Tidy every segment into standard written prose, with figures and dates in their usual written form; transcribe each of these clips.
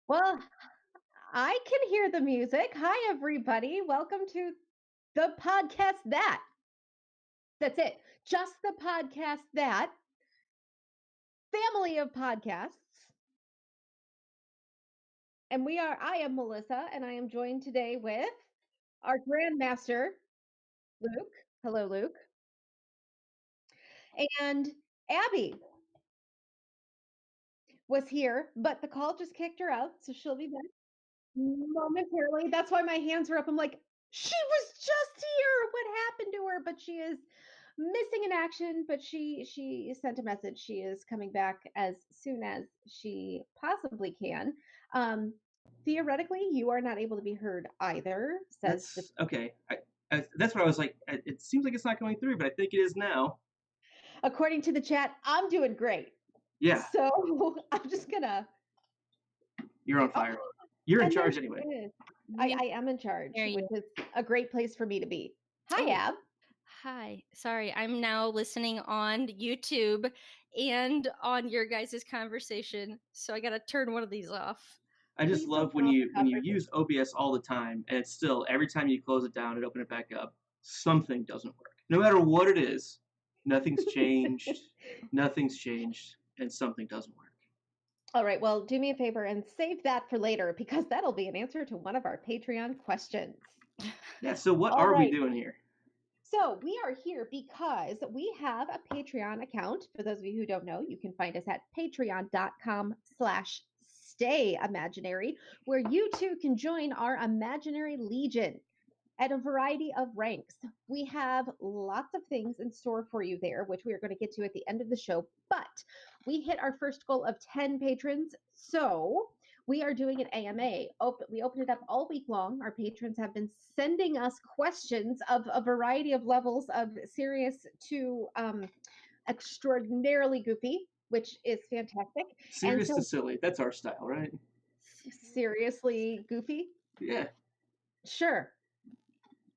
Well, I can hear the music. Hi, everybody. Welcome to the podcast That's it. Just the podcast that family of podcasts. And I am Melissa, and I am joined today with our grandmaster, Luke. Hello, Luke. And Abby was here, but the call just kicked her out, so she'll be back momentarily. That's why my hands are up. I'm like, she was just here. What happened to her? But she is missing in action, but she sent a message. She is coming back as soon as she possibly can. Um, Theoretically, you are not able to be heard either, says the That's okay. That's what I was like. It seems like it's not going through, but I think it is now. according to the chat, I'm doing great. Yeah, So I'm just gonna you're on oh, fire. You're in and there charge she anyway. is. Yeah, I am in charge, there which you. is a great place for me to be. Hi, Oh, Ab. hi. Sorry, I'm now listening on YouTube and on your guys' conversation, so I gotta turn one of these off. I just Please don't love turn when off you the when you conversation. use OBS all the time, and it's still every time you close it down and open it back up, something doesn't work. No matter what it is, nothing's changed. Nothing's changed, and something doesn't work. All right, well, do me a favor and save that for later because that'll be an answer to one of our Patreon questions. Yeah. So what All are we right. doing here? So we are here because we have a Patreon account. For those of you who don't know, you can find us at patreon.com/stayimaginary, where you too can join our imaginary legion at a variety of ranks. We have lots of things in store for you there, which we are going to get to at the end of the show. But we hit our first goal of 10 patrons. So we are doing an AMA. We open it up all week long. Our patrons have been sending us questions of a variety of levels of serious to extraordinarily goofy, which is fantastic. And Serious to so, silly. That's our style, right? seriously goofy? Yeah. Sure.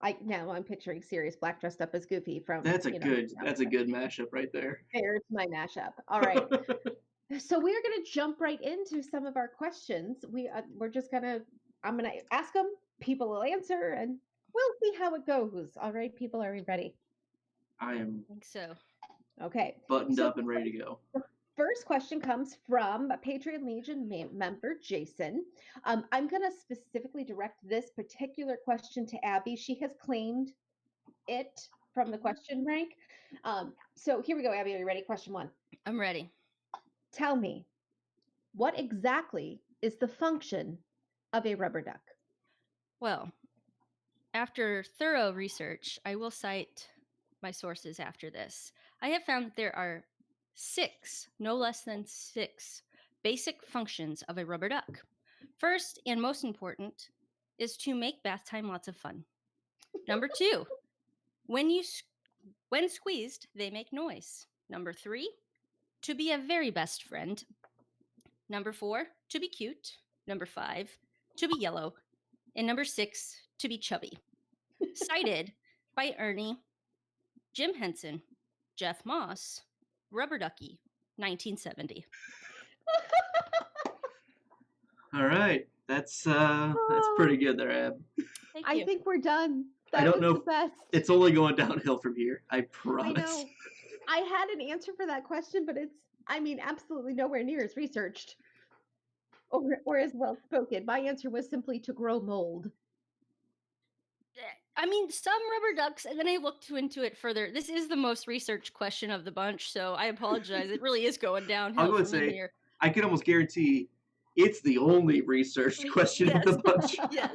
I'm picturing Sirius Black dressed up as Goofy from, That's a good. That's a good mashup right there. There's my mashup. All right. So we are going to jump right into some of our questions. We're just gonna I'm gonna ask them. People will answer, and we'll see how it goes. All right, people, are we ready? I am I think so. Okay. buttoned So up and ready to go. the first question comes from a Patreon Legion member, Jason. I'm going to specifically direct this particular question to Abby. She has claimed it from the question rank. So here we go, Abby. Are you ready? Question one. I'm ready. Tell me, what exactly is the function of a rubber duck? Well, after thorough research, I will cite my sources after this. I have found that there are 6, no less than 6, basic functions of a rubber duck. First, and most important, is to make bath time lots of fun. Number 2, when squeezed, they make noise. Number 3, to be a very best friend. Number 4, to be cute. Number 5, to be yellow. And number 6, to be chubby. Cited by Ernie, Jim Henson, Jeff Moss, Rubber Ducky, 1970. All right, that's pretty good there, Ab. Thank I you. think we're done. I That don't was know the if best. it's only going downhill from here. I I promise. know. I had an answer for that question, but absolutely nowhere near as researched or as well spoken. My answer was simply to grow mold. I mean, some rubber ducks, and then I looked into it further. This is the most researched question of the bunch, so I apologize. It really is going I'll downhill go and for me say here. I can almost guarantee it's the only researched question of Yes. the bunch. Yes.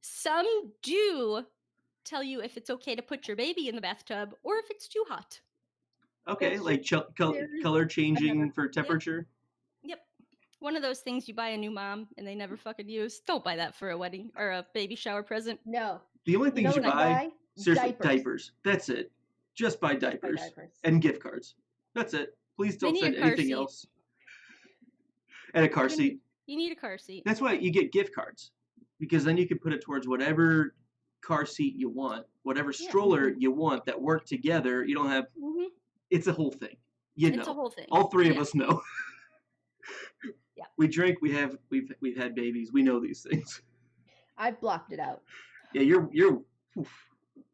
Some do tell you if it's okay to put your baby in the bathtub or if it's too hot. Okay, It's like just color changing another for temperature. Yep. One of those things you buy a new mom and they never fucking use. Don't buy that for a wedding or a baby shower present. no. The only You things know you what I buy, buy? seriously, Diapers. diapers. That's it. Just buy Just buy diapers diapers. and gift cards. That's it. Please don't need a send car anything seat. else. And a car seat. You need a car seat. That's why you get gift cards, because then you can put it towards whatever car seat you want, whatever stroller you want that work together. You don't have. Mhm. It's a whole thing. You It's a know, whole thing. all three of Yeah. us know. We drink. We've had babies. We know these things. I've blocked it out. Yeah, you're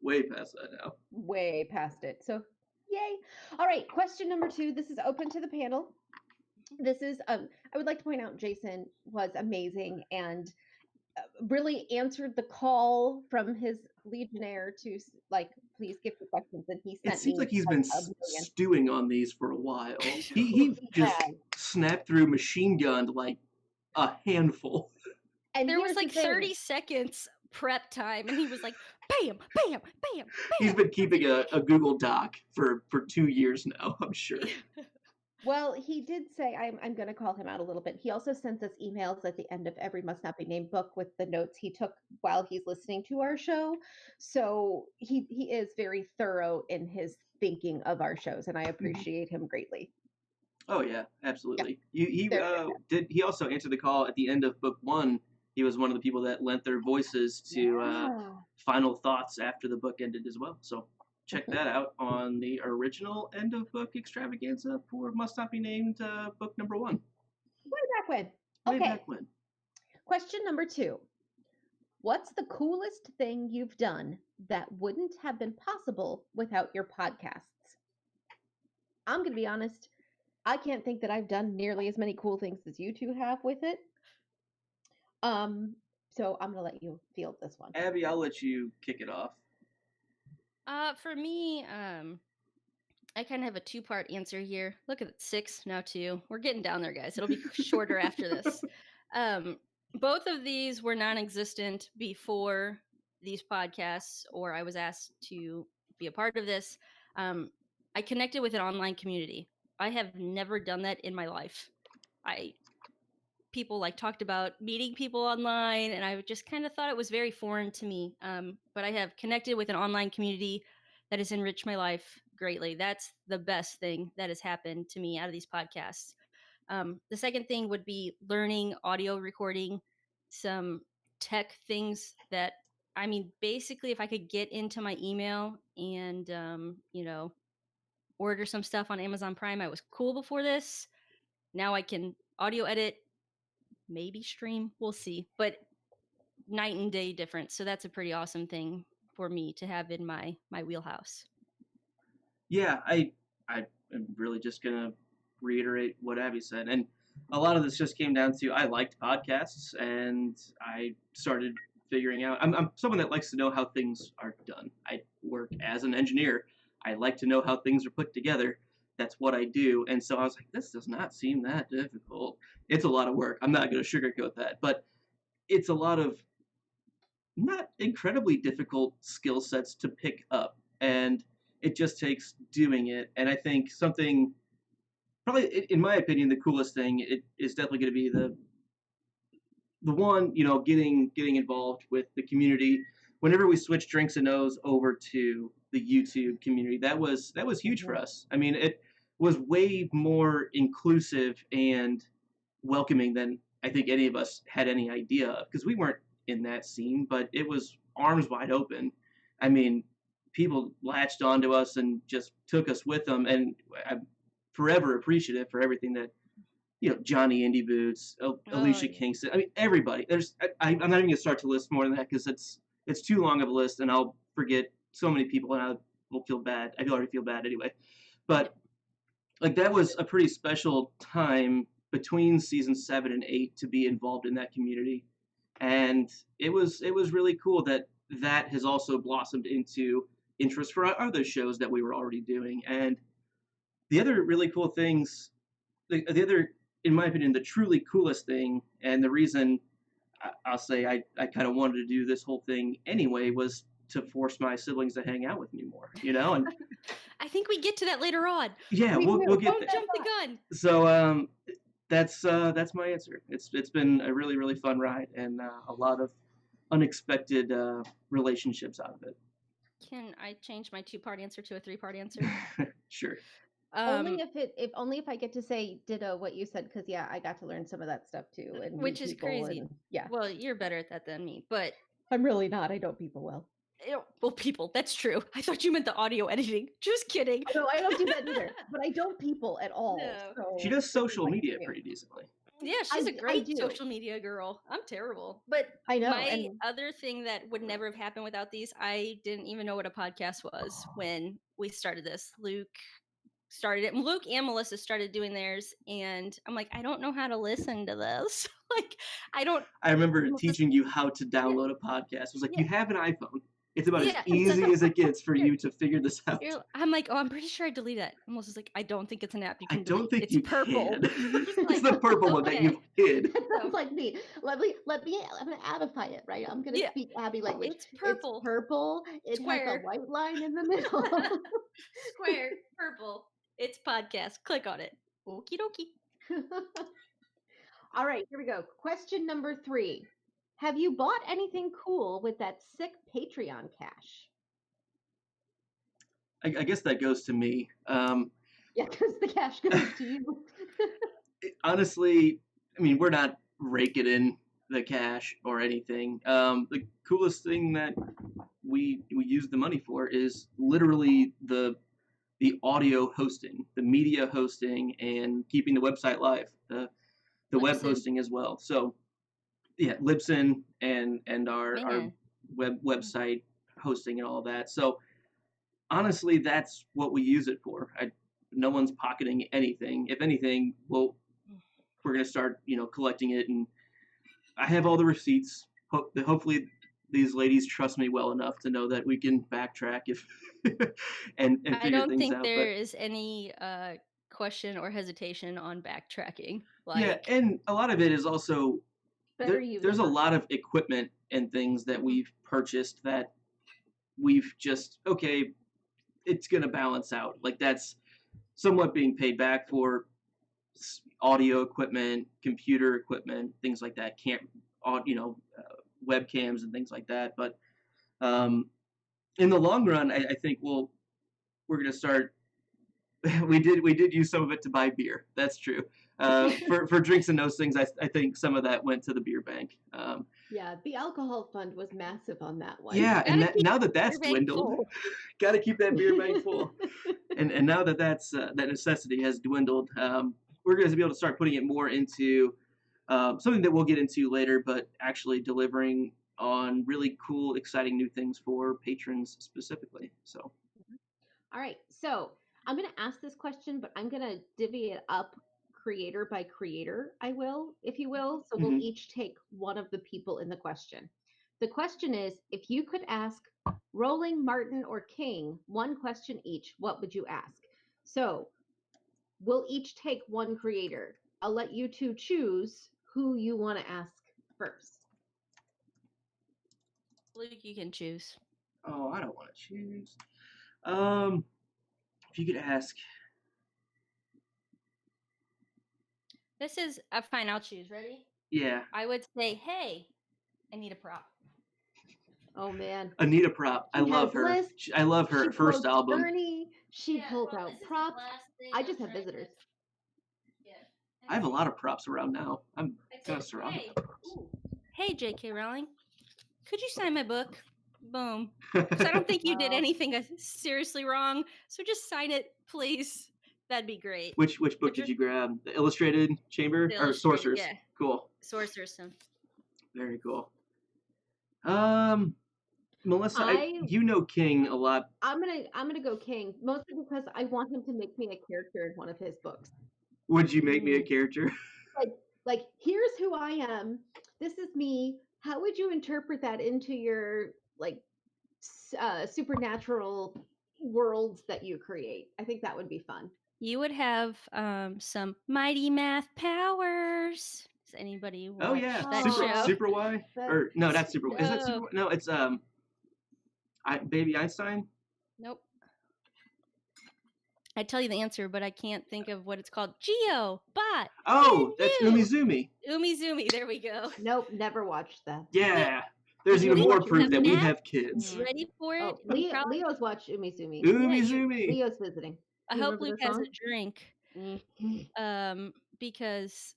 way past that now. Way past it. So, yay. All right, question number 2. This is open to the panel. This is I would like to point out Jason was amazing and really answered the call from his legionnaire to like please give the questions, and he It sent seems me like he's like been a million. stewing on these for a while. He just Yeah. snapped through machine gunned like a handful. And There was here's the like thing. 30 seconds prep time, and he was like, bam, bam, bam, He's bam. been keeping a Google Doc for 2 years now, I'm sure. Well, he did say I'm going to call him out a little bit. He also sends us emails at the end of every Must Not Be Named book with the notes he took while he's listening to our show. So he is very thorough in his thinking of our shows, and I appreciate him greatly. Oh yeah, absolutely. They're He also answered the call at the end of book 1. He was one of the people that lent their voices to Yeah. final thoughts after the book ended as well. So check that out on the original end of book extravaganza for Must Not Be Named book number 1. Way back when. Way Okay. back when. Question number 2. What's the coolest thing you've done that wouldn't have been possible without your podcasts? I'm going to be honest. I can't think that I've done nearly as many cool things as you two have with it. So I'm going to let you field this one. Abby, I'll let you kick it off. For me, I kind of have a 2-part answer here. Look at it, 6, now 2. We're getting down there, guys. It'll be shorter after this. Both of these were non-existent before these podcasts, or I was asked to be a part of this. I connected with an online community. I have never done that in my life. People like talked about meeting people online, and I just kind of thought it was very foreign to me. But I have connected with an online community that has enriched my life greatly. That's the best thing that has happened to me out of these podcasts. The second thing would be learning audio recording, some tech things that, I mean, basically if I could get into my email and, order some stuff on Amazon Prime, I was cool before this. Now I can audio edit, maybe stream, we'll see, but night and day difference. So that's a pretty awesome thing for me to have in my wheelhouse. Yeah, I am really just gonna reiterate what Abby said, and a lot of this just came down to I liked podcasts, and I started figuring out. I'm someone that likes to know how things are done. I work as an engineer. I like to know how things are put together. That's what I do, and so I was like, this does not seem that difficult. It's a lot of work. I'm not gonna sugarcoat that, but it's a lot of not incredibly difficult skill sets to pick up, and it just takes doing it. And I think something, probably in my opinion, the coolest thing it is definitely going to be the one, getting involved with the community. Whenever we switched Drinks and O's over to the YouTube community, that was huge for us. I mean, it was way more inclusive and welcoming than I think any of us had any idea of, because we weren't in that scene, but it was arms wide open. I mean, people latched onto us and just took us with them, and I'm forever appreciative for everything that Johnny Indie Boots, Alicia yeah. Kingston. I mean, everybody. I'm not even gonna start to list more than that because it's too long of a list, and I'll forget so many people, and I will feel bad. I already feel bad anyway, but like that was a pretty special time between season 7 and 8 to be involved in that community, and it was really cool that has also blossomed into interest for other shows that we were already doing. And the other really cool things, the other, in my opinion, the truly coolest thing, and the reason I'll say I kind of wanted to do this whole thing anyway, was to force my siblings to hang out with me more, and I think we get to that later on. yeah, we'll get Don't there. jump the gun. So that's my answer. It's been a really, really fun ride, and a lot of unexpected relationships out of it. Can I change my 2-part answer to a 3-part answer? Sure. Only if I get to say ditto what you said, because yeah, I got to learn some of that stuff too, and meet Which is people crazy. and- yeah, Well, you're better at that than me, but I'm really not. I don't people well. well, people, that's true. I thought you meant the audio editing. Just kidding. No, I don't do that either. But I don't people at all. No. So She does social like, media yeah. pretty decently. Yeah, she's a I great do. social media girl. I'm terrible. But I know. my And other thing that would never have happened without these, I didn't even know what a podcast was when we started this. Luke started it. Luke and Melissa started doing theirs, and I'm like, I don't know how to listen to this. Like, I don't. I remember Melissa's- teaching you how to Yeah, download a podcast. It was like, yeah, you have an iPhone. It's about as yeah. It's easy as it gets for you're, you to figure this out. I'm like, oh, I'm pretty sure I deleted that. And Melissa's like, I don't think it's an app you I can don't delete. think It's you purple. can. It's Like, the purple one that okay. you've hid. that sounds like me. I'm gonna Abify it, right? I'm gonna Yeah, speak Abby language. it's purple, It's purple. It has a square, white line in the middle. square, purple. It's podcast. Click on it. Okie dokie. All right, here we go. Question number 3. Have you bought anything cool with that sick Patreon cash? I guess that goes to me. Yeah, because the cash goes to you. Honestly, I mean, we're not raking in the cash or anything. The coolest thing that we use the money for is literally the audio hosting, the media hosting, and keeping the website live, the web Libsyn. hosting as well. So yeah, Libsyn and our Man. website hosting and all that. So honestly, that's what we use it for. No one's pocketing anything. If anything, we're gonna start, collecting it, and I have all the receipts. Hopefully, these ladies trust me well enough to know that we can backtrack if and I figure don't things think out. there is any question or hesitation on backtracking. Like, Yeah, and a lot of it is also Better you there's a than us. lot of equipment and things that Mhm. we've purchased that we've just it's gonna balance out. Like that's somewhat being paid back for audio equipment, computer equipment, things like that. Webcams and things like that. But in the long run, I think we're gonna start. we did use some of it to buy beer. That's true. For drinks and those things, I think some of that went to the beer bank. Yeah, the alcohol fund was massive on that one. Yeah, and Gotta keep now that that's your bank dwindled, full. got to keep that beer bank full. And now that that necessity has dwindled, we're going to be able to start putting it more into something that we'll get into later, but actually delivering on really cool, exciting new things for patrons specifically. So, All right, so I'm going to ask this question, but I'm going to divvy it up creator by creator, if you will. So we'll Mhm. each take one of the people in the question. The question is, if you could ask Rowling, Martin, or King one question each, what would you ask? So we'll each take one creator. I'll let you two choose who you want to ask first. Luke, you can choose. oh, I don't want to choose. If you could ask, This is fine. I'll choose. Ready? yeah, I would say, hey, I need a prop. Oh man, Anita Prop. I She love has her. lists. I love her she first pulled album. Journey. She pulled out props. I just have visitors. I have a lot of props around now. I'm kind of surrounded. Hey, J.K. Rowling, could you sign my book? Boom. Because I don't think you did Wow. anything seriously wrong. So just sign it, please. That'd be great. Which book did you grab? The Illustrated Chamber The or Illustrated, Sorcerers? yeah. Cool. Sorcerer's Stone. Very cool. Melissa, I- you know King a lot. I'm gonna go King, mostly because I want him to make me a character in one of his books. Would you make me a character? Like, here's who I am. This is me. How would you interpret that into your supernatural worlds that you create? I think that would be fun. You would have some mighty math powers. Does anybody watch Oh yeah, that Super- show? Super Y That- or no, that's Super Y. Is that No. Super Y? No, it's Baby Einstein. Nope. I tell you the answer, but I can't think of what it's called. Geo Bot. Oh, that's you. Umizoomi. Umizoomi. There we go. Nope, never watched that. Yeah. There's You even ready more to proof have that we math? have kids. Mhm. Ready for it? Oh, You probably- Leo's watched Umizoomi. Umizoomi. Leo's visiting. I you hope remember Luke the has a song? drink. Mhm. Because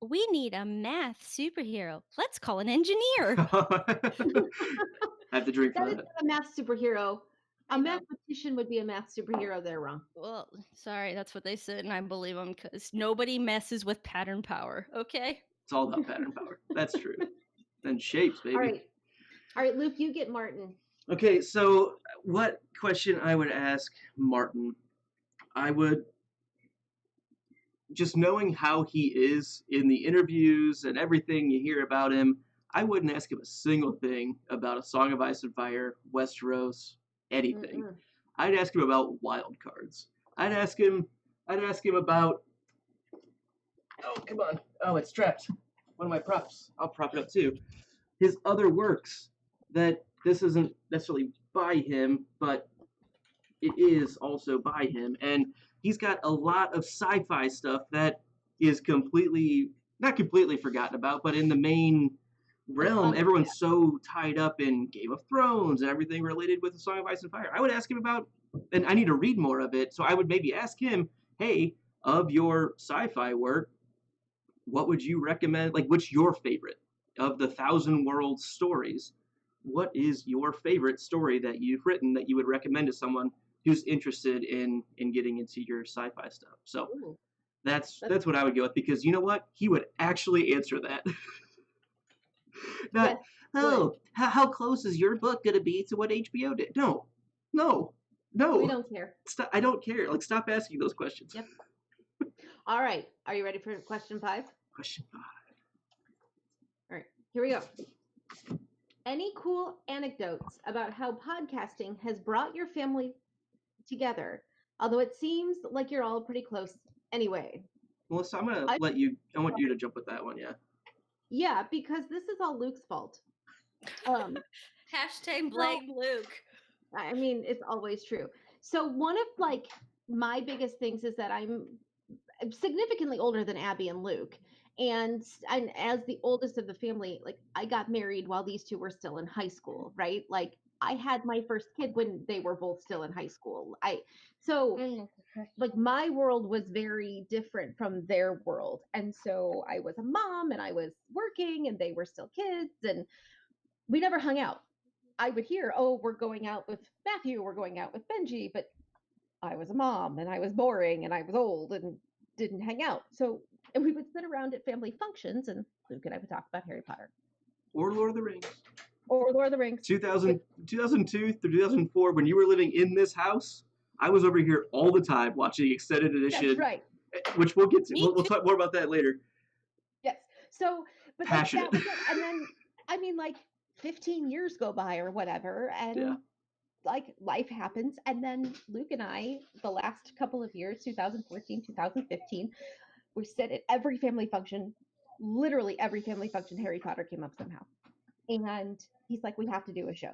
we need a math superhero. Let's call an engineer. I have to drink That for is that. not a math superhero. A I know. mathematician would be a math superhero. They're wrong. Well, sorry, that's what they said, and I believe them because nobody messes with pattern power. Okay. It's all about pattern power. That's true. And shapes, baby. All right, Luke, you get Martin. Okay, so what question I would ask Martin? I would, just knowing how he is in the interviews and everything you hear about him, I wouldn't ask him a single thing about A Song of Ice and Fire, Westeros, anything. Mm-mm. I'd ask him about wild cards. I'd ask him about, oh, come on. Oh, it's trapped. One of my props. I'll prop it up too. His other works, that this isn't necessarily by him, but it is also by him. And he's got a lot of sci-fi stuff that is not completely forgotten about, but in the main realm, everyone's so tied up in Game of Thrones and everything related with The Song of Ice and Fire. I would ask him about, and I need to read more of it, so I would maybe ask him, hey, of your sci-fi work, what would you recommend? Like, what's your favorite of the Thousand Worlds stories? What is your favorite story that you've written that you would recommend to someone who's interested in getting into your sci-fi stuff? So Ooh. that's what I would go with, because you know what? He would actually answer that. Not, Yes, oh, how close is your book going to be to what HBO did? No. we don't care. Stop, I don't care. Like, stop asking those questions. Yep. All right, are you ready for question 5? Question 5. All right, here we go. Any cool anecdotes about how podcasting has brought your family together? Although it seems like you're all pretty close anyway. Melissa, I'm going to I want you to jump with that one, yeah. Yeah, because this is all Luke's fault. Hashtag blame Luke. I mean, it's always true. So one of like my biggest things is that I'm significantly older than Abby and Luke. And as the oldest of the family, like I got married while these two were still in high school, right? Like I had my first kid when they were both still in high school. Like my world was very different from their world. And so I was a mom and I was working and they were still kids and we never hung out. I would hear, oh, we're going out with Matthew, we're going out with Benji, but I was a mom and I was boring and I was old and didn't hang out. So, and we would sit around at family functions and Luke and I would talk about Harry Potter. Or Lord of the Rings. Or Lord of the Rings. 2002 through 2004, when you were living in this house, I was over here all the time watching Extended Edition. That's right. Which we'll get to. We'll talk more about that later. Yes. So, but passionate. And then, I mean, like 15 years go by or whatever, and like life happens. And then Luke and I, the last couple of years, 2014, 2015, we sit at every family function, literally every family function, Harry Potter came up somehow. And he's like, we have to do a show.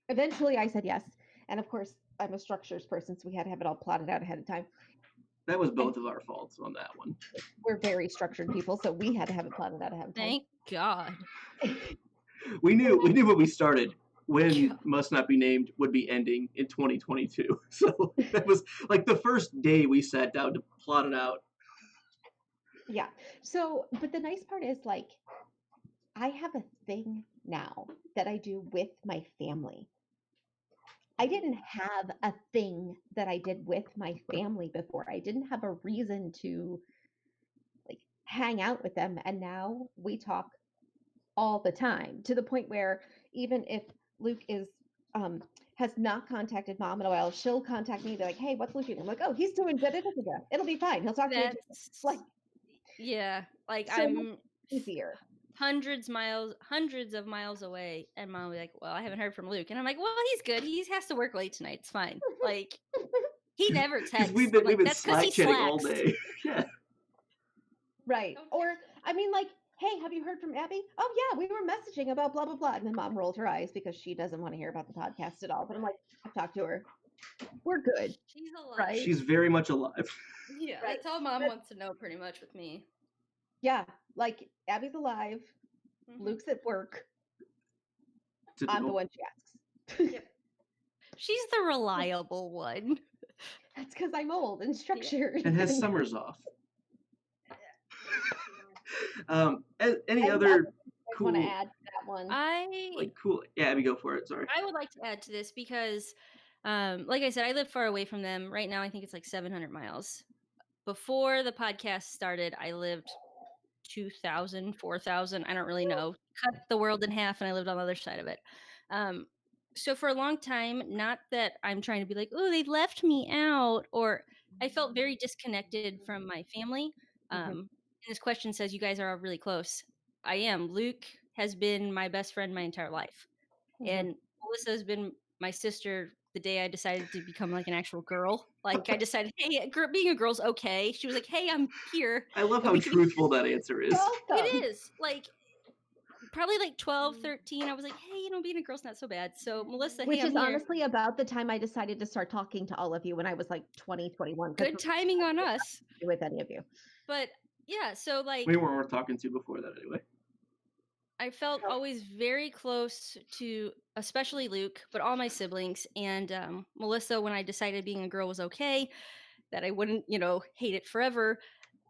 Eventually I said yes. And of course, I'm a structures person, so we had to have it all plotted out ahead of time. That was both of our faults on that one. We're very structured people, so we had to have it plotted out ahead of time. Thank God. We knew when we started when Must Not Be Named would be ending in 2022. So that was like the first day we sat down to plot it out. Yeah. So, but the nice part is like, I have a thing now that I do with my family. I didn't have a thing that I did with my family before. I didn't have a reason to like hang out with them. And now we talk all the time, to the point where even if Luke has not contacted mom in a while, she'll contact me. They're like, hey, what's Luke doing? I'm like, oh, he's doing good. It'll be fine. He'll talk to me. Like, yeah, like so I'm easier. hundreds of miles away, and mom will be like, well, I haven't heard from Luke, and I'm like, well, he's good, he has to work late tonight, it's fine. Like, he never texts. We've been Slack chatting all day. Yeah, right. Or I mean, like, hey, have you heard from Abby? Oh yeah, we were messaging about blah blah blah. And then mom rolled her eyes because she doesn't want to hear about the podcast at all. But I'm like, I've talked to her. We're good. She's alive. Right? She's very much alive. Yeah, right. That's all mom wants to know pretty much with me. Yeah, like Abby's alive. Mm-hmm. Luke's at work. Typical. I'm the one she asks. Yep. She's the reliable one. That's because I'm old and structured. And has summers off. Any other cool... I want to add to that that one. Like, cool. Yeah, Abby, go for it. Sorry. I would like to add to this because, like I said, I live far away from them. Right now, I think it's like 700 miles. Before the podcast started, I lived 2,000, 4,000. I don't really know. Cut the world in half, and I lived on the other side of it. So for a long time, not that I'm trying to be like, oh, they left me out, or I felt very disconnected from my family. And this question says you guys are all really close. I am. Luke has been my best friend my entire life. And Melissa has been my sister the day I decided to become like an actual girl. Like I decided, hey, being a girl's okay. She was like, hey, I'm here. I love and how we can be truthful that answer is. Welcome. It is. Like probably like 12, 13. I was like, hey, being a girl's not so bad. So Melissa, Which hey, is I'm here. honestly about the time I decided to start talking to all of you when I was like 20, 21. Good timing on us. With any of you. But yeah, so like We weren't worth talking to before that anyway. I felt always very close to, especially Luke, but all my siblings. And Melissa, when I decided being a girl was okay, that I wouldn't, hate it forever.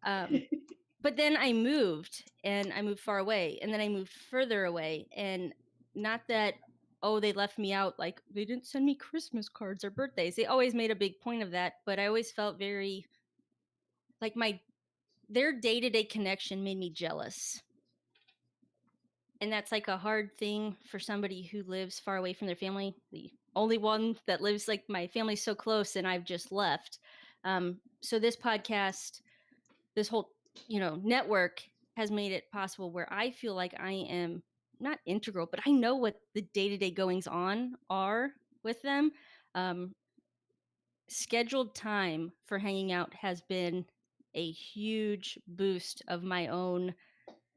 But then I moved, and I moved far away, and then I moved further away. And not that, oh, they left me out, like they didn't send me Christmas cards or birthdays. They always made a big point of that, but I always felt very, like their day-to-day connection made me jealous. And that's like a hard thing for somebody who lives far away from their family. The only one that lives, like, my family's so close and I've just left. So this podcast, this whole, network has made it possible where I feel like I am not integral, but I know what the day-to-day goings on are with them. Scheduled time for hanging out has been a huge boost of my own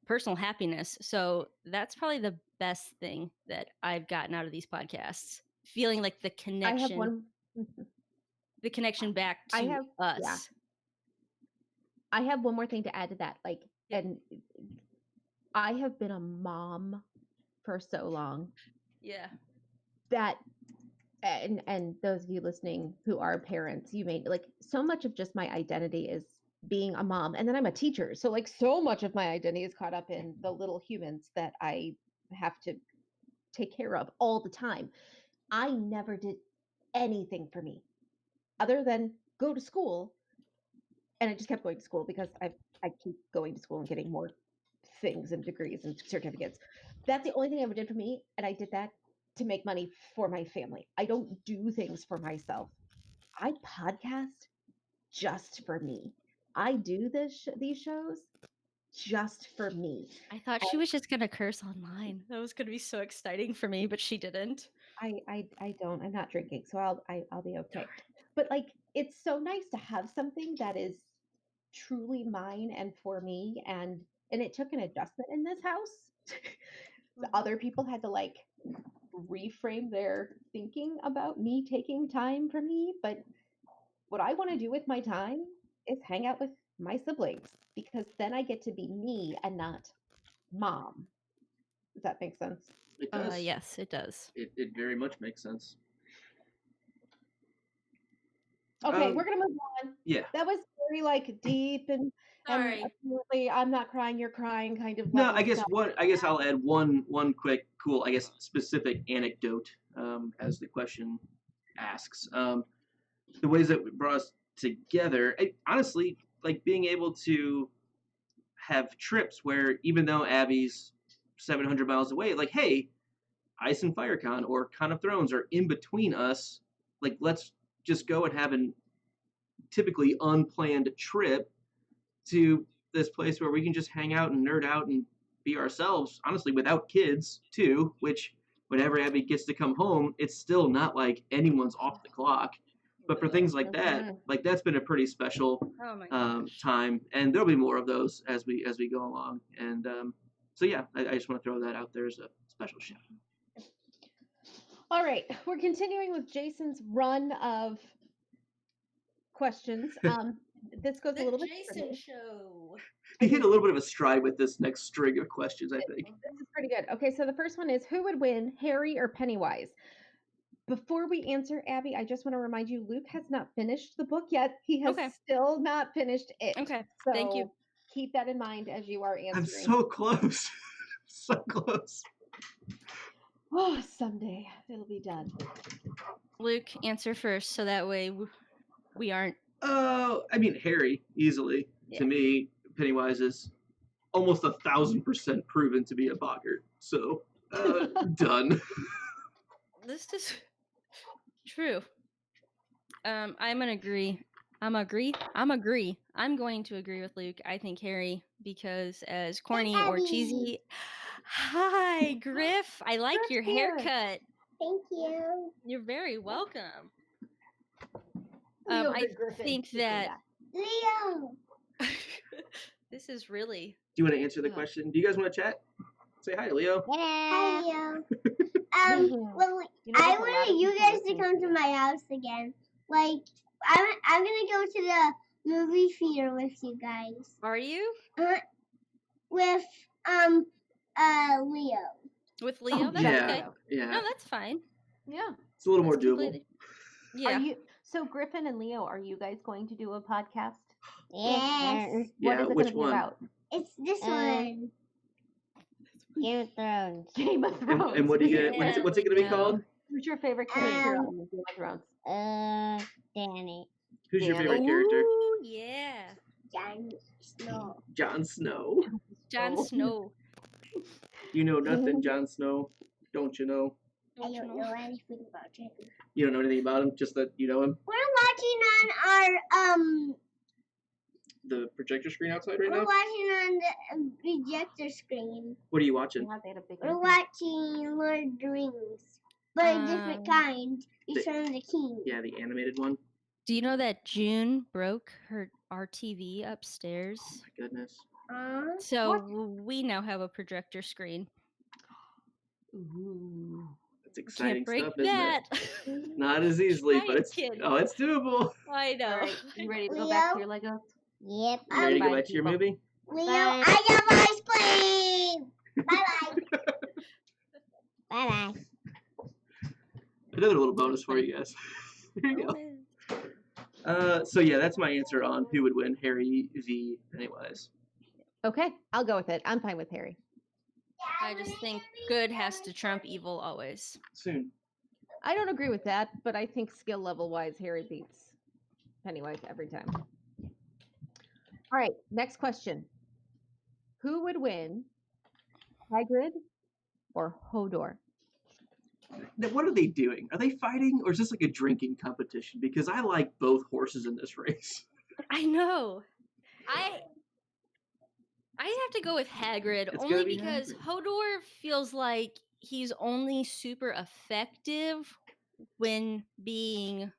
personal happiness. So that's probably the best thing that I've gotten out of these podcasts. Feeling like the connection, I have one. the connection back to us. Yeah. I have one more thing to add to that. Like, and I have been a mom for so long. Yeah. That, and those of you listening who are parents, you may like so much of just my identity is being a mom, and then I'm a teacher, so like so much of my identity is caught up in the little humans that I have to take care of all the time. I never did anything for me other than go to school, and I just kept going to school because I keep going to school and getting more things and degrees and certificates. That's the only thing I ever did for me, and I did that to make money for my family. I don't do things for myself. I podcast just for me. I do these shows just for me. I thought she was just gonna curse online. That was gonna be so exciting for me, but she didn't. I don't. I'm not drinking, so I'll be okay. But like, it's so nice to have something that is truly mine and for me, and it took an adjustment in this house. The other people had to like reframe their thinking about me taking time for me, but what I want to do with my time is hang out with my siblings, because then I get to be me and not mom. Does that make sense? It does. Yes, it does. It very much makes sense. Okay, we're gonna move on. Yeah. That was very like deep and Sorry. absolutely, I'm not crying, you're crying kind of. No, level I guess stuff. I'll add one quick, cool, I guess specific anecdote as the question asks. The ways that brought us together, honestly, like being able to have trips where even though Abby's 700 miles away, like, hey, Ice and FireCon or Con of Thrones are in between us. Like, let's just go and have an typically unplanned trip to this place where we can just hang out and nerd out and be ourselves, honestly, without kids too, which whenever Abby gets to come home, it's still not like anyone's off the clock. But for things like that, like that's been a pretty special time, and there'll be more of those as we go along. And so yeah, I just want to throw that out there as a special shout. All right, we're continuing with Jason's run of questions. This goes a little bit. Jason show. He hit a little bit of a stride with this next string of questions, I think. This is pretty good. Okay, so the first one is, who would win, Harry or Pennywise? Before we answer, Abby, I just want to remind you, Luke has not finished the book yet. He has still not finished it. Okay, so thank you. Keep that in mind as you are answering. I'm so close. So close. Oh, someday it'll be done. Luke, answer first, so that way we aren't. Oh, I mean Harry easily. Yeah. To me, Pennywise is almost 1,000% proven to be a boggart. So done. This is true. I'm gonna agree. I'm going to agree with Luke. I think Harry, because as corny or Abby. cheesy. Hi, Griff. I like Griff's your here. haircut. Thank you. You're very welcome. Leo I the Griffin. think He came that back. Leo. this is really. Do you want to answer the question? Do you guys want to chat? Say hi, Leo. Hi, Leo. Mhm. Well, You know, I there's a lot want of you people guys to listening come to this. my house again. Like, I'm gonna go to the movie theater with you guys. Are you With Leo. with Leo? Oh, That's yeah, okay. yeah. No, that's fine. Yeah. It's a little That's more doable. completely- Yeah. Are you so Griffin and Leo? Are you guys going to do a podcast? Yes. What Yeah, is it which going to be one? about? It's this one. Game of Thrones. Game of Thrones. And what are you gonna? Yeah, What's it gonna be no. called? Who's your favorite character Um, on Game of Thrones? Danny. Who's your Dan. favorite character? Ooh, yeah. Jon Snow. Jon Snow. Jon Oh. Snow. You know nothing, Jon Snow. Don't you know? I don't know anything about him. You don't know anything about him, just that you know him. We're watching on our The projector screen outside right We're now. watching on the projector screen. What are you watching? Yeah, they had a big We're movie. watching Lord of the Rings, but a different kind. Return of the King. Yeah, the animated one. Do you know that June broke our TV upstairs? Oh my goodness. So we now have a projector screen. Ooh. That's exciting Can't break stuff, isn't that. it? Not as easily, Try but it, it's kid. it's doable. I know. All right, you ready to go back to your Legos? Yep. You ready to go Bye, back to your people. movie? Leo, Bye. I got ice cream. Bye bye. Bye bye. Another little bonus for you guys. Here you go. So yeah, that's my answer on who would win, Harry v. Pennywise. Okay, I'll go with it. I'm fine with Harry. I just think good has to trump evil always. Soon. I don't agree with that, but I think skill level wise, Harry beats Pennywise every time. All right, next question. Who would win, Hagrid or Hodor? Now, what are they doing? Are they fighting, or is this like a drinking competition? Because I like both horses in this race. I know. I have to go with Hagrid It's only gotta be because Hagrid. Hodor feels like he's only super effective when being.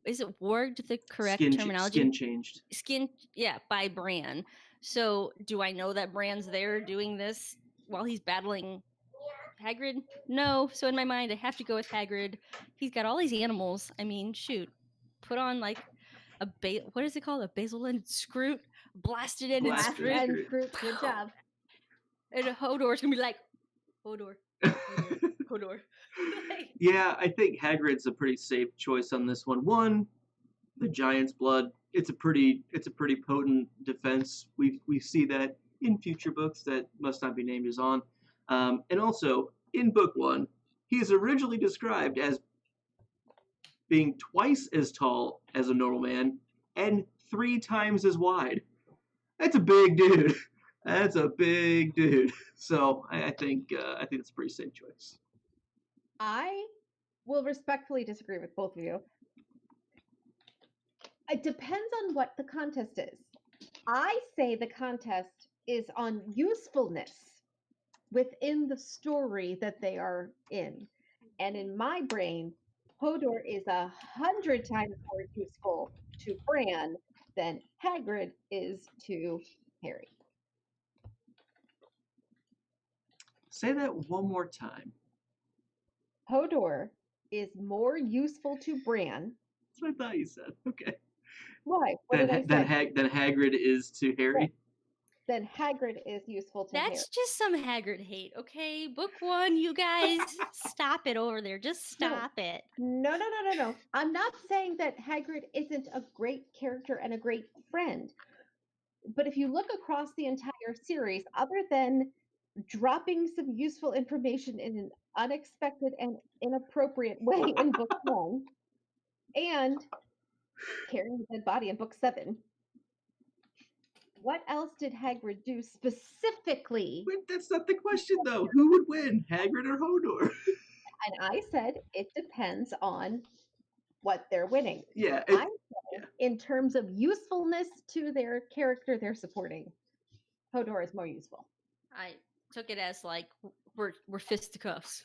Is it warged the correct terminology? Skin changed. Skin, yeah, by Bran. So do I know that Bran's there doing this while he's battling Hagrid? No. So in my mind, I have to go with Hagrid. He's got all these animals. I mean, shoot, put on like what is it called? A basil and scroot, blasted in and Blasted scroot, in. And Fruit, good job. and Hodor's gonna be like, Hodor, Hodor. Like, Yeah, I think Hagrid's a pretty safe choice on this one. One, the giant's blood. It's a pretty potent defense. We see that in future books that must not be named as on. And also in book one, he is originally described as being twice as tall as a normal man and 3 times as wide. That's a big dude. That's a big dude. So I think it's a pretty safe choice. I will respectfully disagree with both of you. It depends on what the contest is. I say the contest is on usefulness within the story that they are in. And in my brain, Hodor is 100 times more useful to Bran than Hagrid is to Harry. Say that one more time. Hodor is more useful to Bran. That's what I thought you said. Okay. Why? What did I say? Than Hagrid is to Harry. Then Hagrid is useful to Harry. that's just some Hagrid hate, okay? Book one, you guys, stop it over there. Just stop it. No. I'm not saying that Hagrid isn't a great character and a great friend. But if you look across the entire series, other than dropping some useful information in an unexpected and inappropriate way in book 1, and carrying a dead body in book 7. What else did Hagrid do specifically? Wait, that's not the question though. Who would win, Hagrid or Hodor? And I said it depends on what they're winning. Yeah, I said in terms of usefulness to their character they're supporting, Hodor is more useful. I took it as like we're fisticuffs.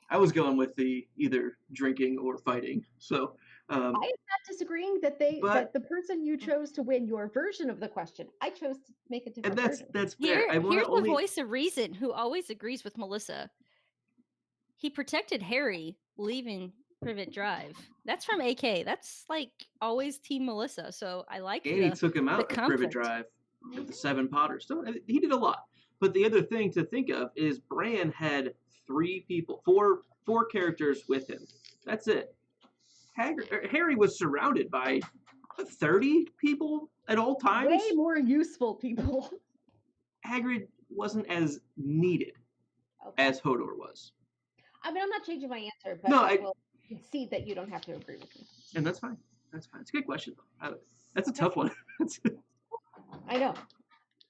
I was going with the either drinking or fighting. So I am not disagreeing that that the person you Mm. chose to win your version of the question. I chose to make a different and version. that's fair. I want Here's to only the voice of reason who always agrees with Melissa. He protected Harry leaving Privet Drive. That's from AK. That's like always Team Melissa. So I like and he the took him out of comfort. Privet Drive with the 7 Potters. So he did a lot. But the other thing to think of is Bran had 3 people, four characters with him. That's it. Harry was surrounded by 30 people at all times. Way more useful people. Hagrid wasn't as needed Okay. as Hodor was. I mean, I'm not changing my answer, but No, I I- will concede that you don't have to agree with me. And that's fine. That's fine. It's a good question, though. That's a tough one. I know.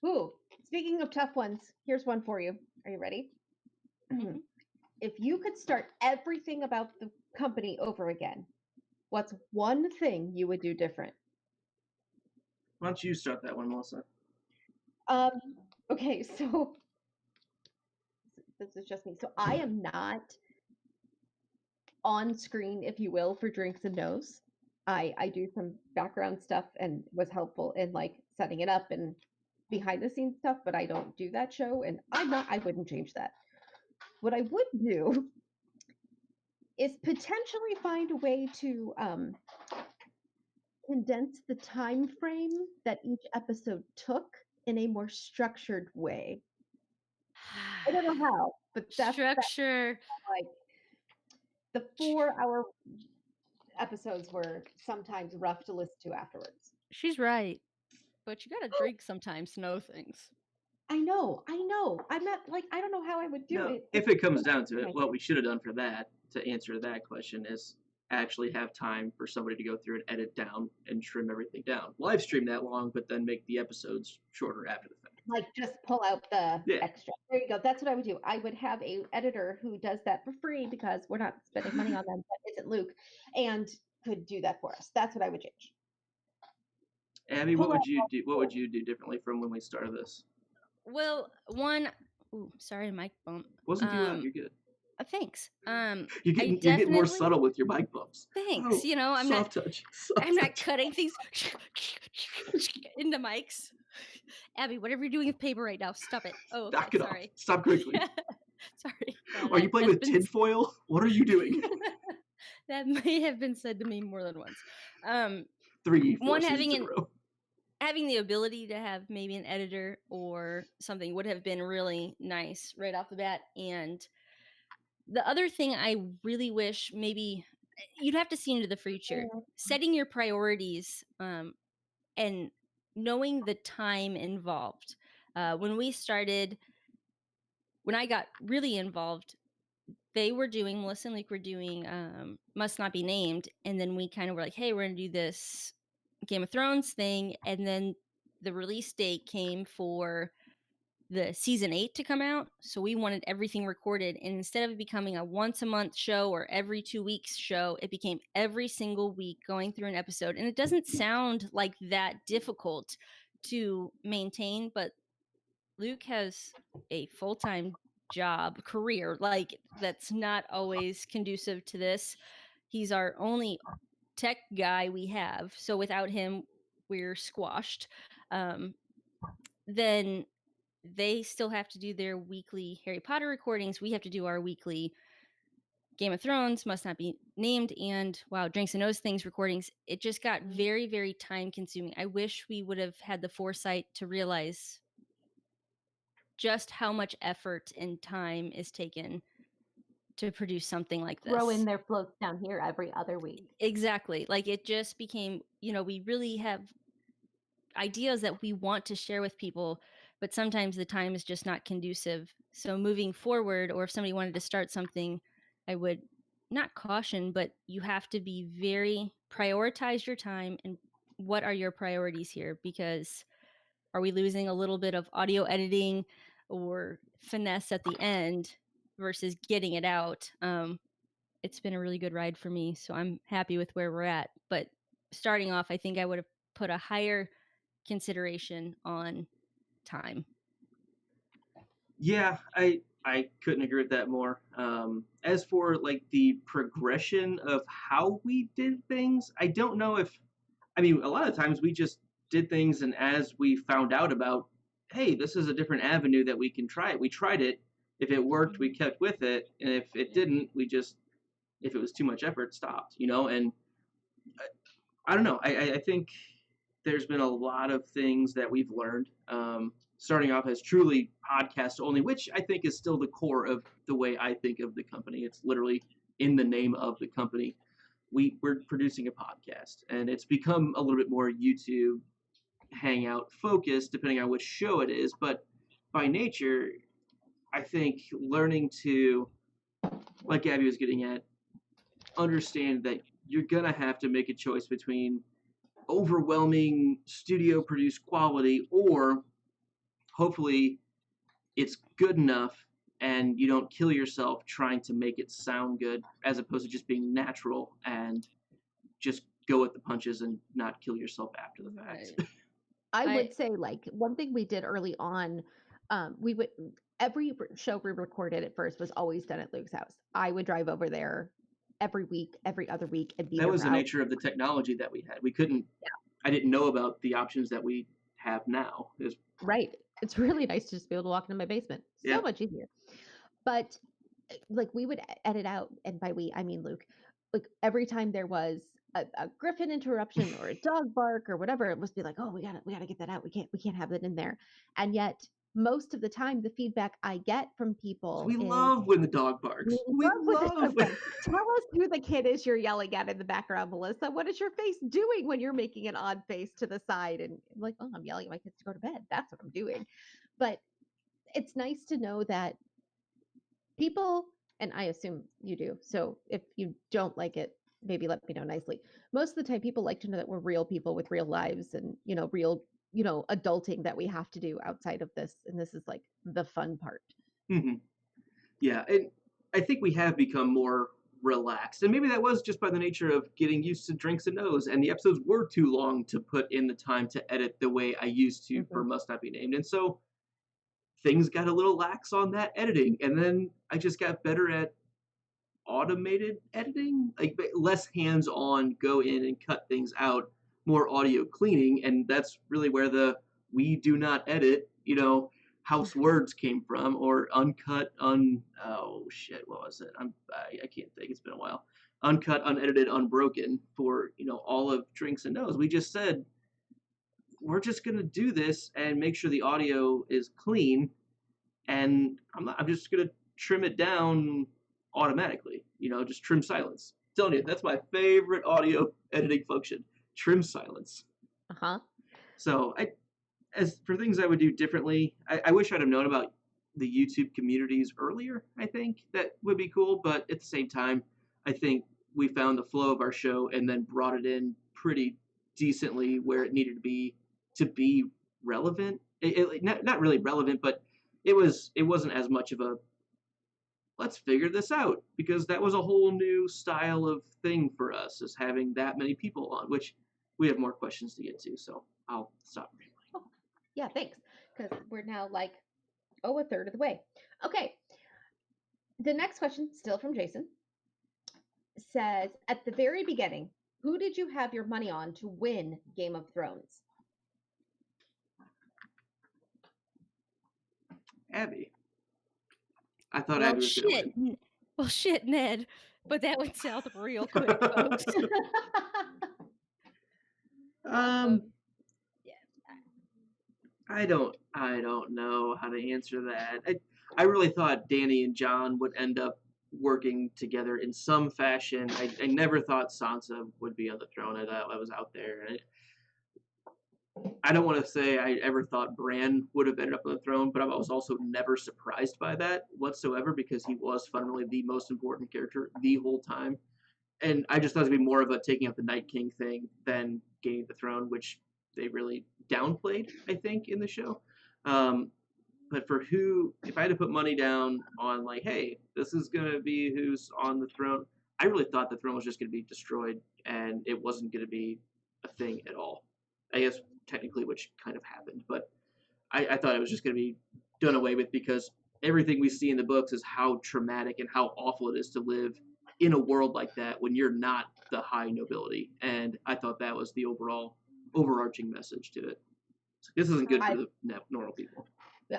Ooh, speaking of tough ones, here's one for you. Are you ready? Mhm. If you could start everything about the company over again, what's one thing you would do different? Why don't you start that one, Melissa? Okay, so this is just me. So I am not on screen, if you will, for Drinks and Nose. I do some background stuff and was helpful in like setting it up and behind the scenes stuff, but I don't do that show, and I wouldn't change that. What I would do is potentially find a way to condense the time frame that each episode took in a more structured way. I don't know how, but that's Structure. like the 4-hour episodes were sometimes rough to listen to afterwards. She's right. But you gotta drink sometimes to know things. I know. I'm not like I don't know how I would do No, it. if it comes down to it, Right. what we should have done for that, to answer that question, is actually have time for somebody to go through and edit down and trim everything down. Live stream that long, but then make the episodes shorter after the fact. Like just pull out the Yeah. extra. There you go. That's what I would do. I would have a editor who does that for free because we're not spending money on them, but isn't Luke, and could do that for us. That's what I would change. Abby, what Pull would out you do? What would you do differently from when we started this? Well, one. Ooh, sorry, mic bump. Wasn't too loud. Um, You're good. Thanks. You're getting more definitely- subtle with your mic bumps. Thanks. Oh, You know, I'm not. soft touch. I'm not cutting things into mics. Abby, whatever you're doing with paper right now, stop it. Oh, okay, Knock it sorry. off. Stop quickly. Sorry. Are you playing with tinfoil? What are you doing? That may have been said to me more than once. 3 One, seasons having in a row. Having the ability to have maybe an editor or something would have been really nice right off the bat. And the other thing I really wish maybe you'd have to see into the future, setting your priorities and knowing the time involved. When we started, when I got really involved, they were doing, Melissa and Luke were doing Must Not Be Named. And then we kind of were like, hey, we're going to do this Game of Thrones thing. And then the release date came for the season 8 to come out. So we wanted everything recorded. And instead of it becoming a once a month show or every 2 weeks show, it became every single week going through an episode. And it doesn't sound like that difficult to maintain, but Luke has a full-time job career, like that's not always conducive to this. He's our only tech guy we have, so without him we're squashed. Then they still have to do their weekly Harry Potter recordings. We have to do our weekly Game of Thrones, Must Not Be Named, and wow, Drinks and Nose Things recordings. It just got very, very time consuming. I wish we would have had the foresight to realize just how much effort and time is taken to produce something like this. Throw in their floats down here every other week. Exactly. Like it just became, we really have ideas that we want to share with people, but sometimes the time is just not conducive. So moving forward, or if somebody wanted to start something, I would not caution, but you have to be very prioritize your time and what are your priorities here, because are we losing a little bit of audio editing or finesse at the end versus getting it out? It's been a really good ride for me, so I'm happy with where we're at. But starting off, I think I would have put a higher consideration on time. Yeah, I couldn't agree with that more. As for like the progression of how we did things, I don't know if I mean a lot of times we just did things, and as we found out about, hey, this is a different avenue that we can try it. We tried it. If it worked, we kept with it, and if it didn't, we just if it was too much effort, stopped. And I don't know. I think there's been a lot of things that we've learned. Starting off as truly podcast only, which I think is still the core of the way I think of the company. It's literally in the name of the company. We're producing a podcast, and it's become a little bit more YouTube hangout focused, depending on which show it is. But by nature, I think learning to, like Abby was getting at, understand that you're gonna have to make a choice between overwhelming studio produced quality, or hopefully it's good enough and you don't kill yourself trying to make it sound good, as opposed to just being natural and just go with the punches and not kill yourself after the fact. Right. I would say, like, one thing we did early on, we would every show we recorded at first was always done at Luke's house. I would drive over there every week, every other week, and be That there was for the hours. nature of the technology that we had. We couldn't. I didn't know about the options that we have now. Right. It's really nice to just be able to walk into my basement. So Yeah. much easier. But like we would edit out, and by we I mean Luke, like every time there was a Griffin interruption or a dog bark or whatever, it must be like, oh, we gotta get that out. We can't have that in there. And yet most of the time the feedback I get from people We is love when the dog barks. we We love when the love. dog barks. Tell us who the kid is you're yelling at in the background, Melissa. What is your face doing when you're making an odd face to the side? And I'm like, oh, I'm yelling at my kids to go to bed. That's what I'm doing. But it's nice to know that people, and I assume you do, so if you don't like it, maybe let me know nicely. Most of the time people like to know that we're real people with real lives, and real adulting that we have to do outside of this, and this is like the fun part. Mm-hmm. Yeah, and I think we have become more relaxed, and maybe that was just by the nature of getting used to Drinks and Nose, and the episodes were too long to put in the time to edit the way I used to for Must Not Be Named, and so things got a little lax on that editing, and then I just got better at automated editing, like less hands-on, go in and cut things out, more audio cleaning, and that's really where the we do not edit, house words came from, or uncut, oh shit, what was it? I can't think. It's been a while. Uncut, unedited, unbroken for all of Drinks and Nose. We just said we're just gonna do this and make sure the audio is clean, and I'm just gonna trim it down automatically. Just trim silence. I'm telling you, that's my favorite audio editing function. Trim silence. Uh-huh. So as for things I would do differently, I wish I'd have known about the YouTube communities earlier. I think that would be cool, but at the same time, I think we found the flow of our show and then brought it in pretty decently where it needed to be relevant. Not really relevant, but it wasn't as much of a let's figure this out, because that was a whole new style of thing for us, is having that many people on, which we have more questions to get to, so I'll stop rambling. Oh, yeah, thanks. Because we're now like, a third of the way. Okay. The next question, still from Jason, says, at the very beginning, who did you have your money on to win Game of Thrones? Abby. I thought Well, Abby was going to shit. win. Well, shit, Ned. But that went south real quick, folks. I don't know how to answer that. I really thought Danny and John would end up working together in some fashion. I never thought Sansa would be on the throne. I thought I was out there. I don't want to say I ever thought Bran would have ended up on the throne, but I was also never surprised by that whatsoever because he was fundamentally the most important character the whole time. And I just thought it'd be more of a taking up the Night King thing than gaining the throne, which they really downplayed, I think, in the show. Um, but for who, if I had to put money down on like, hey, this is gonna be who's on the throne, I really thought the throne was just gonna be destroyed and it wasn't gonna be a thing at all. I guess technically, which kind of happened, but I thought it was just gonna be done away with because everything we see in the books is how traumatic and how awful it is to live in a world like that when you're not the high nobility. And I thought that was the overall overarching message to it. So this isn't good for I the normal people.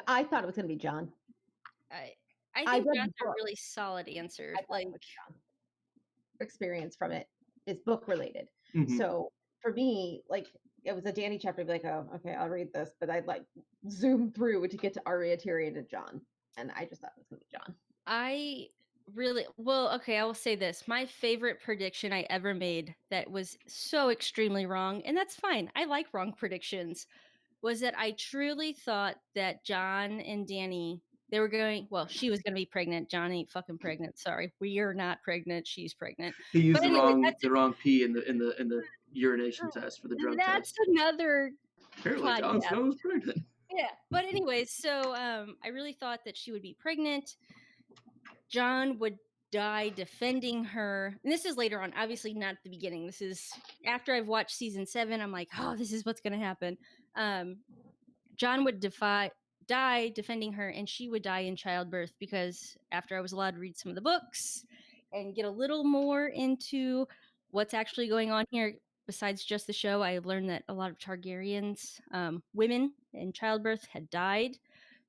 I thought it was going to be John. I I think read John's the a book. really solid answer. I thought Like, it was John. Experience from it is book related. Mhm. So for me, like it was a Danny chapter. I'd be like, oh, okay, I'll read this, but I'd like zoom through to get to Arya, Tyrion, and John, and I just thought it was going to be John. I really, well, okay, I will say this. My favorite prediction I ever made that was so extremely wrong, and that's fine. I like wrong predictions, was that I truly thought that John and Danny, they were going, well, she was going to be pregnant. John ain't fucking pregnant. Sorry. We are not pregnant. She's pregnant. He used But anyway, that's the wrong P in the urination test for the drug that's test. another Apparently, Jon podcast. Snow's pregnant. Yeah. But anyways, so I really thought that she would be pregnant. John would die defending her. And this is later on, obviously not at the beginning. This is after I've watched season 7. I'm like, oh, this is what's going to happen. John would die defending her, and she would die in childbirth because after I was allowed to read some of the books and get a little more into what's actually going on here, besides just the show, I learned that a lot of Targaryens, women in childbirth, had died.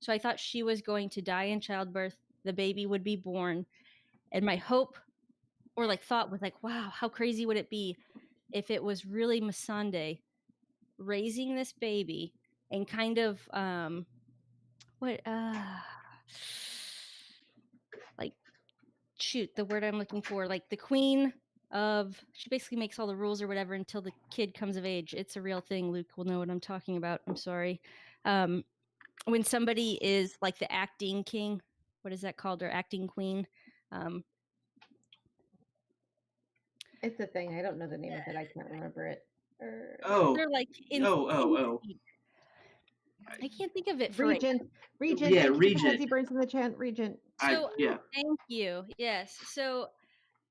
So I thought she was going to die in childbirth. The baby would be born. And my hope or like thought was like, wow, how crazy would it be if it was really Missandei raising this baby and kind of like shoot the word I'm looking for, like the queen of, she basically makes all the rules or whatever until the kid comes of age. It's a real thing. Luke will know what I'm talking about. I'm sorry. When somebody is like the acting king, what is that called, or acting queen? It's a thing. I don't know the name of it. I can't remember it. Oh, They're like I can't think of it for Regent. Regent. Yeah, thank you for Regent. Pansy Burns in the chat. Regent. So yeah. thank you. Yes. So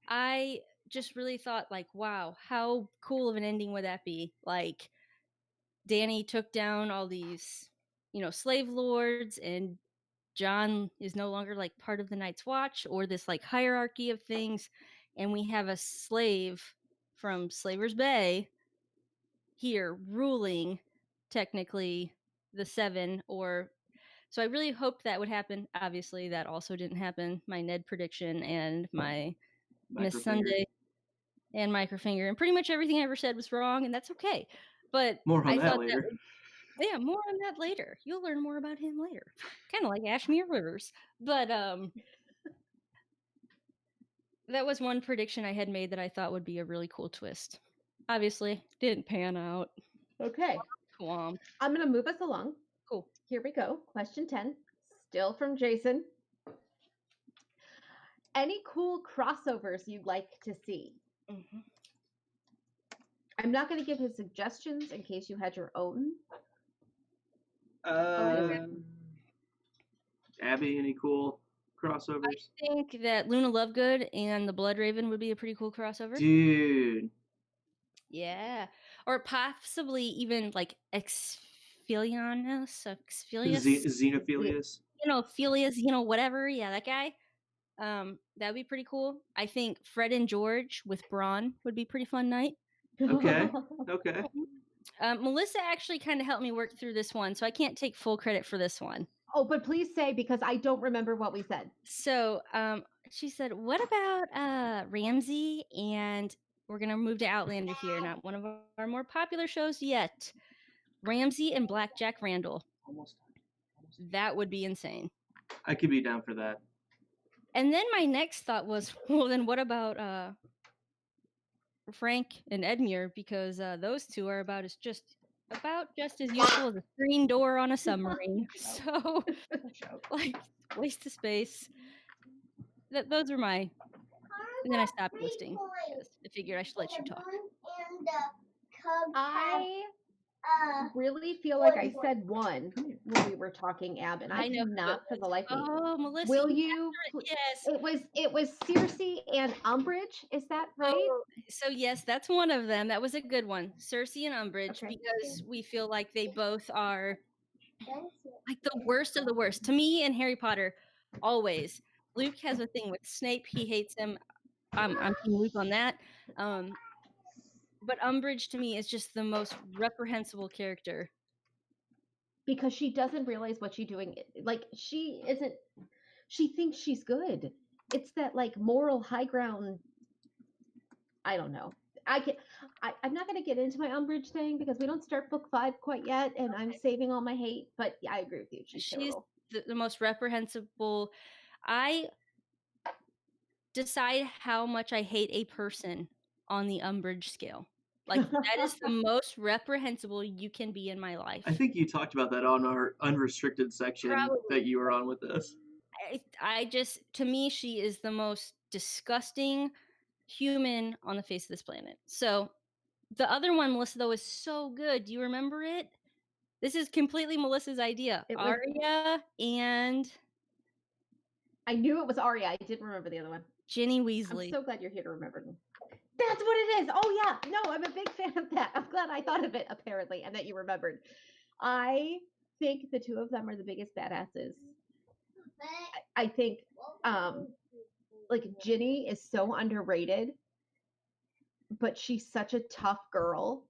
I just really thought like, wow, how cool of an ending would that be? Like Danny took down all these, slave lords, and John is no longer like part of the Night's Watch or this like hierarchy of things, and we have a slave from Slaver's Bay here ruling technically the Seven. Or so I really hoped that would happen. Obviously that also didn't happen. My Ned prediction and my Miss Microfinger. Sunday and Microfinger and pretty much everything I ever said was wrong, and that's okay. But More on I that thought later. yeah, more on that later. You'll learn more about him later. Kind of like Ashmere Rivers. But that was one prediction I had made that I thought would be a really cool twist. Obviously, didn't pan out. Okay. Womp. I'm going to move us along. Cool. Here we go. Question 10. Still from Jason. Any cool crossovers you'd like to see? Mm-hmm. I'm not going to give his suggestions in case you had your own. Abby, any cool crossovers? I think that Luna Lovegood and the Blood Raven would be a pretty cool crossover. Dude. Yeah. Or possibly even like Xphilios. Xenophilius. Philius, whatever. Yeah, that guy. That'd be pretty cool. I think Fred and George with Braun would be a pretty fun night. Okay. Melissa actually kind of helped me work through this one, so I can't take full credit for this one. Oh, but please say, because I don't remember what we said. So she said, what about Ramsay? And we're going to move to Outlander here, not one of our more popular shows yet. Ramsay and Black Jack Randall. Almost. That would be insane. I could be down for that. And then my next thought was, well, then what about Frank and Edmure? Because those two are about as just about just as useful as a screen door on a submarine. So, like, waste of space. Those are my. And then I stopped listing because I figured I should let you talk. And the Cubs I have really feel like I said one when we were talking, Ab, and I know who it cannot for the life of me. Oh, Melissa. Will you you? answer it. Yes. It was Cersei and Umbridge. Is that right? Oh, so yes, that's one of them. That was a good one. Cersei and Umbridge, Okay. because we feel like they both are That's it. like the worst of the worst. To me and Harry Potter, always. Luke has a thing with Snape. He hates him. I'm Team Luke on that. But Umbridge to me is just the most reprehensible character. Because she doesn't realize what she's doing. Like she isn't. She thinks she's good. It's that like moral high ground. I don't know. I'm not going to get into my Umbridge thing because we don't start book 5 quite yet, and I'm saving all my hate. But yeah, I agree with you. She's total. The most reprehensible. I decide how much I hate a person on the Umbridge scale. Like that is the most reprehensible you can be in my life. I think you talked about that on our unrestricted section Probably. that you were on with us. I just, to me, she is the most disgusting human on the face of this planet. So the other one, Melissa, though, is so good. Do you remember it? This is completely Melissa's idea. It was- Arya and I knew it was Arya. I didn't remember the other one. Ginny I'm Weasley. so glad you're here to remember them. That's what it is. Oh yeah. No, I'm a big fan of that. I'm glad I thought of it apparently and that you remembered. I think the two of them are the biggest badasses. I think like Ginny is so underrated, but she's such a tough girl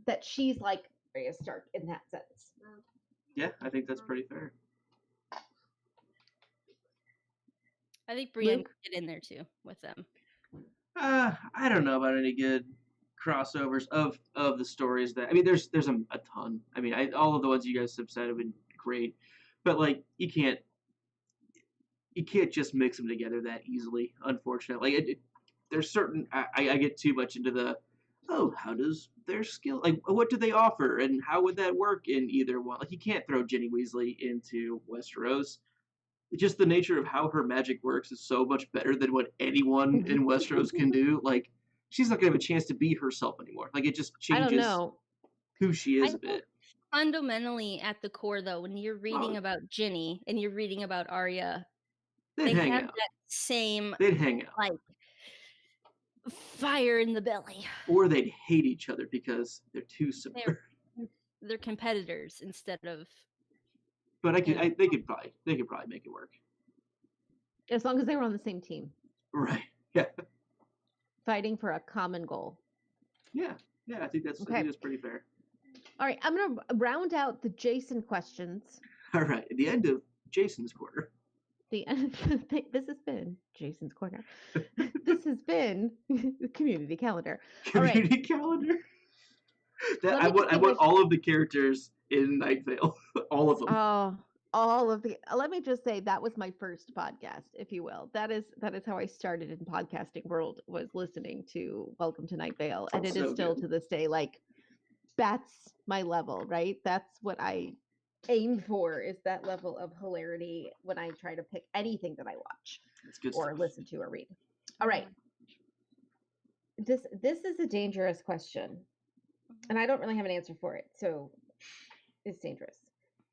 that she's like Arya Stark in that sense. Yeah, I think that's pretty fair. I think Brienne Luke? could get in there too with them. I don't know about any good crossovers of the stories that. I mean, there's a ton. I mean, all of the ones you guys have said have been great, but like you can't just mix them together that easily. Unfortunately, like there's certain. I get too much into the. Oh, how does their skill? Like, what do they offer, and how would that work in either one? Like, you can't throw Ginny Weasley into Westeros. Just the nature of how her magic works is so much better than what anyone in Westeros can do. Like, she's not gonna have a chance to be herself anymore. Like, it just I don't changes know. who she is a I think bit. fundamentally, at the core, though, when you're reading about Ginny and you're reading about Arya, They'd they hang have out. that same They'd hang out, like fire in the belly. or they'd hate each other because they're too similar. They're competitors instead of. But they could probably make it work. As long as they were on the same team, Right. Yeah. fighting for a common goal. Yeah. Yeah. I think that's pretty fair. All right, I'm going to round out the Jason questions. All right. At the end of Jason's corner. This has been Jason's Corner. This has been the community calendar. All right. Community calendar. Let I me want distinguish- all of the characters in Night Vale. All of them. Oh, all of the. Let me just say that was my first podcast, if you will. That is how I started in podcasting world, was listening to Welcome to Night Vale, and it is So still good. to this day like that's my level, right? That's what I aim for, is that level of hilarity when I try to pick anything that I watch That's good or stuff. listen to or read. All right. This is a dangerous question, and I don't really have an answer for it, so it's dangerous.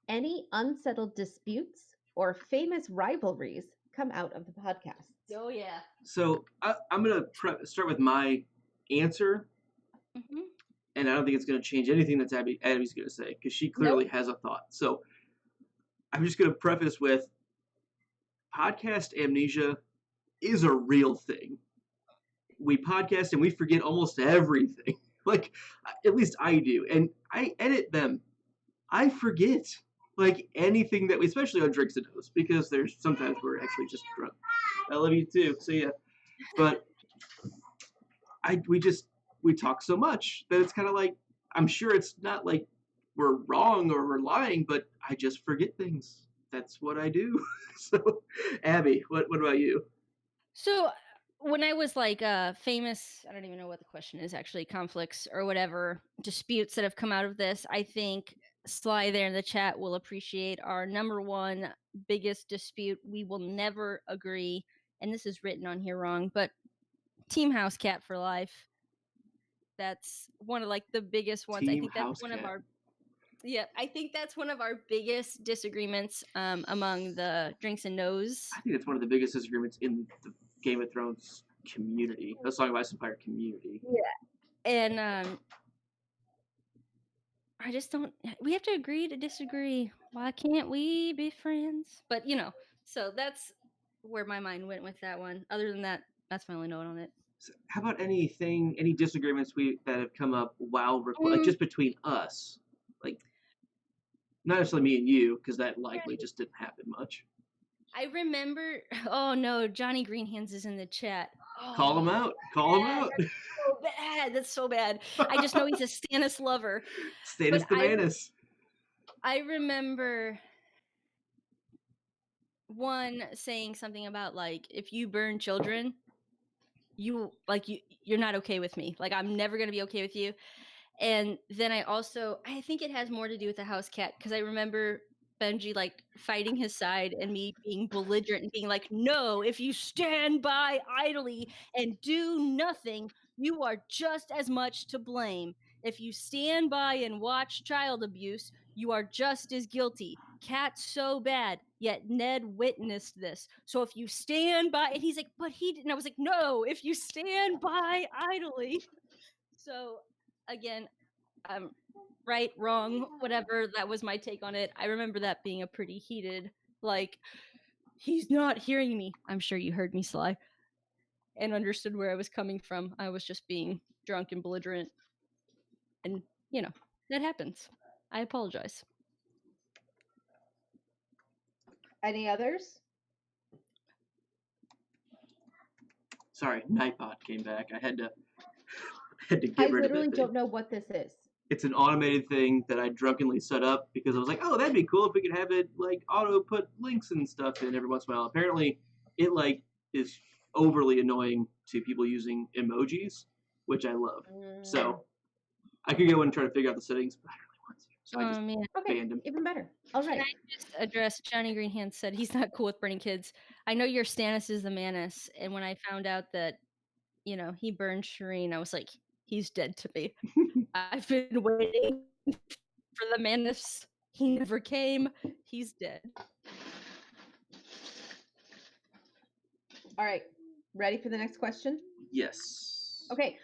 Any unsettled disputes or famous rivalries come out of the podcast? Oh yeah. So I'm gonna start with my answer, Mm-hmm. and I don't think it's gonna change anything that's Abby's gonna say because she clearly has a thought. So I'm just gonna preface with podcast amnesia is a real thing. We podcast and we forget almost everything. Like, at least I do, and I edit them. I forget like anything that we, especially on Drinks and Toast, because there's sometimes we're actually just drunk. I love you too. See ya. But we talk so much that it's kind of like, I'm sure it's not like we're wrong or we're lying, but I just forget things. That's what I do. So, Abby, what about you? So when I was like famous, I don't even know what the question is actually, conflicts or whatever, disputes that have come out of this, I think Sly there in the chat will appreciate our number one biggest dispute. We will never agree, and this is written on here wrong, but Team House Cat for life. That's one of like the biggest ones. I Team think that's House one of Cat. our I think that's one of our biggest disagreements among the Drinks and Nose. I think it's one of the biggest disagreements in the Game of Thrones community. The Song of Ice and Fire community. And I just don't. We have to agree to disagree. Why can't we be friends? But so that's where my mind went with that one. Other than that, that's my only note on it. So how about any disagreements that have come up while like just between us, like not necessarily me and you, because that likely just didn't happen much. I remember. Oh no, Johnny Greenhands is in the chat. Oh, Call him out. Call him out. That's so bad. That's so bad. I just know he's a Stannis lover. Stannis the Manus. I remember one saying something about like, if you burn children, you're not okay with me. Like, I'm never gonna be okay with you. And then I think it has more to do with the house cat, because I remember Benji like fighting his side and me being belligerent and being like, no, if you stand by idly and do nothing, you are just as much to blame. If you stand by and watch child abuse, you are just as guilty. Cat's so bad, yet Ned witnessed this. So if you stand by, and he's like, but he didn't. I was like, no, if you stand by idly. So again, right, wrong, whatever, that was my take on it. I remember that being a pretty heated, like, he's not hearing me. I'm sure you heard me, Sly, and understood where I was coming from. I was just being drunk and belligerent, and that happens. I apologize. Any others? Sorry, Nightbot came back. I had to get I rid of it. literally don't know what this is. It's an automated thing that I drunkenly set up because I was like, oh, that'd be cool if we could have it like auto put links and stuff in every once in a while. Apparently, it like is overly annoying to people using emojis, which I love. So I could go and try to figure out the settings, but I don't really want to. So I just banned him. Even better. All right. Can I just address Johnny Greenhand said he's not cool with burning kids. I know your Stannis is the Manus, and when I found out that he burned Shireen, I was like, he's dead to me. I've been waiting for the Manus. He never came. He's dead. All right. Ready for the next question? Yes. Okay.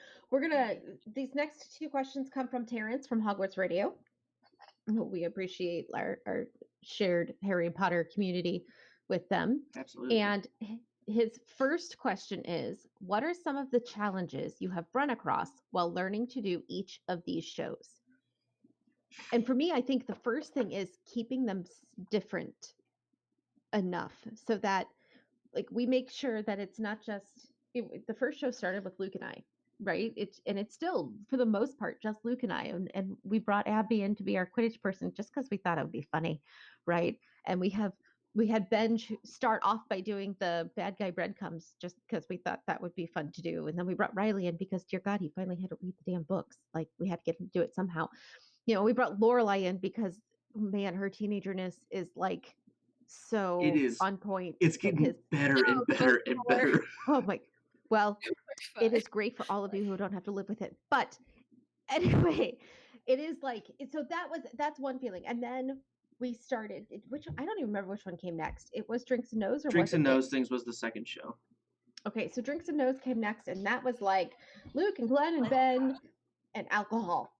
These next two questions come from Terrence from Hogwarts Radio. We appreciate our shared Harry Potter community with them. Absolutely. And his first question is, what are some of the challenges you have run across while learning to do each of these shows? And for me, I think the first thing is keeping them different enough so that like we make sure that it's not just the first show started with Luke and I, right? It's still for the most part just Luke and I, and we brought Abby in to be our Quidditch person just because we thought it would be funny, right? And we had Ben start off by doing the bad guy breadcrumbs just because we thought that would be fun to do. And then we brought Riley in because, dear God, he finally had to read the damn books. Like, we had to get him to do it somehow. We brought Lorelai in because, man, her teenagerness is like so it is on point. It's getting better and better and better. Oh my, well, it is great for all of you who don't have to live with it. But anyway, it is like, so that's one feeling. And then we started, which I don't even remember which one came next. It was Drinks and Nose, or Drinks and Nose Things was the second show. Okay, so Drinks and Nose came next, and that was like Luke and Glenn and Ben and alcohol.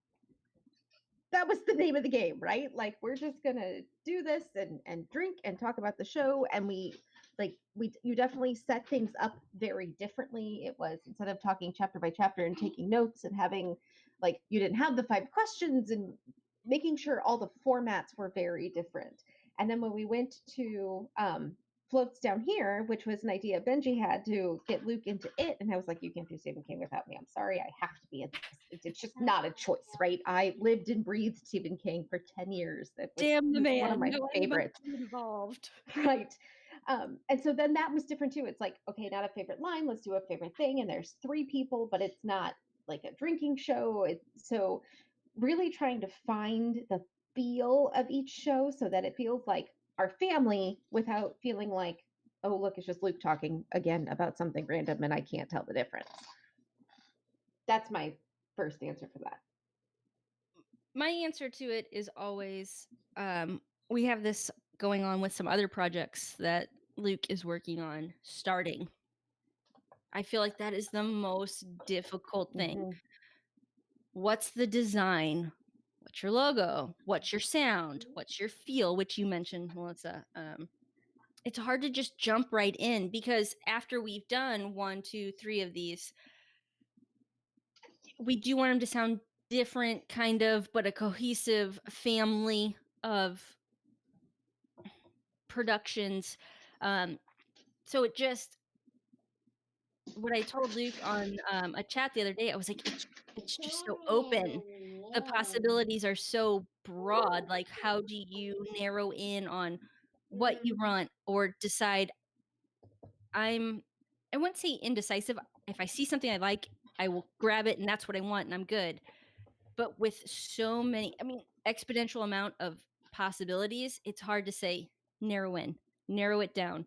That was the name of the game, right? Like, we're just gonna do this and drink and talk about the show. And you definitely set things up very differently. It was, instead of talking chapter by chapter and taking notes and having, like, you didn't have the 5 questions, and making sure all the formats were very different. And then when we went to Floats Down Here, which was an idea Benji had to get Luke into it, and I was like, you can't do Stephen King without me. I'm sorry, I have to be in this. It's just not a choice, right? I lived and breathed Stephen King for 10 years. That was Damn the man. one of my favorites. Involved. Right. And so then that was different too. It's like, okay, not a favorite line, let's do a favorite thing. And there's three people, but it's not like a drinking show. So really trying to find the feel of each show so that it feels like our family without feeling like, oh, look, it's just Luke talking again about something random and I can't tell the difference. That's my first answer for that. My answer to it is always we have this going on with some other projects that Luke is working on starting. I feel like that is the most difficult thing. Mhm. What's the design? What's your logo? What's your sound? What's your feel? Which you mentioned, Melissa. It's hard to just jump right in because after we've done 1, 2, 3 of these, we do want them to sound different, kind of, but a cohesive family of productions. So it just, what I told Luke on a chat the other day, I was like, it's just so open. The possibilities are so broad. Like, how do you narrow in on what you want or decide? I wouldn't say indecisive. If I see something I like, I will grab it and that's what I want and I'm good. But with so many, exponential amount of possibilities, it's hard to say narrow it down.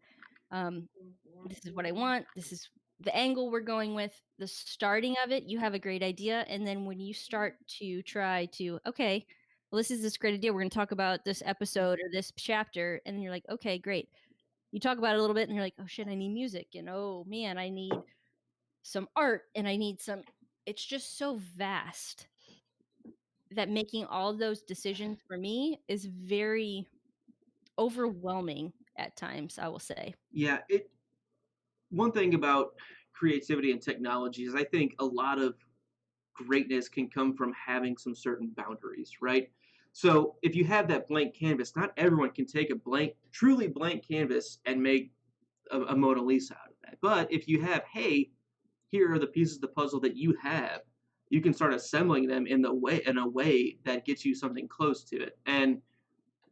This is what I want. This is the angle we're going with. The starting of it, you have a great idea. And then when you start to try to, okay, well, this is this great idea. We're going to talk about this episode or this chapter. And then you're like, okay, great. You talk about it a little bit and you're like, oh shit, I need music. And oh man, I need some art and I need some, it's just so vast that making all those decisions for me is very overwhelming at times, I will say. Yeah, one thing about creativity and technology is I think a lot of greatness can come from having some certain boundaries, right? So if you have that blank canvas, not everyone can take a truly blank canvas and make a Mona Lisa out of that. But if you have, hey, here are the pieces of the puzzle that you have, you can start assembling them in a way that gets you something close to it. And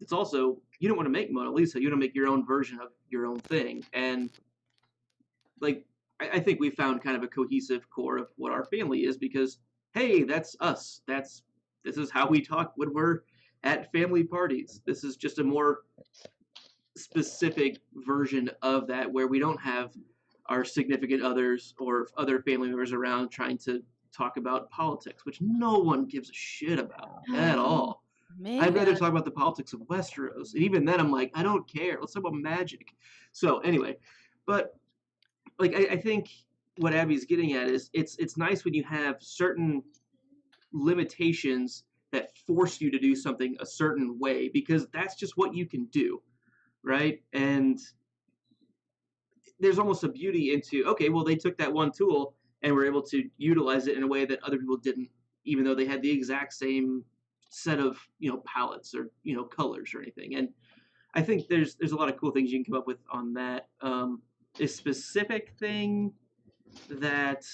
it's also, you don't want to make Mona Lisa, you want to make your own version of your own thing. And like, I think we found kind of a cohesive core of what our family is because, hey, that's us. This is how we talk when we're at family parties. This is just a more specific version of that where we don't have our significant others or other family members around trying to talk about politics, which no one gives a shit about at all. Man. I'd rather talk about the politics of Westeros. And even then, I'm like, I don't care. Let's talk about magic. So anyway, but like I think what Abby's getting at is it's nice when you have certain limitations that force you to do something a certain way because that's just what you can do, right? And there's almost a beauty into, okay, well, they took that one tool and were able to utilize it in a way that other people didn't, even though they had the exact same set of, palettes or, colors or anything. And I think there's a lot of cool things you can come up with on that. A specific thing that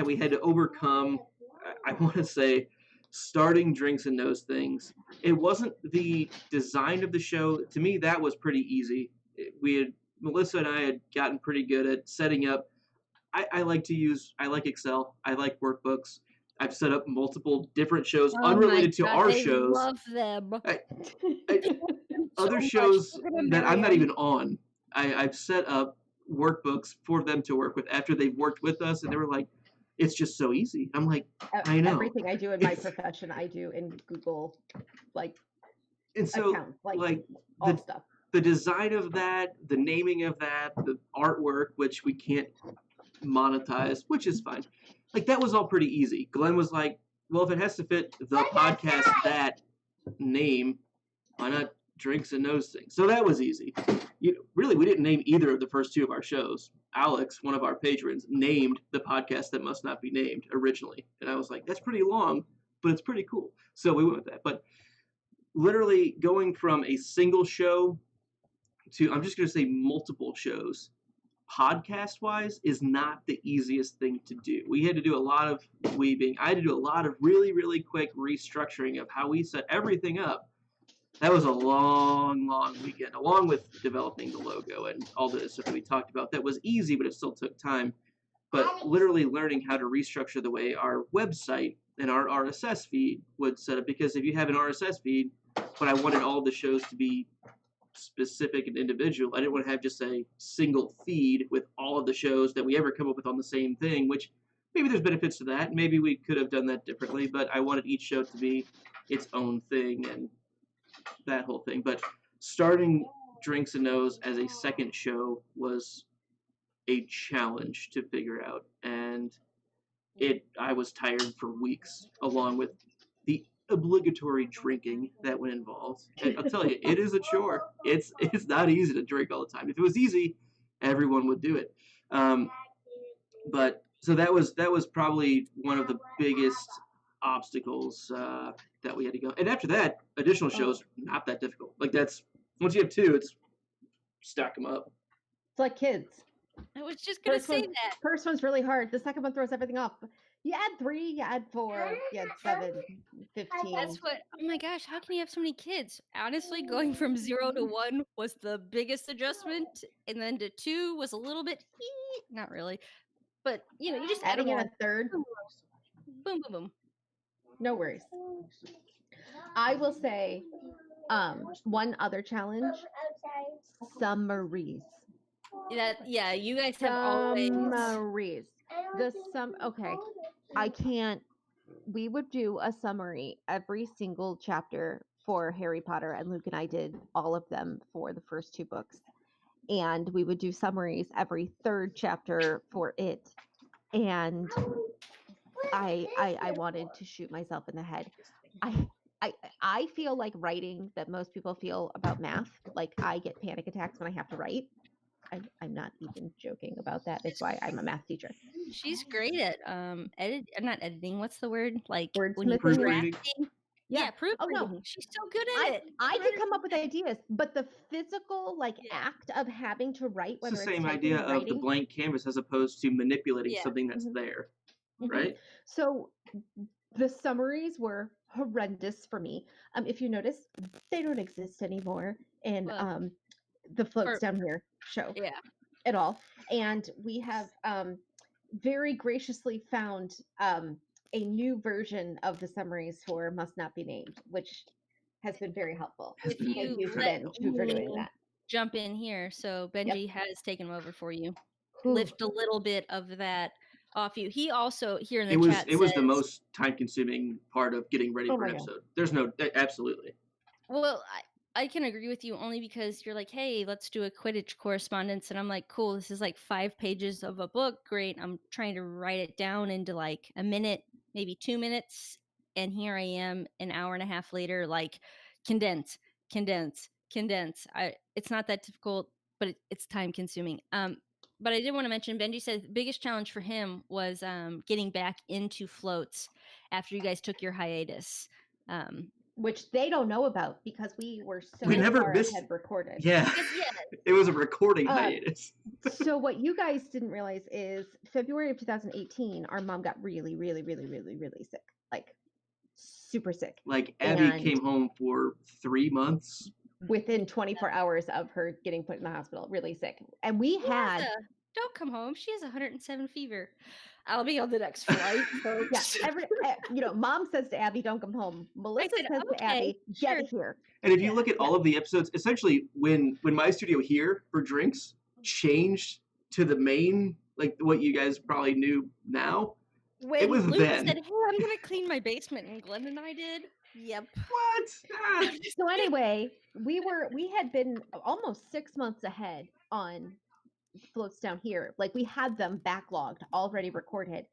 we had to overcome, I want to say, starting Drinks and Those Things. It wasn't the design of the show. To me, that was pretty easy. Melissa and I had gotten pretty good at setting up. I like Excel. I like workbooks. I've set up multiple different shows unrelated to our shows. I love them. Other shows that I'm not even on. I've set up workbooks for them to work with after they've worked with us, and they were like, it's just so easy. I'm like, I know. Everything I do in my profession, I do in Google, and so, accounts, all stuff. The design of that, the naming of that, the artwork, which we can't monetize, which is fine. Like, that was all pretty easy. Glenn was like, well, if it has to fit the podcast, that name, why not Drinks and Those Things? So that was easy. Really, we didn't name either of the first two of our shows. Alex, one of our patrons, named the podcast that must not be named originally. And I was like, that's pretty long, but it's pretty cool. So we went with that. But literally going from a single show to, I'm just going to say multiple shows, podcast-wise, is not the easiest thing to do. I had to do a lot of really, really quick restructuring of how we set everything up That was a long, long weekend, along with developing the logo and all the stuff that we talked about. That was easy, but it still took time. But literally learning how to restructure the way our website and our RSS feed would set up, because if you have an RSS feed, but I wanted all the shows to be specific and individual, I didn't want to have just a single feed with all of the shows that we ever come up with on the same thing, which maybe there's benefits to that. Maybe we could have done that differently, but I wanted each show to be its own thing and that whole thing. But starting Drinks and Nose as a second show was a challenge to figure out, and I was tired for weeks, along with the obligatory drinking that went involved. And I'll tell you, it is a chore. It's not easy to drink all the time. If it was easy, everyone would do it. But so that was probably one of the biggest obstacles that we had to go. And after that, additional shows not that difficult. Like that's once you have two, it's stack them up. It's like kids. I was just gonna say that. First one's really hard. The second one throws everything off. You add 3, you add 4, you add 7, 15. That's what. Oh my gosh, how can you have so many kids? Honestly, going from 0 to 1 was the biggest adjustment, and then to 2 was a little bit. Not really, but you know, you just add Adding in more. a third. Boom, boom, boom. No worries. I will say, one other challenge: summaries. Yeah, you guys have always. Summaries. Okay. I can't. We would do a summary every single chapter for Harry Potter, and Luke and I did all of them for the first 2 books. And we would do summaries every 3rd chapter for it. And I wanted to shoot myself in the head. I feel like writing that most people feel about math. Like I get panic attacks when I have to write. I'm not even joking about that. That's why I'm a math teacher. She's great at not editing. What's the word? Like when you Wordsmithing? Proofreading. drafting. Yeah. Yeah, proofreading. Oh, no. She's so good at it. I can come up with ideas, but the physical act of having to write, It's whether the it's same typing idea or of the writing. blank canvas as opposed to manipulating Yeah. something that's Mhm. there, Mhm. right? So the summaries were horrendous for me. If you notice, they don't exist anymore in Well, the Floats for- Down Here show Yeah. at all. And we have very graciously found a new version of the summaries for Must Not Be Named, which has been very helpful. Has If been Thank you you for let Benji for doing me that. jump in here, so Benji has taken them over for you. Whew. Lift a little bit of that off you. He also here in the It was chat the says, most time consuming part of getting ready Oh for my an God. episode. There's no absolutely. Well, I can agree with you only because you're like, hey, let's do a Quidditch correspondence. And I'm like, cool, this is like 5 pages of a book. Great. I'm trying to write it down into like a minute, maybe 2 minutes. And here I am an hour and a half later, like condense. It's not that difficult, but it's time consuming. But I did want to mention, Benji said the biggest challenge for him was getting back into floats after you guys took your hiatus. Which they don't know about because we were so We never far missed- ahead recorded. Yeah, Yeah, it was a recording Uh, hiatus. So what you guys didn't realize is February of 2018, our mom got really, really, really, really, really sick. Like super sick. Like Abby and- came home for 3 months. Within 24 hours of her getting put in the hospital, really sick. And we had don't come home. She has 107 fever. I'll be on the next flight, folks. Mom says to Abby, "Don't come home." Melissa said, says to "Okay, Abby, "Get sure." here." And if you look at all of the episodes, essentially when my studio here for Drinks changed to the main, like what you guys probably knew now, When was Luke then. said, "Hey, I'm gonna clean my basement," and Glenn and I did. Yep. what? Ah. So anyway, we had been almost 6 months ahead on Floats Down Here. Like we had them backlogged, already recorded.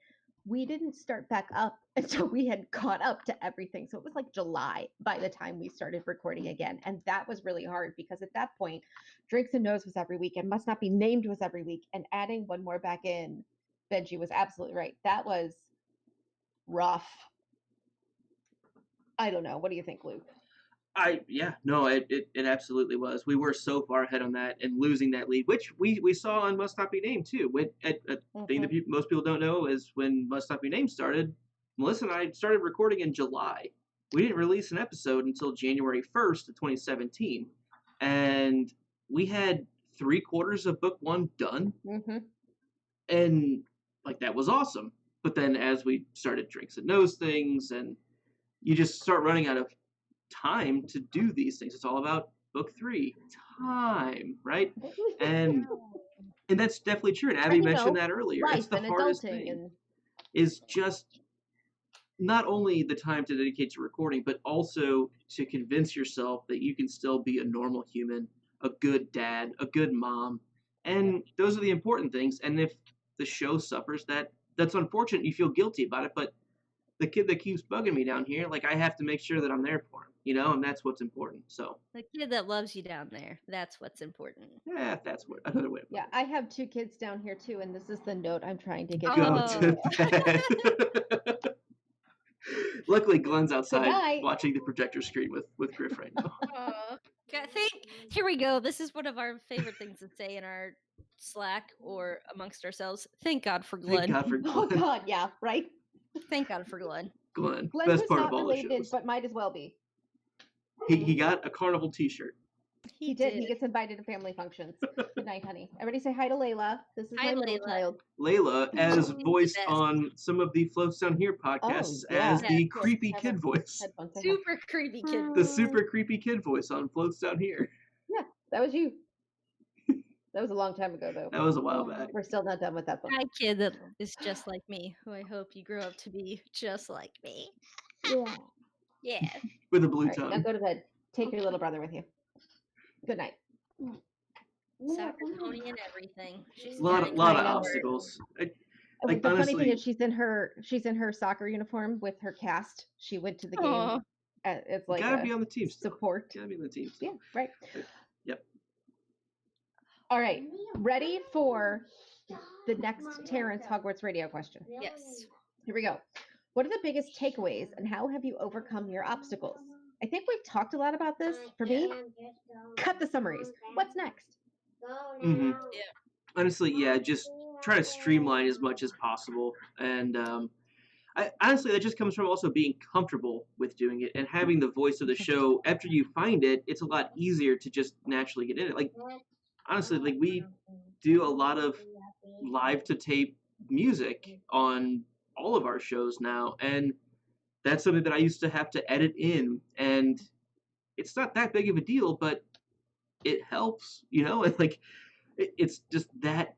We didn't start back up until we had caught up to everything. So it was like July by the time we started recording again. And that was really hard because at that point, Drinks and Nose was every week and Must Not Be Named was every week. And adding one more back in, Benji was absolutely right. That was rough. I don't know. What do you think, Luke? It absolutely was. We were so far ahead on that and losing that lead, which we saw on Must Not Be Named too. Thing that most people don't know is when Must Not Be Named started, Melissa and I started recording in July. we didn't release an episode until January 1st of 2017. And we had 3/4 of book 1 done. Mm-hmm. And like that was awesome. But then as we started Drinks and Nose things, and you just start running out of time to do these things. It's all about book 3 time, right? And that's definitely true. And Abby you mentioned know, that earlier. It's life the and hardest adulting thing. and Is just not only the time to dedicate to recording, but also to convince yourself that you can still be a normal human, a good dad, a good mom. And those are the important things. And if the show suffers that, that's unfortunate. You feel guilty about it, but the kid that keeps bugging me down here, like I have to make sure that I'm there for him, you know, and that's what's important. So The kid that loves you down there. That's what's important. yeah, if that's what another way. yeah, I have 2 kids down here too, and this is the note I'm trying to get. Go Oh. to bed. Luckily, Glenn's outside night. watching the projector screen with Griff right now. Here we go. This is one of our favorite things to say in our Slack or amongst ourselves. Thank God for Glenn. Thank God for Oh Glenn. God, yeah, right. Thank God for Glenn. Glenn, Glenn best was part not of all related, the shows. but might as well be. He got a carnival T-shirt. He did. He gets invited to family functions. Good night, honey. Everybody say hi to Layla. This is Hi, my little Layla. child. Layla, as Oh, voiced best. on some of the Floats Down Here podcasts, yeah. as Yeah, the of course. creepy Have kid a- voice. Headphones, I have. Super creepy kid. The super creepy kid voice on Floats Down Here. That was you. That was a long time ago, though. That was a while back. We're still not done with that book. Hi, kid that is just like me, who I hope you grow up to be just like me. Yeah. Yeah. With a blue All right, now tongue. go to bed. Take your little brother with you. Good night. Sour pony and everything. She's Lot getting of I of know. obstacles. Oh, Like, the funny honestly- thing is, she's in her soccer uniform with her cast. She went to the game. Aw. It's like gotta a be on the team still. support. Gotta be on the team Yeah, still. right. Yep. All right, ready for the next Terrence Hogwarts radio question. Yes. Here we go. What are the biggest takeaways and how have you overcome your obstacles? I think we've talked a lot about this. For me, cut the summaries. What's next? Mhm. Honestly, yeah, just try to streamline as much as possible. And honestly, that just comes from also being comfortable with doing it and having the voice of the show. After you find it, it's a lot easier to just naturally get in it. Like, honestly, like we do a lot of live to tape music on all of our shows now, and that's something that I used to have to edit in, and it's not that big of a deal, but it helps, you know. And like it's just that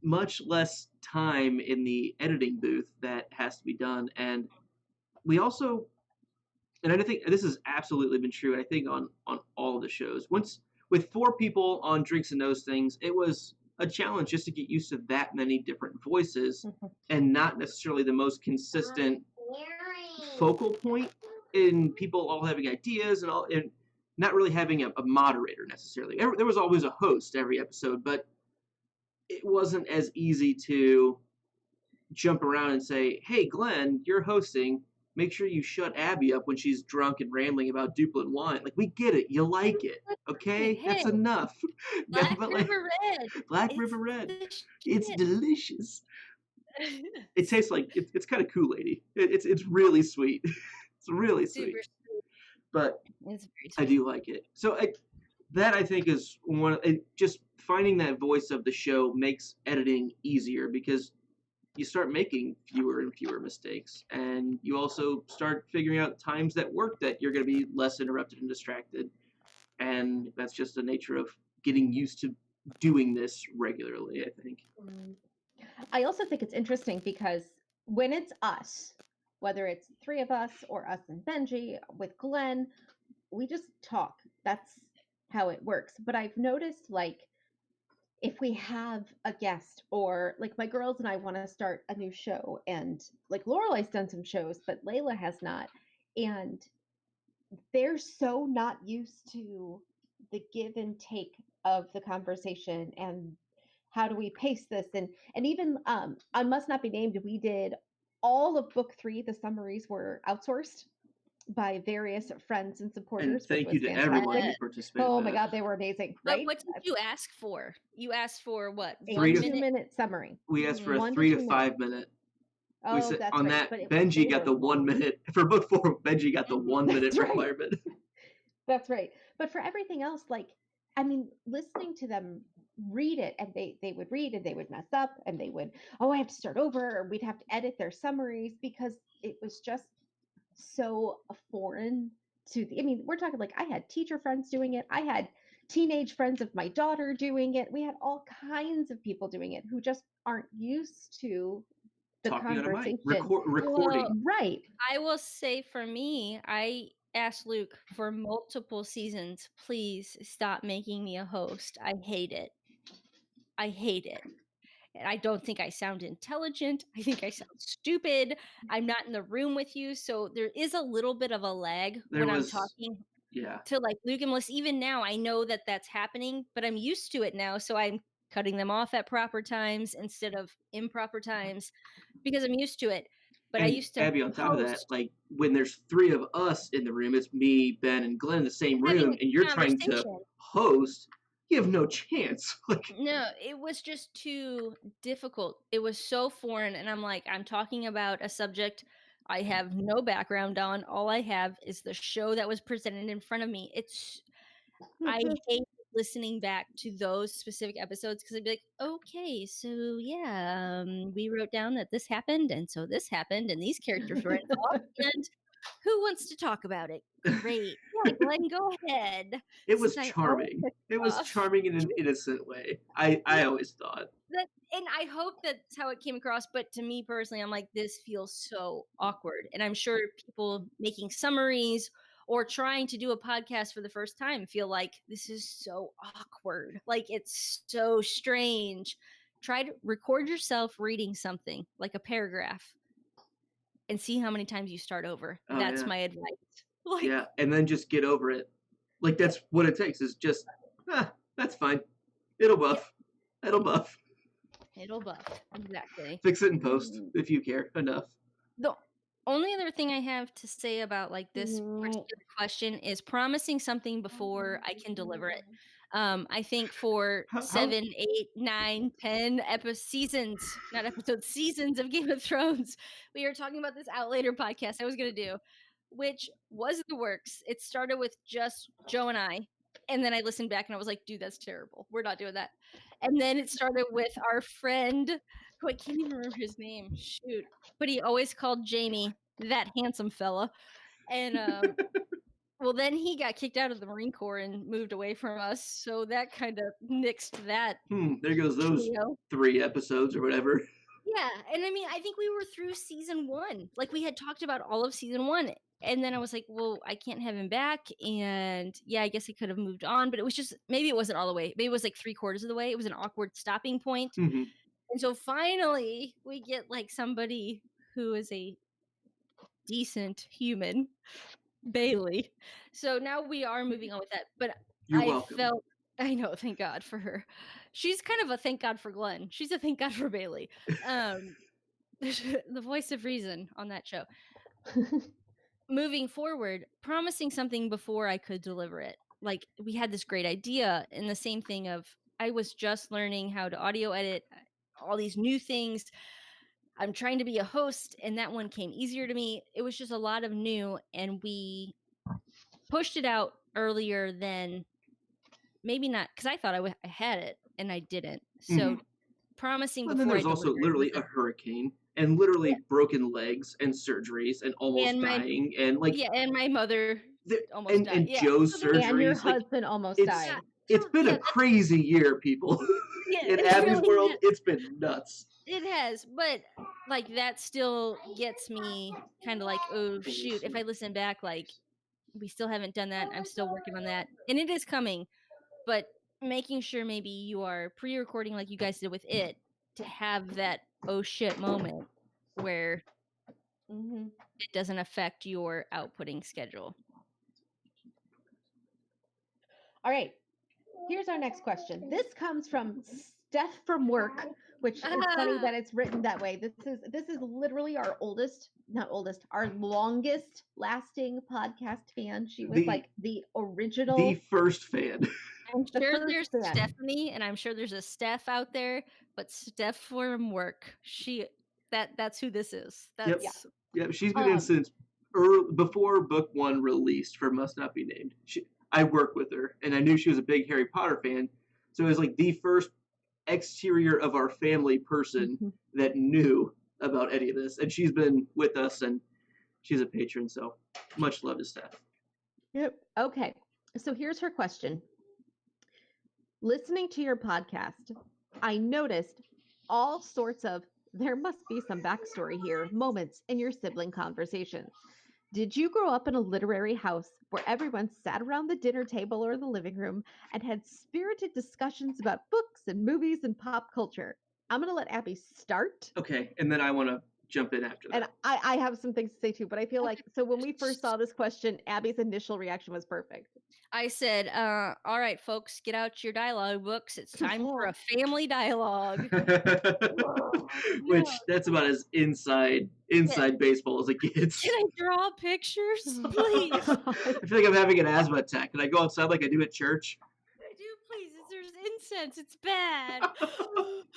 much less time in the editing booth that has to be done. And we also, and I think this has absolutely been true, and I think on all the shows, once with 4 people on Drinks and Those Things, it was a challenge just to get used to that many different voices and not necessarily the most consistent focal point in people all having ideas and all, and not really having a moderator necessarily. There was always a host every episode, but it wasn't as easy to jump around and say, "Hey, Glenn, you're hosting. Make sure you shut Abby up when she's drunk and rambling about Duplin wine." Like, we get it. You like it, okay? That's Hey. enough. Black But, like, River Red. Black It's River Red. the It's shit. delicious. It tastes like it's kind of Kool-Aid-y. It's really sweet. It's really sweet. Super sweet. But It's very I sweet. do like it. So that I think is just finding that voice of the show makes editing easier because you start making fewer and fewer mistakes, and you also start figuring out times that work that you're going to be less interrupted and distracted, and that's just the nature of getting used to doing this regularly, I think. I also think it's interesting because when it's us, whether it's 3 of us or us and Benji with Glenn, we just talk. That's how it works. But I've noticed, like, if we have a guest or like my girls and I want to start a new show, and like Lorelai's done some shows, but Layla has not, and they're so not used to the give and take of the conversation and how do we pace this, and even on Must Not Be Named, we did all of book 3. The summaries were outsourced by various friends and And supporters, which thank was you to everyone who fantastic. participated. Oh in my that. god, they were amazing, But right? what did you ask for? You asked for what? A 3 to 1 minute? 2-minute summary. We asked for a 1 to 3 2 to minutes. 5 minute We Oh, said that's on right. that But Benji they got were the 1 long. minute for book 4. Benji got the Mhm. 1 minute That's right. requirement. That's right. But for everything else, like, I mean, listening to them read it, and they would read and they would mess up and they would, oh, I have to start over, or we'd have to edit their summaries because it was just so foreign to the, I mean, we're talking like I had teacher friends doing it. I had teenage friends of my daughter doing it. We had all kinds of people doing it who just aren't used to the Talking on a mic, conversation. Well, recording. Right. I will say for me, I asked Luke for multiple seasons, please stop making me a host. I hate it. I hate it. And I don't think I sound intelligent. I think I sound stupid. I'm not in the room with you. So there is a little bit of a lag There when I'm was, talking yeah. to like Luke and Melissa. Even now, I know that that's happening, but I'm used to it now. So I'm cutting them off at proper times instead of improper times because I'm used to it. But I And used to Abby, on top of that, host like when there's 3 of us in the room, it's me, Ben, and Glenn in the same having room, and you're trying to conversation. host. You have no chance. Like, No, it was just too difficult. It was so foreign. And I'm like, I'm talking about a subject I have no background on. All I have is the show that was presented in front of me. I hate listening back to those specific episodes because I'd be like, okay, so yeah, we wrote down that this happened, and so this happened, and these characters were involved, and who wants to talk about it? Great. Yeah, Glenn, go ahead. it was Since I always charming. cut It you was off. charming in an innocent way. I Yeah, always thought. and I hope that's how it came across. But to me personally, I'm like, this feels so awkward. And I'm sure people making summaries or trying to do a podcast for the first time feel like this is so awkward. Like it's so strange. Try to record yourself reading something like a paragraph and see how many times you start over. Oh That's yeah, my advice. Like, yeah, and then just get over it. Like that's what it takes. Is just, that's fine. It'll buff. It'll buff. it'll buff. Exactly. Fix it in post if you care enough. The only other thing I have to say about like this particular question is promising something before I can deliver it. I think for How- 7, 8, 9, 10 seasons, not episodes, seasons of Game of Thrones, we are talking about this Out Later podcast I was gonna do, which was the works. It started with just Joe and I, and then I listened back and I was like, dude, that's terrible. We're not doing that. And then it started with our friend, who I can't even remember his name. Shoot. But he always called Jamie that handsome fella. And well, then he got kicked out of the Marine Corps and moved away from us. So that kind of nixed that There goes those trio. 3 episodes or whatever. Yeah. And I mean, I think we were through season 1. Like we had talked about all of season 1. And then I was like, well, I can't have him back. And yeah, I guess he could have moved on, but it was just, maybe it wasn't all the way. Maybe it was like 3/4 of the way. It was an awkward stopping point. Mhm. And so finally, we get like somebody who is a decent human, Bailey. So now we are moving on with that. But You're I welcome. felt, I know, thank God for her. She's kind of a thank God for Glenn. She's a thank God for Bailey. The voice of reason on that show. Moving forward, promising something before I could deliver it. Like we had this great idea, and the same thing of I was just learning how to audio edit, all these new things. I'm trying to be a host, and that one came easier to me. It was just a lot of new, and we pushed it out earlier than maybe not because I thought I had it and I didn't. So Mhm. promising Well, then before I there's also delivered literally a was hurricane and literally broken legs and surgeries and almost And my- dying and like and my mother the- almost died. and Yeah. Joe's So there- And your surgeries. Like husband almost it's- died. it's been Yeah, a crazy year, people. Yeah, In it Abby's really world, has. it's been nuts. It has, but like that still gets me kind of like, oh shoot, if I listen back, like we still haven't done that. I'm still working on that, and it is coming. But making sure maybe you are pre-recording like you guys did with it to have that oh shit moment where it doesn't affect your outputting schedule. All right. Here's our next question. This comes from Steph from work, which is funny that it's written that way. This is literally our our longest lasting podcast fan. She was like the original, the first fan. I'm The sure first there's fan. Stephanie, and I'm sure there's a Steph out there, but Steph from work, she That's who this is. Yep. That's Yep, she's been in Um, since before book 1 released for Must Not Be Named. I worked with her, and I knew she was a big Harry Potter fan, so it was like the first exterior of our family person Mhm. that knew about any of this, and she's been with us, and she's a patron, so much love to Steph. Yep. Okay. So here's her question. Listening to your podcast, I noticed all sorts of there must be some backstory here moments in your sibling conversations. Did you grow up in a literary house where everyone sat around the dinner table or the living room and had spirited discussions about books and movies and pop culture? I'm going to let Abby start. Okay, and then I want to jump in after And that. I have some things to say too, but I feel like, so when we first saw this question, Abby's initial reaction was perfect. I said, all right, folks, get out your dialogue books. It's time for a family dialogue. Which that's about as inside baseball as it gets. Can I draw pictures, please? I feel like I'm having an asthma attack. Can I go outside like I do at church? I do, please. There's incense. It's bad.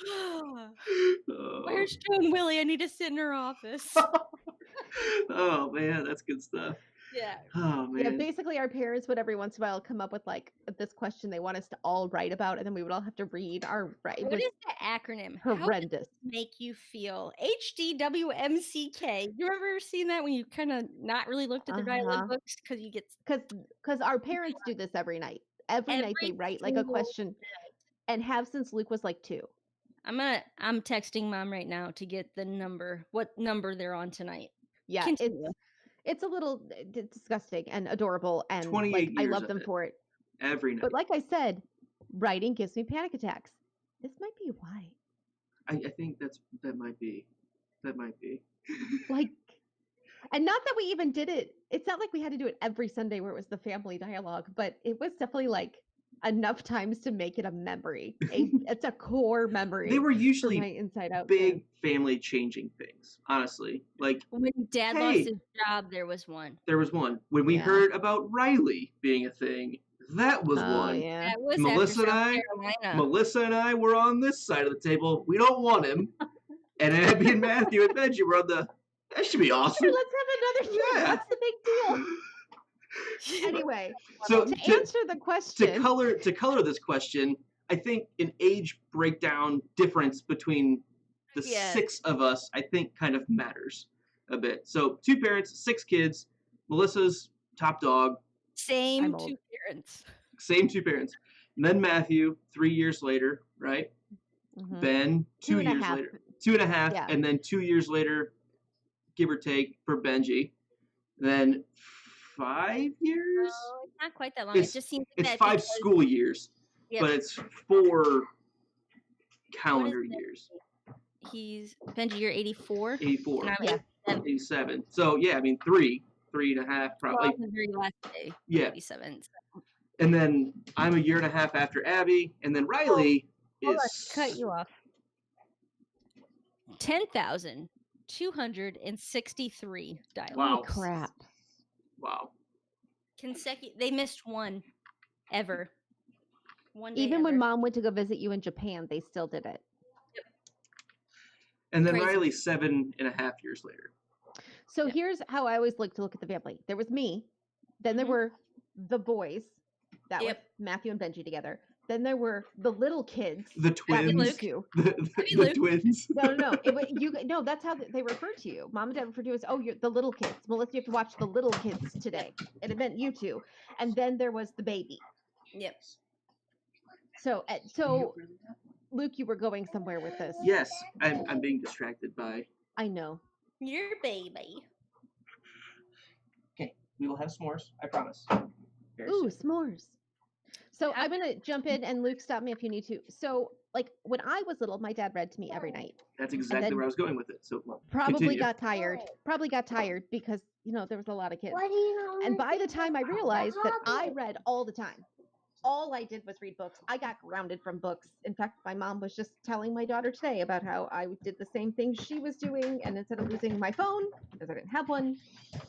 Oh. Where's Joan Willie? I need to sit in her office. Oh man, that's good stuff. Yeah. Oh Yeah, man. basically our parents would every once in a while come up with like this question they want us to all write about, and then we would all have to read our right. It What was is the acronym? How does horrendous. it make you feel? HDWMCK. You ever seen that when you kind of not really looked at the dialogue Uh-huh. books because you get Because our parents do this every night. Every night they every write like a single question, and have since Luke was like 2. I'm texting mom right now to get the number, what number they're on tonight. Yeah, Continue. it's a little disgusting and adorable, and 28 like I years love of them it. for it. Every night. But like I said, writing gives me panic attacks. This might be why. I think that might be. Like, and not that we even did it. It's not like we had to do it every Sunday where it was the family dialogue, but it was definitely like enough times to make it a memory. It's a core memory. They were for usually my Inside Out big fans. family changing things, honestly. Like When Dad Hey. lost his job, there was one. there was one when we Yeah. heard about Riley being a thing. That was Oh one. yeah. That was Melissa after and South I- Carolina. Melissa and I were on this side of the table. We don't want him. And Abby and Matthew and Benji were on the. That should be awesome. Sure, let's have another year. Yeah. What's the big deal? Anyway, So to to, answer the question, to color this question, I think an age breakdown difference between the Yeah. 6 of us, I think, kind of matters a bit. So 2 parents, 6 kids. Melissa's top dog. Same I'm old. 2 parents. Same 2 parents. And then Matthew, 3 years later, right? Mhm. Ben, 2 Two and a years half. later. 2.5, Yeah. and then 2 years later, give or take, for Benji. Then 5 years? No, it's not quite that long. It's- it just seems It's that 5 because- school years, Yep. but it's 4 calendar it? years. He's Benji, you're 84. 84, And I'm Yeah. 87. 87. So yeah, I mean 3.5 probably. Well, the very last day. Yeah. 87. And then I'm a year and a half after Abby, and then Riley Hold on, is cut you off. 10,263 dialogue. Wow. Holy crap. Wow. They missed one ever. One day Even when ever. Mom went to go visit you in Japan, they still did it. And then Crazy. Riley's 7.5 years later. So Yep. here's how I always look at the family. There was me, then there Mhm. were the boys, that was Yep. Matthew and Benji together. Then there were the little kids, The that was twins. you Luke. two. Happy The Luke. twins. No. No, that's how they refer to you. Mom and Dad refer to you as, oh, you're the little kids. Melissa, you have to watch the little kids today. And it meant you two. And then there was the baby. Yep. So Luke, you were going somewhere with this. Yes, I'm being distracted by. I know. Your baby. Okay, we will have s'mores. I promise. Very Ooh, soon. s'mores. So I'm gonna jump in, and Luke, stop me if you need to. So, like when I was little, my dad read to me every night. That's exactly then- where I was going with it. So Probably continue. got tired. Probably got tired because there was a lot of kids. What do you know? And by the time I realized that I read all the time, all I did was read books. I got grounded from books. In fact, my mom was just telling my daughter today about how I did the same thing she was doing, and instead of losing my phone because I didn't have one,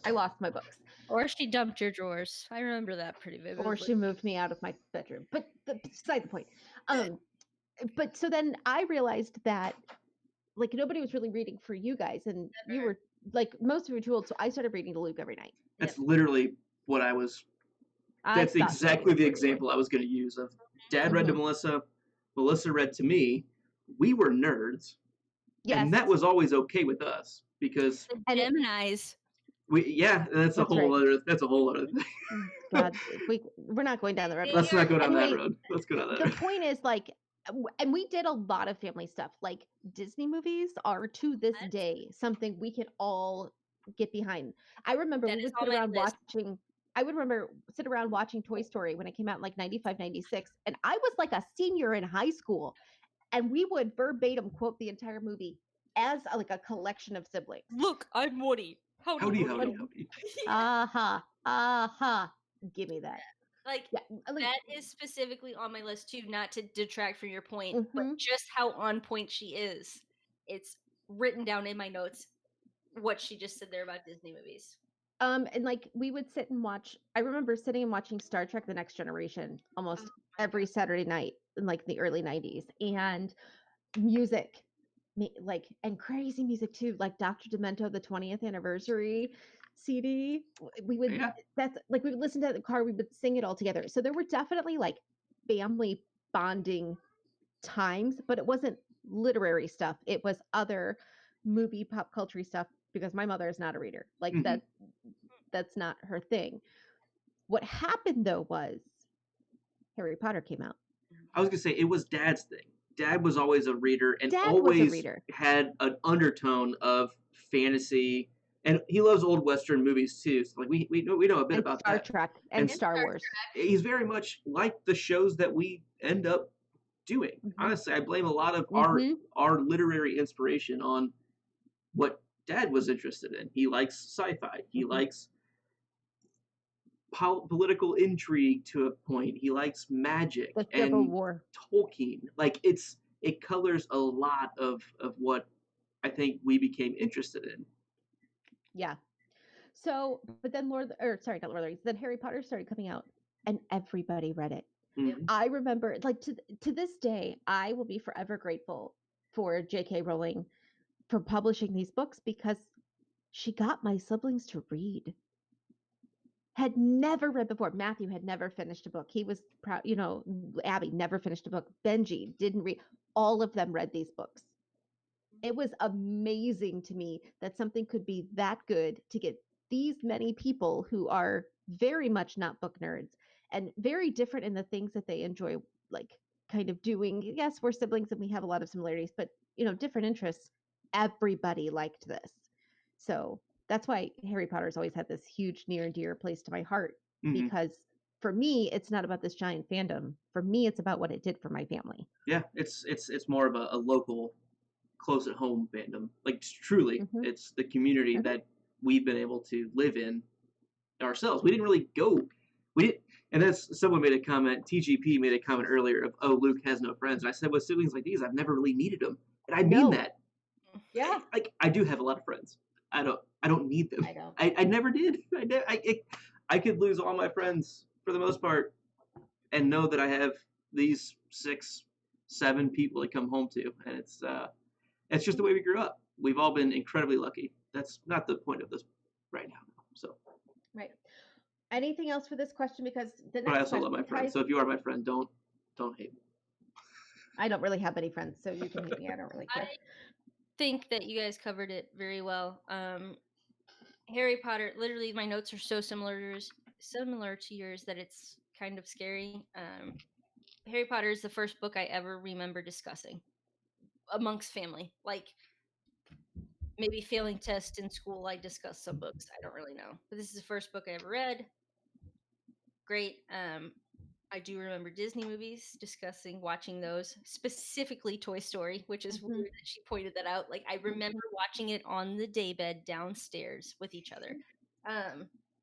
I lost my books. Or she dumped your drawers. I remember that pretty vividly. Or she moved me out of my bedroom. But beside the point. But so then I realized that like nobody was really reading for you guys, and you Never. were like most of you were too old. So I started reading to Luke every night. That's literally what I was. I That's stopped reading exactly the pretty example I was going to use. Of Dad read to Mhm. Melissa, Melissa read to me. We were nerds, Yes, and that was always okay with us because The And it- Geminis. that's a That's whole right. other. That's a whole other thing. God, we're not going down the road. Let's not go down that Anyway, road. Let's go down that the road. point is like and we did a lot of family stuff. Like Disney movies are to this What? day something we can all get behind. I remember That we is would on sit my around list. watching I would remember sit around watching Toy Story when it came out in like 95, 96, and I was like a senior in high school, and we would verbatim quote the entire movie as like a collection of siblings. Look, I'm Woody. Howdy, Howdy, Woody. howdy, howdy. Aha, give me that. Like Yeah, like that is specifically on my list too, not to detract from your point, but mhm. just how on point she is. It's written down in my notes what she just said there about Disney movies. And like we would sit and watch. I remember sitting and watching Star Trek: The Next Generation almost every Saturday night in like the early '90s, and music, like and crazy music too, like Dr. Demento, the 20th anniversary CD. We would Yeah. that's like we would listen to it in the car. We would sing it all together. So there were definitely like family bonding times, but it wasn't literary stuff. It was other movie pop culture stuff because my mother is not a reader. Like Mhm. that's not her thing. What happened though was Harry Potter came out. I was gonna say it was Dad's thing. Dad was always a reader and Dad was a always reader. had an undertone of fantasy, and he loves old Western movies too. So like we know a bit And about Star that. Trek and And Star Star Wars. He's very much like the shows that we end up doing. Mhm. Honestly, I blame a lot of Mhm. our literary inspiration on what Dad was interested in. He likes sci-fi. He Mhm. likes political intrigue to a point. He likes magic The Civil and War. Tolkien. Like it colors a lot of what I think we became interested in. Yeah. So, but then not Lord of the Rings, then Harry Potter started coming out and everybody read it. Mhm. I remember like to this day, I will be forever grateful for J.K. Rowling for publishing these books because she got my siblings to read. Had never read before. Matthew had never finished a book. He was proud, Abby never finished a book. Benji didn't read. All of them read these books. It was amazing to me that something could be that good to get these many people who are very much not book nerds and very different in the things that they enjoy, like kind of doing. Yes, we're siblings and we have a lot of similarities, but different interests. Everybody liked this. So that's why Harry Potter's always had this huge near and dear place to my heart Mhm. because for me, it's not about this giant fandom. For me, it's about what it did for my family. Yeah, it's more of a local, close at home fandom. Like truly, Mhm. it's the community Mhm. that we've been able to live in ourselves. We didn't really go. We didn't, and that's someone made a comment. TGP made a comment earlier of, "Oh, Luke has no friends." And I said, with siblings like these, I've never really needed them, and I mean No. that. Yeah. Like I do have a lot of friends. I don't need them. I don't. I never did. I could lose all my friends for the most part, and know that I have these 6, 7 people to come home to, and it's just the way we grew up. We've all been incredibly lucky. That's not the point of this right now. So, Right. Anything else for this question? Because the but I next also love my question friends. ties. So if you are my friend, don't hate me. I don't really have many friends, so you can hate me. I don't really care. I think that you guys covered it very well. Harry Potter, literally, my notes are so similar to yours that it's kind of scary. Harry Potter is the first book I ever remember discussing amongst family. Like maybe failing tests in school, I discussed some books. I don't really know, but this is the first book I ever read. Great. I do remember Disney movies, watching those, specifically Toy Story, which is Mhm. weird that she pointed that out. Like I remember watching it on the daybed downstairs with each other.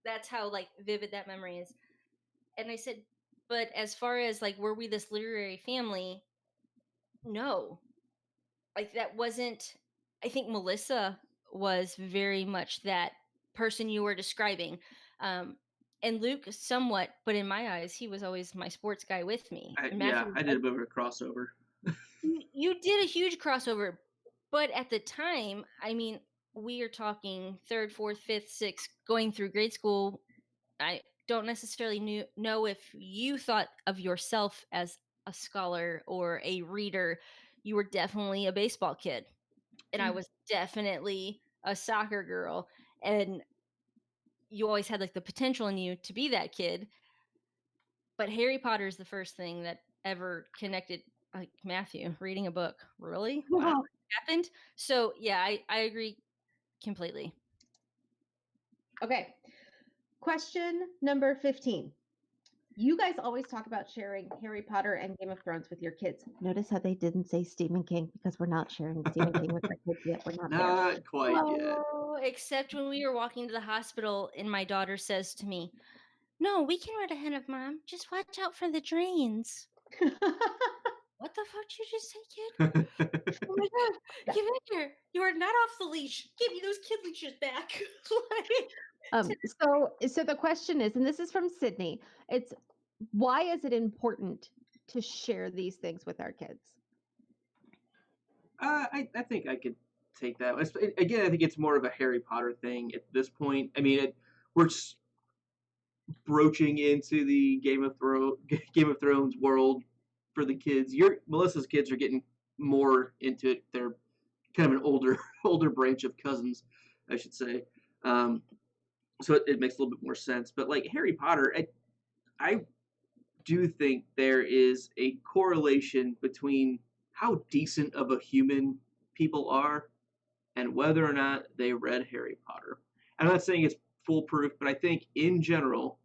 That's how like vivid that memory is. And I said, but as far as like were we this literary family? No. Like that wasn't I think Melissa was very much that person you were describing. Um and Luke somewhat, but in my eyes, he was always my sports guy with me. And Matthew, I did a bit of a crossover. you did a huge crossover, But at the time, I mean, we are talking third, fourth, fifth, sixth, going through grade school. I don't necessarily know if you thought of yourself as a scholar or a reader. You were definitely a baseball kid, and I was definitely a soccer girl. And you always had like the potential in you to be that kid. But Harry Potter is the first thing that ever connected. Like, Matthew reading a book, really? Wow, Wow. that happened. So yeah, I agree completely. Okay. Question number 15. You guys always talk about sharing Harry Potter and Game of Thrones with your kids. Notice how they didn't say Stephen King because we're not sharing Stephen King with our kids yet. We're not there. Not quite yet. Oh, except when we were walking to the hospital and my daughter says to me, "No, we can run ahead of Mom. Just watch out for the drains." What the fuck did you just say, kid? Oh my god, get in here. You are not off the leash. Give me those kid leashes back. So the question is, and this is from Sydney, it's why is it important to share these things with our kids? I think I could take that. Again, I think it's more of a Harry Potter thing at this point. I mean, we're broaching into the Game of Thrones world for the kids. Melissa's kids are getting more into it. They're kind of an older branch of cousins, I should say. So it makes a little bit more sense. But like Harry Potter, I do think there is a correlation between how decent of a human people are and whether or not they read Harry Potter. I'm not saying it's foolproof, but I think in general,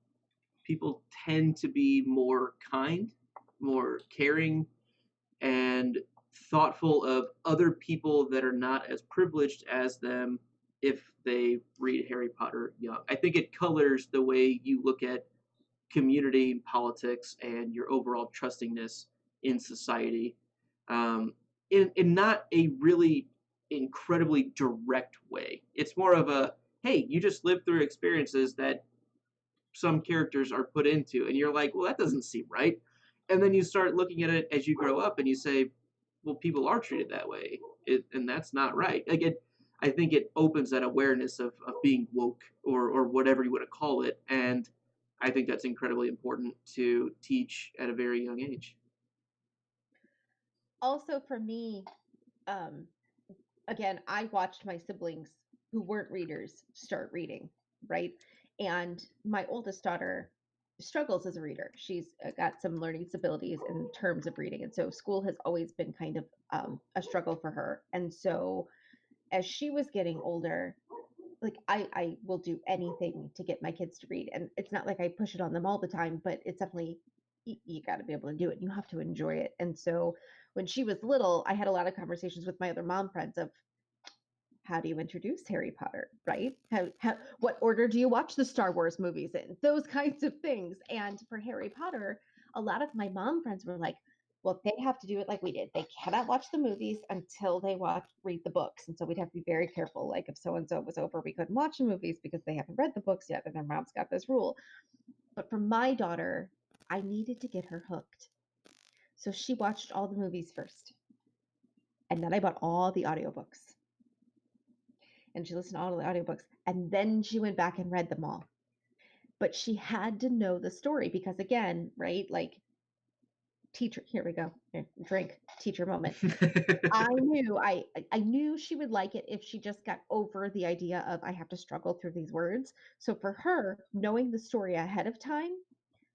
people tend to be more kind, more caring, and thoughtful of other people that are not as privileged as them if they read Harry Potter young. I think it colors the way you look at community, politics, and your overall trustingness in society, in not a really incredibly direct way. It's more of a, hey, you just lived through experiences that some characters are put into, and you're like, well, that doesn't seem right. And then you start looking at it as you grow up, and you say, well, people are treated that way, and that's not right. I think it opens that awareness of being woke or whatever you want to call it, and I think that's incredibly important to teach at a very young age. Also, for me, um, again, I watched my siblings who weren't readers start reading, right? And my oldest daughter struggles as a reader. She's got some learning disabilities in terms of reading. And so school has always been kind of a struggle for her. And so as she was getting older, like I will do anything to get my kids to read. And it's not like I push it on them all the time, but it's definitely, you got to be able to do it. You have to enjoy it. And so when she was little, I had a lot of conversations with my other mom friends of, how do you introduce Harry Potter, right? What order do you watch the Star Wars movies in? Those kinds of things. And for Harry Potter, a lot of my mom friends were like, well, they have to do it like we did. They cannot watch the movies until they read the books. And so we'd have to be very careful. Like if so and so was over, we couldn't watch the movies because they haven't read the books yet, and their mom's got this rule. But for my daughter, I needed to get her hooked. So she watched all the movies first. And then I bought all the audiobooks. And she listened to all the audiobooks, and then she went back and read them all. But she had to know the story because, again, right, like teacher, here we go, here, drink, teacher moment. I knew she would like it if she just got over the idea of I have to struggle through these words. So for her, knowing the story ahead of time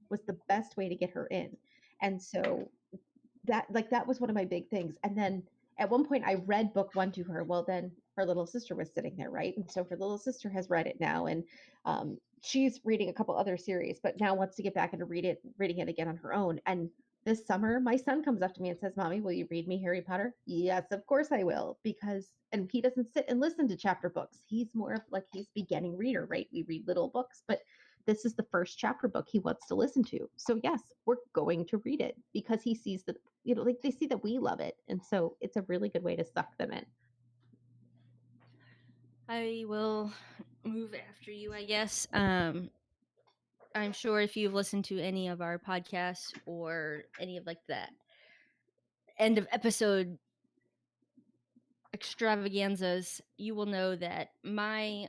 was the best way to get her in. And so that was one of my big things. And then at one point I read book 1 to her. Well, then her little sister was sitting there, right? And so her little sister has read it now, and she's reading a couple other series, but now wants to get back into reading it again on her own. And this summer, my son comes up to me and says, "Mommy, will you read me Harry Potter?" Yes, of course I will, because and he doesn't sit and listen to chapter books. He's more of like he's beginning reader, right? We read little books, but this is the first chapter book he wants to listen to. So yes, we're going to read it because he sees that, like they see that we love it. And so it's a really good way to suck them in. I will move after you, I guess. I'm sure if you've listened to any of our podcasts or any of like that end of episode extravaganzas, you will know that my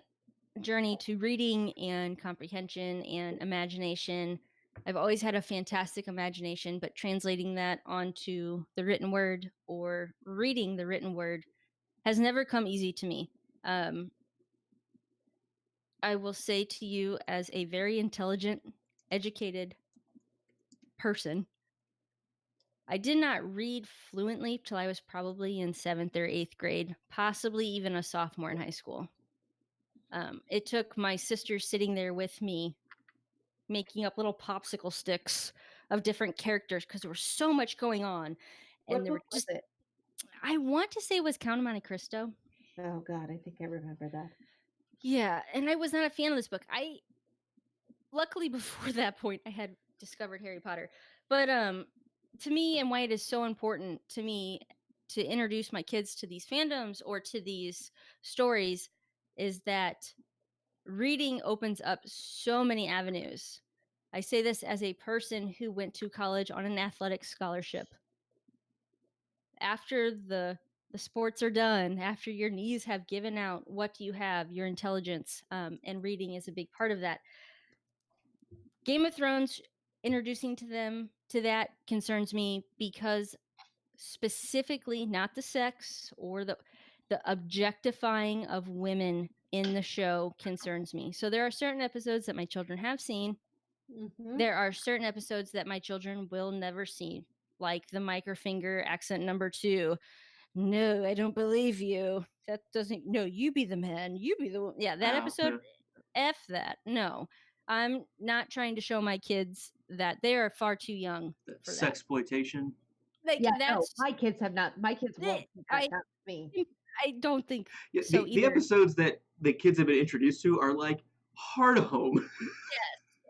journey to reading and comprehension and imagination, I've always had a fantastic imagination, but translating that onto the written word or reading the written word has never come easy to me. I will say to you, as a very intelligent, educated person, I did not read fluently till I was probably in 7th or 8th grade, possibly even a sophomore in high school. It took my sister sitting there with me, making up little popsicle sticks of different characters because there was so much going on. What And there were book was just, it? I want to say it was Count of Monte Cristo. Oh God, I think I remember that. Yeah, and I was not a fan of this book. Luckily before that point I had discovered Harry Potter. But to me, and why it is so important to me to introduce my kids to these fandoms or to these stories is that reading opens up so many avenues. I say this as a person who went to college on an athletic scholarship. After the sports are done, after your knees have given out, what do you have? Your intelligence, and reading is a big part of that. Game of Thrones, introducing to them to that concerns me because specifically not the sex or the objectifying of women in the show concerns me. So there are certain episodes that my children have seen. Mm-hmm. There are certain episodes that my children will never see, like the microfinger accent number 2. No, I don't believe you. That doesn't. No, you be the man. You be the. Yeah, that Wow, episode. yeah. F that. No, I'm not trying to show my kids that they are far too young for that. Sexploitation. Like Yeah, no, that's. my kids have not. My kids won't. do that, I not me. I don't think Yeah, so the either. episodes that the kids have been introduced to are like Heart Home.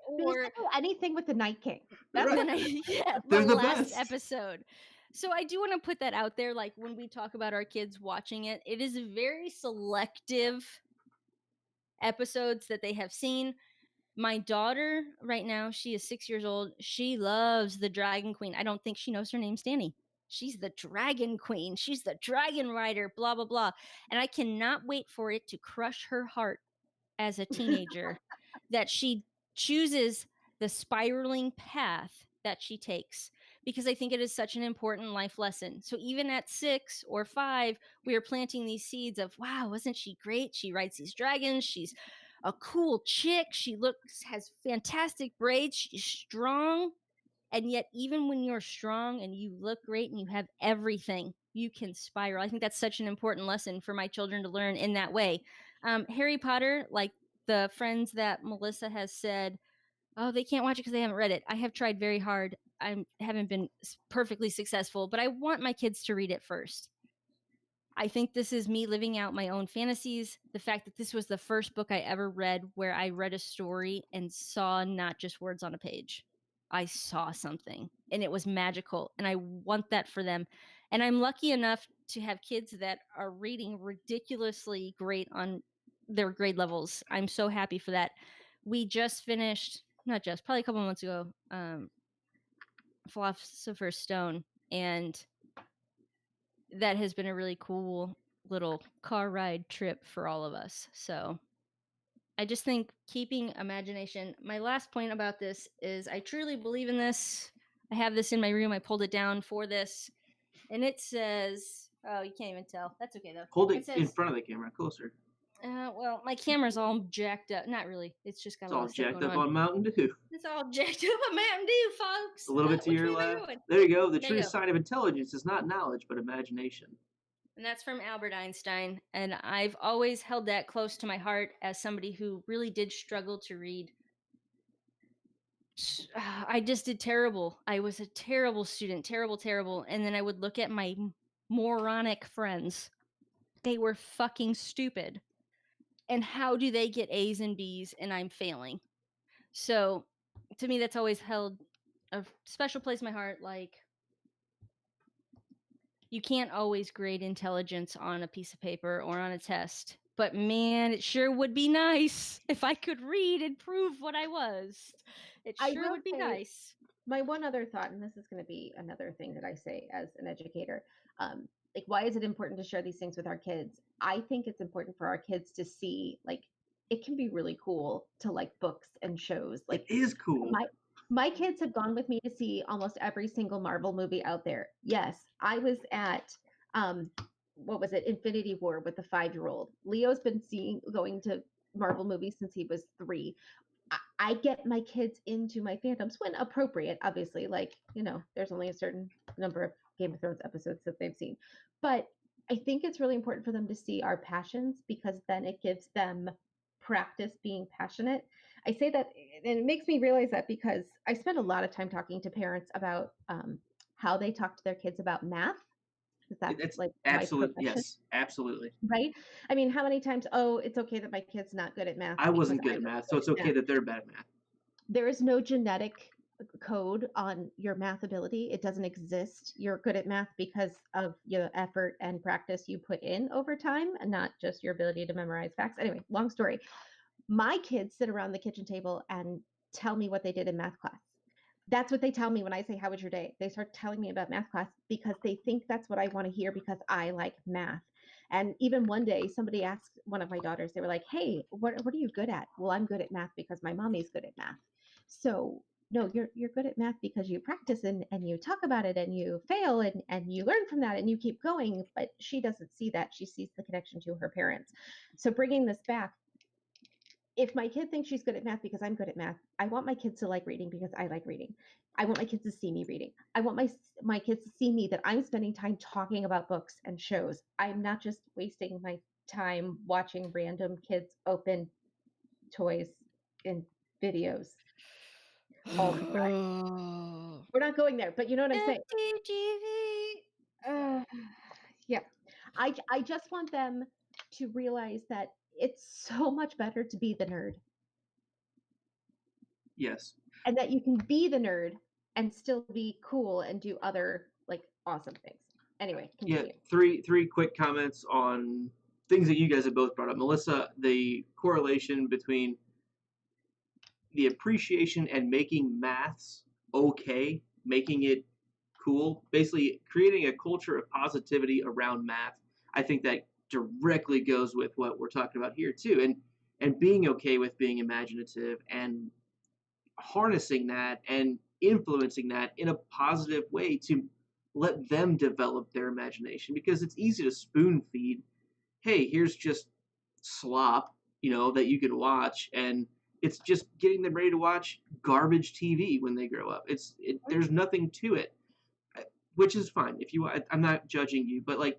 Or Basically anything with the Night King. Right. That's then the They're the last best. episode. So I do want to put that out there. Like when we talk about our kids watching it, it is very selective episodes that they have seen. My daughter right now, she is 6 years old. She loves the Dragon Queen. I don't think she knows her name's Danny. She's the Dragon Queen. She's the Dragon Rider, blah, blah, blah. And I cannot wait for it to crush her heart as a teenager that she chooses the spiraling path that she takes, because I think it is such an important life lesson. So even at 6 or 5, we are planting these seeds of, wow, wasn't she great? She rides these dragons. She's a cool chick. She has fantastic braids. She's strong. And yet, even when you're strong and you look great and you have everything, you can spiral. I think that's such an important lesson for my children to learn in that way. Harry Potter, like the friends that Melissa has said, oh, they can't watch it because they haven't read it. I have tried very hard. I haven't been perfectly successful, but I want my kids to read it first. I think this is me living out my own fantasies. The fact that this was the first book I ever read where I read a story and saw not just words on a page. I saw something and it was magical, and I want that for them. And I'm lucky enough to have kids that are reading ridiculously great on their grade levels. I'm so happy for that. We just finished, not just, probably a couple months ago, Philosopher's Stone, and that has been a really cool little car ride trip for all of us. So I just think keeping imagination. My last point about this is I truly believe in this. I have this in my room. I pulled it down for this. And it says, oh, you can't even tell. That's okay, though. Hold it says, in front of the camera, closer. Well, my camera's all jacked up. Not really. It's just got It's a lot all of stuff jacked going up on Mountain Dew. It's all jacked up on Mountain Dew, folks. A little bit to Which your way am I left. going? There you go. The There true you go. sign of intelligence is not knowledge, but imagination. And that's from Albert Einstein. And I've always held that close to my heart as somebody who really did struggle to read. I just did terrible. I was a terrible student, terrible. And then I would look at my moronic friends. They were fucking stupid. And how do they get A's and B's and I'm failing? So to me, that's always held a special place in my heart. Like, you can't always grade intelligence on a piece of paper or on a test. But man, it sure would be nice if I could read and prove what I was. It I sure will would be say- nice. My one other thought, and this is going to be another thing that I say as an educator, like, why is it important to share these things with our kids? I think it's important for our kids to see, like, it can be really cool to like books and shows. It Like, is cool. my kids have gone with me to see almost every single Marvel movie out there. Yes, I was at what was it, Infinity War with the 5-year-old. Leo's been going to Marvel movies since he was 3. I get my kids into my fandoms when appropriate, obviously. Like, there's only a certain number of Game of Thrones episodes that they've seen. But I think it's really important for them to see our passions, because then it gives them practice being passionate. I say that, and it makes me realize that because I spend a lot of time talking to parents about how they talk to their kids about math, because that's It's like my absolute, profession, yes, absolutely. right? I mean, how many times, oh, it's okay that my kid's not good at math I because wasn't good I'm at not math, so it's good at okay math. that they're bad at math. There is no genetic code on your math ability. It doesn't exist. You're good at math because of your effort and practice you put in over time, and not just your ability to memorize facts. Anyway, long story. My kids sit around the kitchen table and tell me what they did in math class. That's what they tell me when I say, "How was your day?" They start telling me about math class because they think that's what I want to hear because I like math. And even one day, somebody asked one of my daughters, they were like, "Hey, what are you good at?" "Well, I'm good at math because my mommy's good at math." So, no, you're good at math because you practice and you talk about it and you fail and you learn from that and you keep going. But she doesn't see that. She sees the connection to her parents. So bringing this back, if my kid thinks she's good at math because I'm good at math, I want my kids to like reading because I like reading. I want my kids to see me reading. I want my kids to see me that I'm spending time talking about books and shows. I'm not just wasting my time watching random kids open toys and videos all the time. Oh. We're not going there, but you know what I'm saying. FTGV. Yeah. I just want them to realize that it's so much better to be the nerd, Yes. and that you can be the nerd and still be cool and do other like awesome things. Anyway, Yeah, continue. three quick comments on things that you guys have both brought up. Melissa, the correlation between the appreciation and making maths okay, making it cool, basically creating a culture of positivity around math. I think that directly goes with what we're talking about here too, and being okay with being imaginative and harnessing that and influencing that in a positive way to let them develop their imagination, because it's easy to spoon feed, hey, here's just slop, that you can watch, and it's just getting them ready to watch garbage TV when they grow up. There's nothing to it, which is fine. I'm not judging you, but like,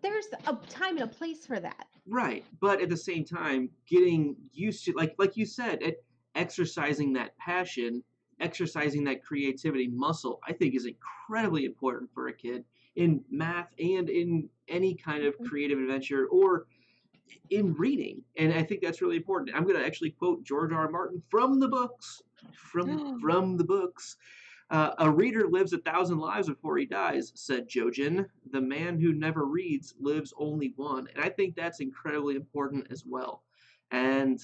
There's a time and a place for that. right, but at the same time, getting used to, like you said, exercising that passion, exercising that creativity muscle, I think is incredibly important for a kid in math and in any kind of Mhm. creative adventure or in reading. And I think that's really important. I'm going to actually quote George R. R. Martin from the books, from the books. A reader lives 1,000 lives before he dies, said Jojen. The man who never reads lives only one. And I think that's incredibly important as well. And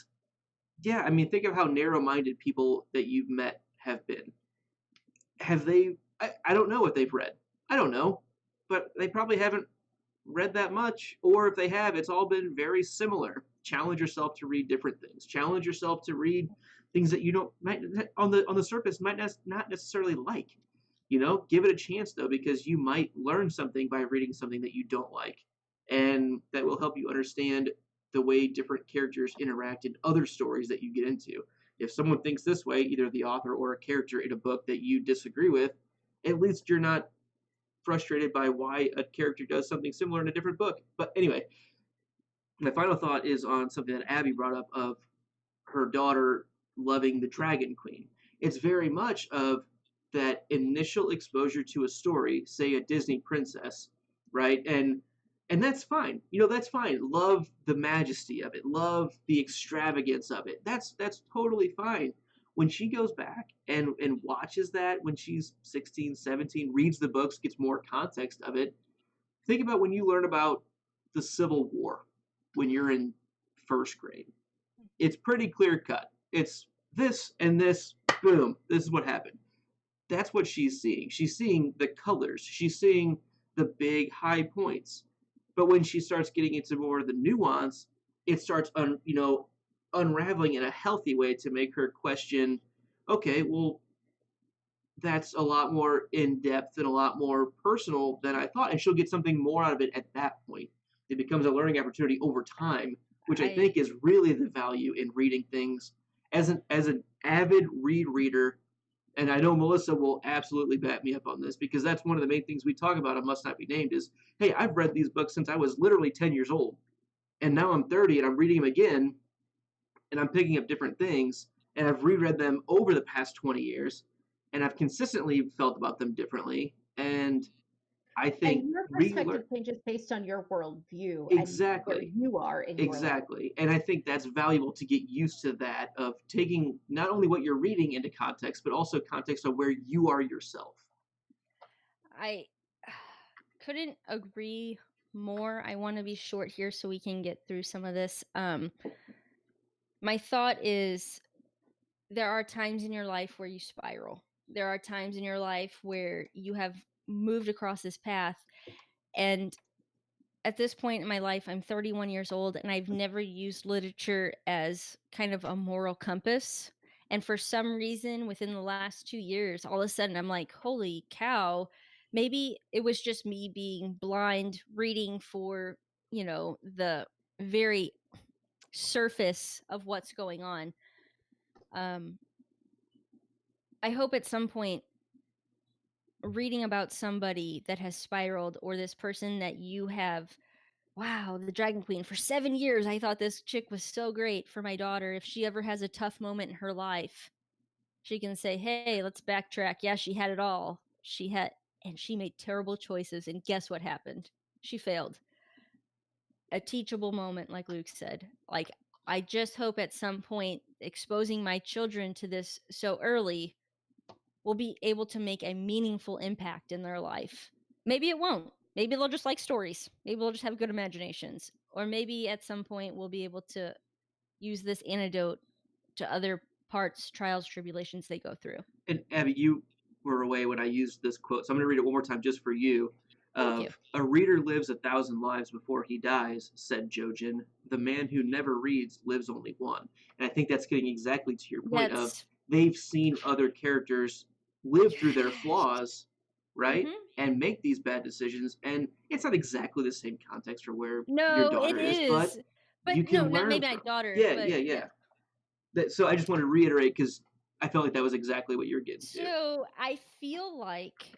yeah, I mean, think of how narrow-minded people that you've met have been. I don't know what they've read. I don't know. But they probably haven't read that much, or if they have, it's all been very similar. Challenge yourself to read different things. Challenge yourself to read things that you don't might on the surface might not necessarily like. Give it a chance though, because you might learn something by reading something that you don't like, and that will help you understand the way different characters interact in other stories that you get into. If someone thinks this way, either the author or a character in a book that you disagree with, at least you're not frustrated by why a character does something similar in a different book. But anyway, my final thought is on something that Abby brought up of her daughter loving the Dragon Queen. It's very much of that initial exposure to a story, say a Disney princess, right? And that's fine. That's fine. Love the majesty of it. Love the extravagance of it. That's totally fine. When she goes back and watches that when she's 16, 17, reads the books, gets more context of it. Think about when you learn about the Civil War when you're in first grade. It's pretty clear cut. It's this and this, boom, this is what happened. That's what she's seeing. She's seeing the colors. She's seeing the big high points. But when she starts getting into more of the nuance, it starts unraveling in a healthy way to make her question, okay, well, that's a lot more in depth and a lot more personal than I thought, and she'll get something more out of it at that point. It becomes a learning opportunity over time, which I think is really the value in reading things as an avid reader. And I know Melissa will absolutely back me up on this because that's one of the main things we talk about on Must Not Be Named is, hey, I've read these books since I was literally 10 years old, and now I'm 30 and I'm reading them again, and I'm picking up different things, and I've reread them over the past 20 years, and I've consistently felt about them differently. And I think And your perspective changes based on your worldview and where exactly, you are in your life. exactly, and I think that's valuable to get used to that of taking not only what you're reading into context, but also context of where you are yourself. I couldn't agree more. I want to be short here so we can get through some of this. My thought is there are times in your life where you spiral. There are times in your life where you have moved across this path. And at this point in my life, I'm 31 years old and I've never used literature as kind of a moral compass. And for some reason, within the last 2 years, all of a sudden I'm like, holy cow, maybe it was just me being blind, reading for, the very surface of what's going on. I hope at some point reading about somebody that has spiraled or this person that you have, wow, the Dragon Queen, for 7 years, I thought this chick was so great for my daughter. If she ever has a tough moment in her life, she can say, hey, let's backtrack. Yeah, she had it all. And she made terrible choices. And guess what happened? She failed. A teachable moment, like Luke said. Like, I just hope at some point exposing my children to this so early will be able to make a meaningful impact in their life. Maybe it won't. Maybe they'll just like stories. Maybe they'll just have good imaginations. Or maybe at some point we'll be able to use this antidote to other parts, trials, tribulations they go through. And Abby, you were away when I used this quote, so I'm going to read it one more time just for you. Thank you. A reader lives 1,000 lives before he dies, said Jojen. The man who never reads lives only one. And I think that's getting exactly to your point of they've seen other characters live through their flaws, right? And make these bad decisions. And it's not exactly the same context for where your daughter is, but you can learn. Maybe my daughter. Yeah. So I just wanted to reiterate because I felt like that was exactly what you were getting to. So I feel like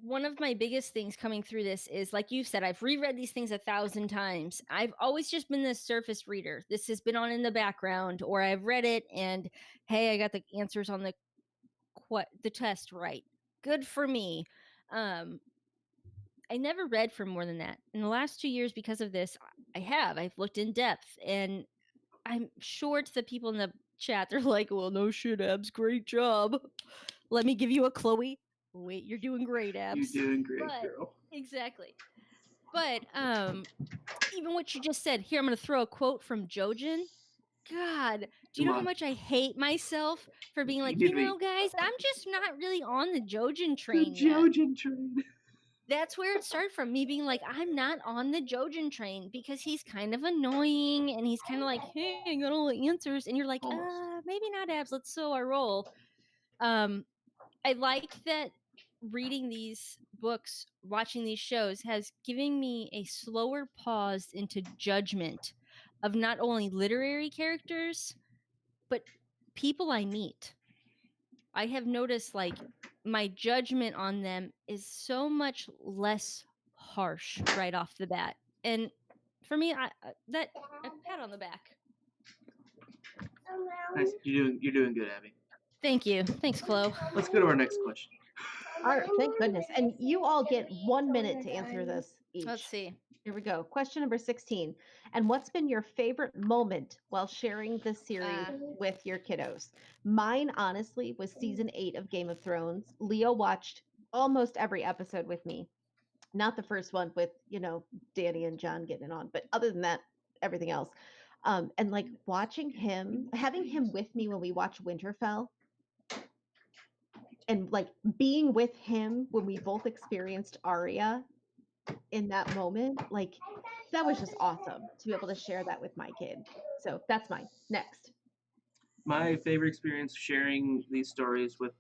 one of my biggest things coming through this is, like you said, I've reread these things 1,000 times. I've always just been this surface reader. This has been on in the background, or I've read it and, hey, I got the answers on the test right. Good for me. I never read for more than that. In the last 2 years, because of this, I've looked in depth, and I'm sure to the people in the chat, they're like, well, no shit, Abs, great job. Let me give you a Chloe. Wait, you're doing great, Abs. You're doing great, girl. Exactly. But even what you just said, here, I'm going to throw a quote from Jojen. God, do you know how much I hate myself for being like, guys, I'm just not really on the Jojen train yet. Jojen train. That's where it started from, me being like, I'm not on the Jojen train because he's kind of annoying and he's kind of like, hey, I got all the answers. And you're like, maybe not, Abs. Let's slow our roll. I like that reading these books, watching these shows has given me a slower pause into judgment of not only literary characters, but people I meet. I have noticed, like, my judgment on them is so much less harsh right off the bat. And for me, a pat on the back. Nice. You're doing good, Abby. Thank you. Thanks, Chloe. Let's go to our next question. All right, thank goodness. And you all get 1 minute to answer this each. Let's see. Here we go. Question number 16. And what's been your favorite moment while sharing this series with your kiddos? Mine, honestly, was season 8 of Game of Thrones. Leo watched almost every episode with me. Not the first one with, Danny and John getting it on, but other than that, everything else. And like watching him, having him with me when we watched Winterfell, and like being with him when we both experienced Arya in that moment, like that was just awesome to be able to share that with my kid. So that's mine. Next. My favorite experience sharing these stories with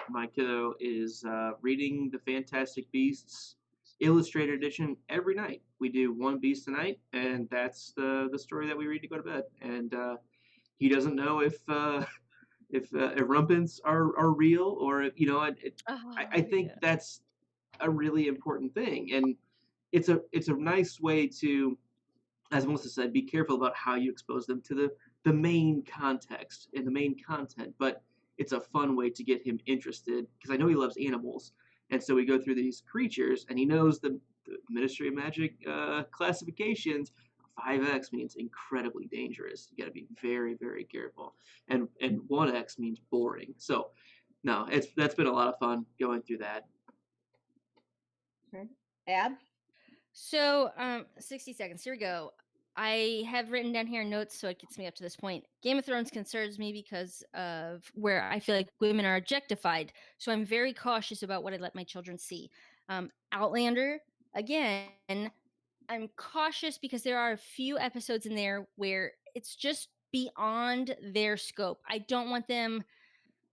my kiddo is reading the Fantastic Beasts Illustrated Edition every night. We do one beast a night, and that's the story that we read to go to bed. And he doesn't know if rumpants are real, or if, Oh, I think yeah. that's a really important thing, and it's a nice way to, as Melissa said, be careful about how you expose them to the main context and the main content. But it's a fun way to get him interested because I know he loves animals, and so we go through these creatures, and he knows the Ministry of Magic classifications. 5X means incredibly dangerous. You got to be very, very careful, and 1X means boring. So, no, that's been a lot of fun going through that. Okay. Ab? So, 60 seconds. Here we go. I have written down here notes so it gets me up to this point. Game of Thrones concerns me because of where I feel like women are objectified. So I'm very cautious about what I let my children see. Outlander, again, I'm cautious because there are a few episodes in there where it's just beyond their scope. I don't want them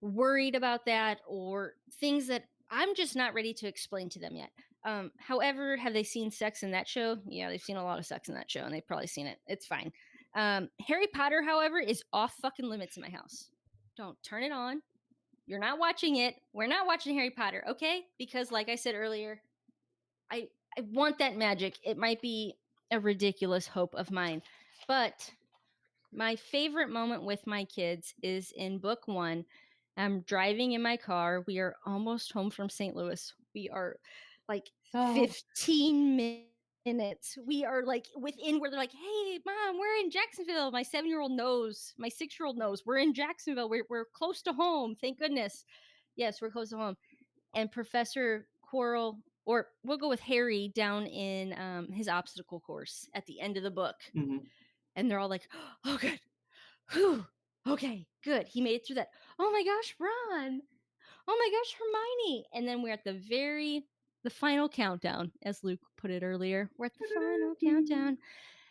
worried about that or things that I'm just not ready to explain to them yet. However, have they seen sex in that show? Yeah, they've seen a lot of sex in that show, and they've probably seen it. It's fine. Harry Potter, however, is off fucking limits in my house. Don't turn it on. You're not watching it. We're not watching Harry Potter, okay? Because, like I said earlier, I want that magic. It might be a ridiculous hope of mine, but my favorite moment with my kids is in book 1. I'm driving in my car. We are almost home from St. Louis. We are like Oh, 15 minutes. We are like within where they're like, hey, mom, we're in Jacksonville. My 7-year-old knows, my 6-year-old knows we're in Jacksonville. We're close to home. Thank goodness. Yes, we're close to home. And Professor Quirrell, or we'll go with Harry, down in his obstacle course at the end of the book. Mm-hmm. And they're all like, oh, good. Whew. Okay, good. He made it through that. Oh my gosh, Ron. Oh my gosh, Hermione. And then we're at the final countdown, as Luke put it earlier. We're at the final countdown.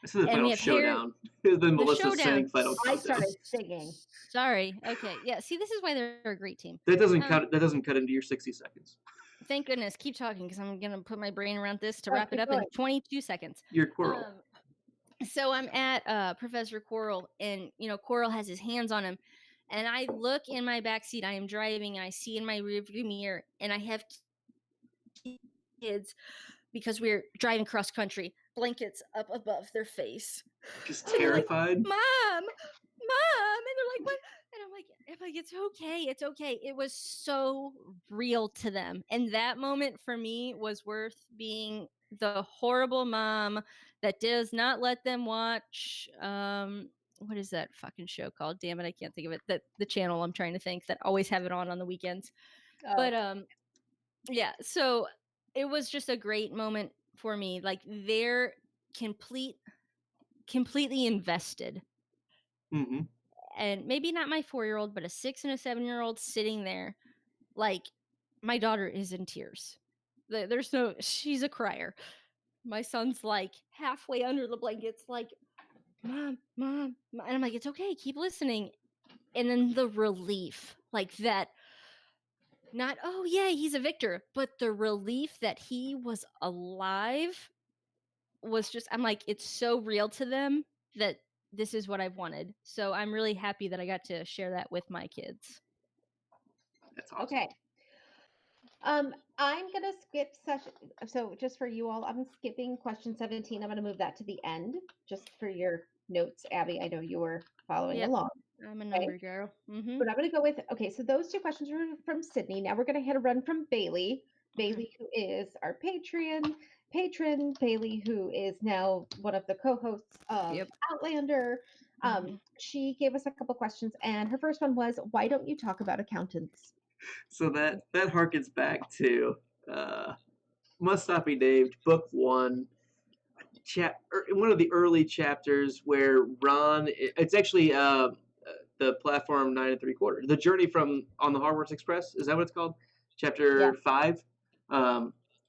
This is the And final we have Harry- showdown. Then the Melissa showdown. saying final I countdown. started singing. Sorry. Okay. Yeah. See, this is why they're a great team. That doesn't cut. That doesn't cut into your 60 seconds. Thank goodness. Keep talking because I'm gonna put my brain around this to Oh, wrap it keep up in going. 22 seconds. Your Quirrell. So I'm at Professor Quirrell, and Quirrell has his hands on him, and I look in my backseat. I am driving, and I see in my rearview mirror, and I have kids because we're driving cross country, blankets up above their face, Just and they're like, terrified. Mom, and they're like, what? And I'm like, it's okay, it's okay. It was so real to them, and that moment for me was worth being the horrible mom that does not let them watch what is that fucking show called? Damn it, I can't think of it. The channel I'm trying to think that always have it on the weekends. Oh, But yeah, so it was just a great moment for me. Like they're completely invested. Mm-hmm. And maybe not my 4-year-old, but a 6 and a 7-year-old sitting there. Like my daughter is in tears. She's a crier. My son's like halfway under the blankets, like, mom. And I'm like, it's okay, keep listening. And then the relief, like that, not, oh yeah, he's a victor, but the relief that he was alive was just, I'm like, it's so real to them that this is what I've wanted. So I'm really happy that I got to share that with my kids. That's awesome. okay. I'm gonna skip session. So just for you all, I'm skipping question 17. I'm gonna move that to the end, just for your notes, Abby. I know you were following Yep. along. I'm a number girl. Mm-hmm. But I'm going to go with, okay, so those 2 questions were from Sydney. Now we're going to hit a run from Bailey. Bailey, who is our patron, Bailey, who is now one of the co-hosts of Yep. Outlander. She gave us a couple questions, and her first one was, why don't you talk about accountants? So that harkens back to Must Not Be Named, book 1, one of the early chapters where Ron. It's actually the platform 9 3/4. The journey from on the Hogwarts Express. Is that what it's called? Chapter 5.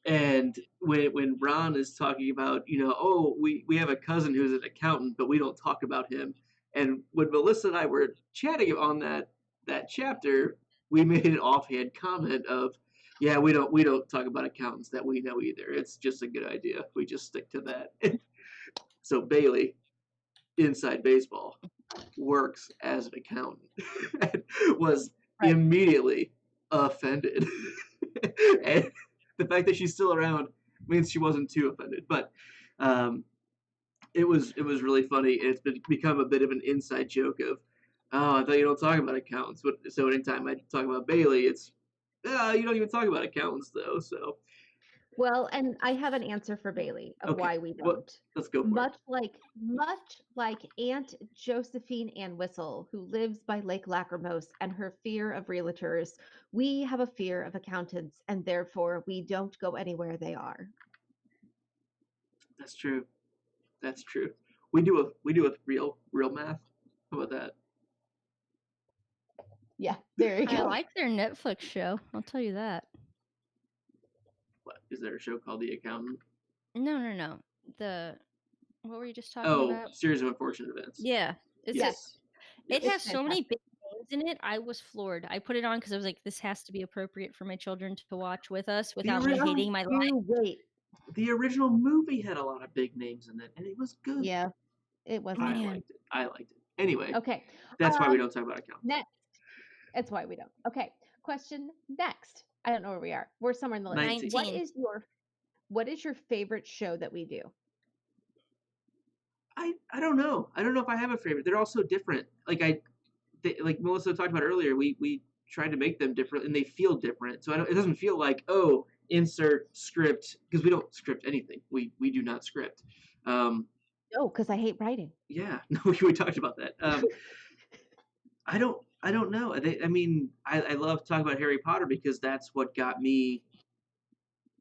And when Ron is talking about, oh, we have a cousin who's an accountant, but we don't talk about him. And when Melissa and I were chatting on that chapter, we made an offhand comment of, yeah, we don't talk about accountants that we know either. It's just a good idea. We just stick to that. So Bailey, inside baseball, works as an accountant and was Right. immediately offended. And the fact that she's still around means she wasn't too offended. But it was really funny. It's become a bit of an inside joke of, oh, I thought you don't talk about accountants. But so anytime I talk about Bailey, it's, you don't even talk about accountants though. So Well, and I have an answer for Bailey of okay, why we well, don't. let's go for it. Much like Aunt Josephine Ann Whistle, who lives by Lake Lachrymose, and her fear of realtors, we have a fear of accountants, and therefore we don't go anywhere they are. That's true. That's true. We do a real math. How about that? Yeah, there you I go. like their Netflix show. I'll tell you that. What is there a show called The Accountant? No. What were you just talking Oh, about? Series of Unfortunate Events. Yeah, it's Yes. it It's has so many fantastic. big names in it. I was floored. I put it on because I was like, this has to be appropriate for my children to watch with us without me original- hating my life. You wait. The original movie had a lot of big names in it, and it was good. Yeah, it was. I Man. liked it. I liked it. Anyway, Okay. that's why we don't talk about accountants. Next. That's why we don't. Okay. Question next. I don't know where we are. We're somewhere in the list. 19. What is your favorite show that we do? I don't know. I don't know if I have a favorite. They're all so different. Like Melissa talked about earlier, we tried to make them different, and they feel different. So it doesn't feel like, oh, insert script, because we don't script anything. We do not script. No, because I hate writing. Yeah, no, we talked about that. I don't know. I love talking about Harry Potter because that's what got me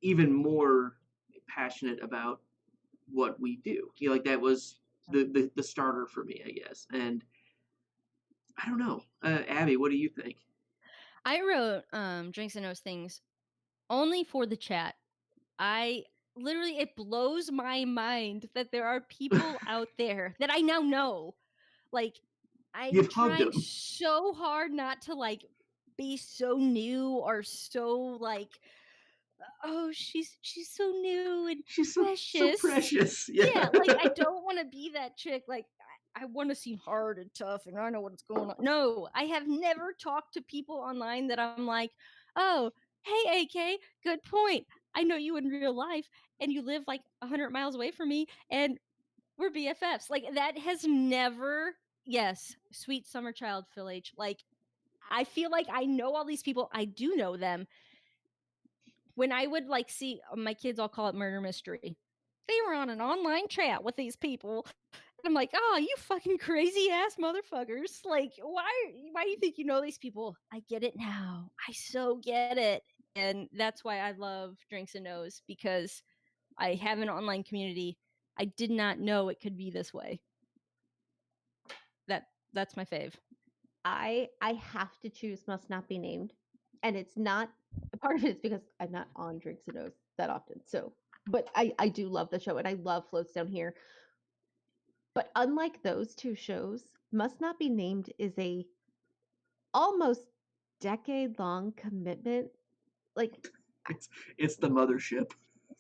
even more passionate about what we do. Like that was the starter for me, I guess. And I don't know, Abby, what do you think? I wrote Drinks and Those Things only for the chat. It blows my mind that there are people out there that I now know. Like, I'm You've hugged trying them. so hard not to like be so new or so like, oh, she's so new and She's so precious. precious. Yeah, like I don't want to be that chick. Like I want to seem hard and tough, and I know what's going on. No, I have never talked to people online that I'm like, oh, hey, AK, good point. I know you in real life, and you live like 100 miles away from me, and we're BFFs. Like that has never. Yes, sweet summer child, Phil H. Like I feel like I know all these people. I do know them. When I would like see my kids, I'll call it murder mystery. They were on an online chat with these people. And I'm like, oh, you fucking crazy ass motherfuckers. Like, why do you think you know these people? I get it now. I so get it. And that's why I love Drinks and Nose, because I have an online community. I did not know it could be this way. That's my fave. I have to choose Must Not Be Named, and it's not part of it is because I'm not on Drinks and Nose that often. So, but I do love the show, and I love Floats Down Here. But unlike those two shows, Must Not Be Named is a almost decade-long commitment. Like It's the mothership.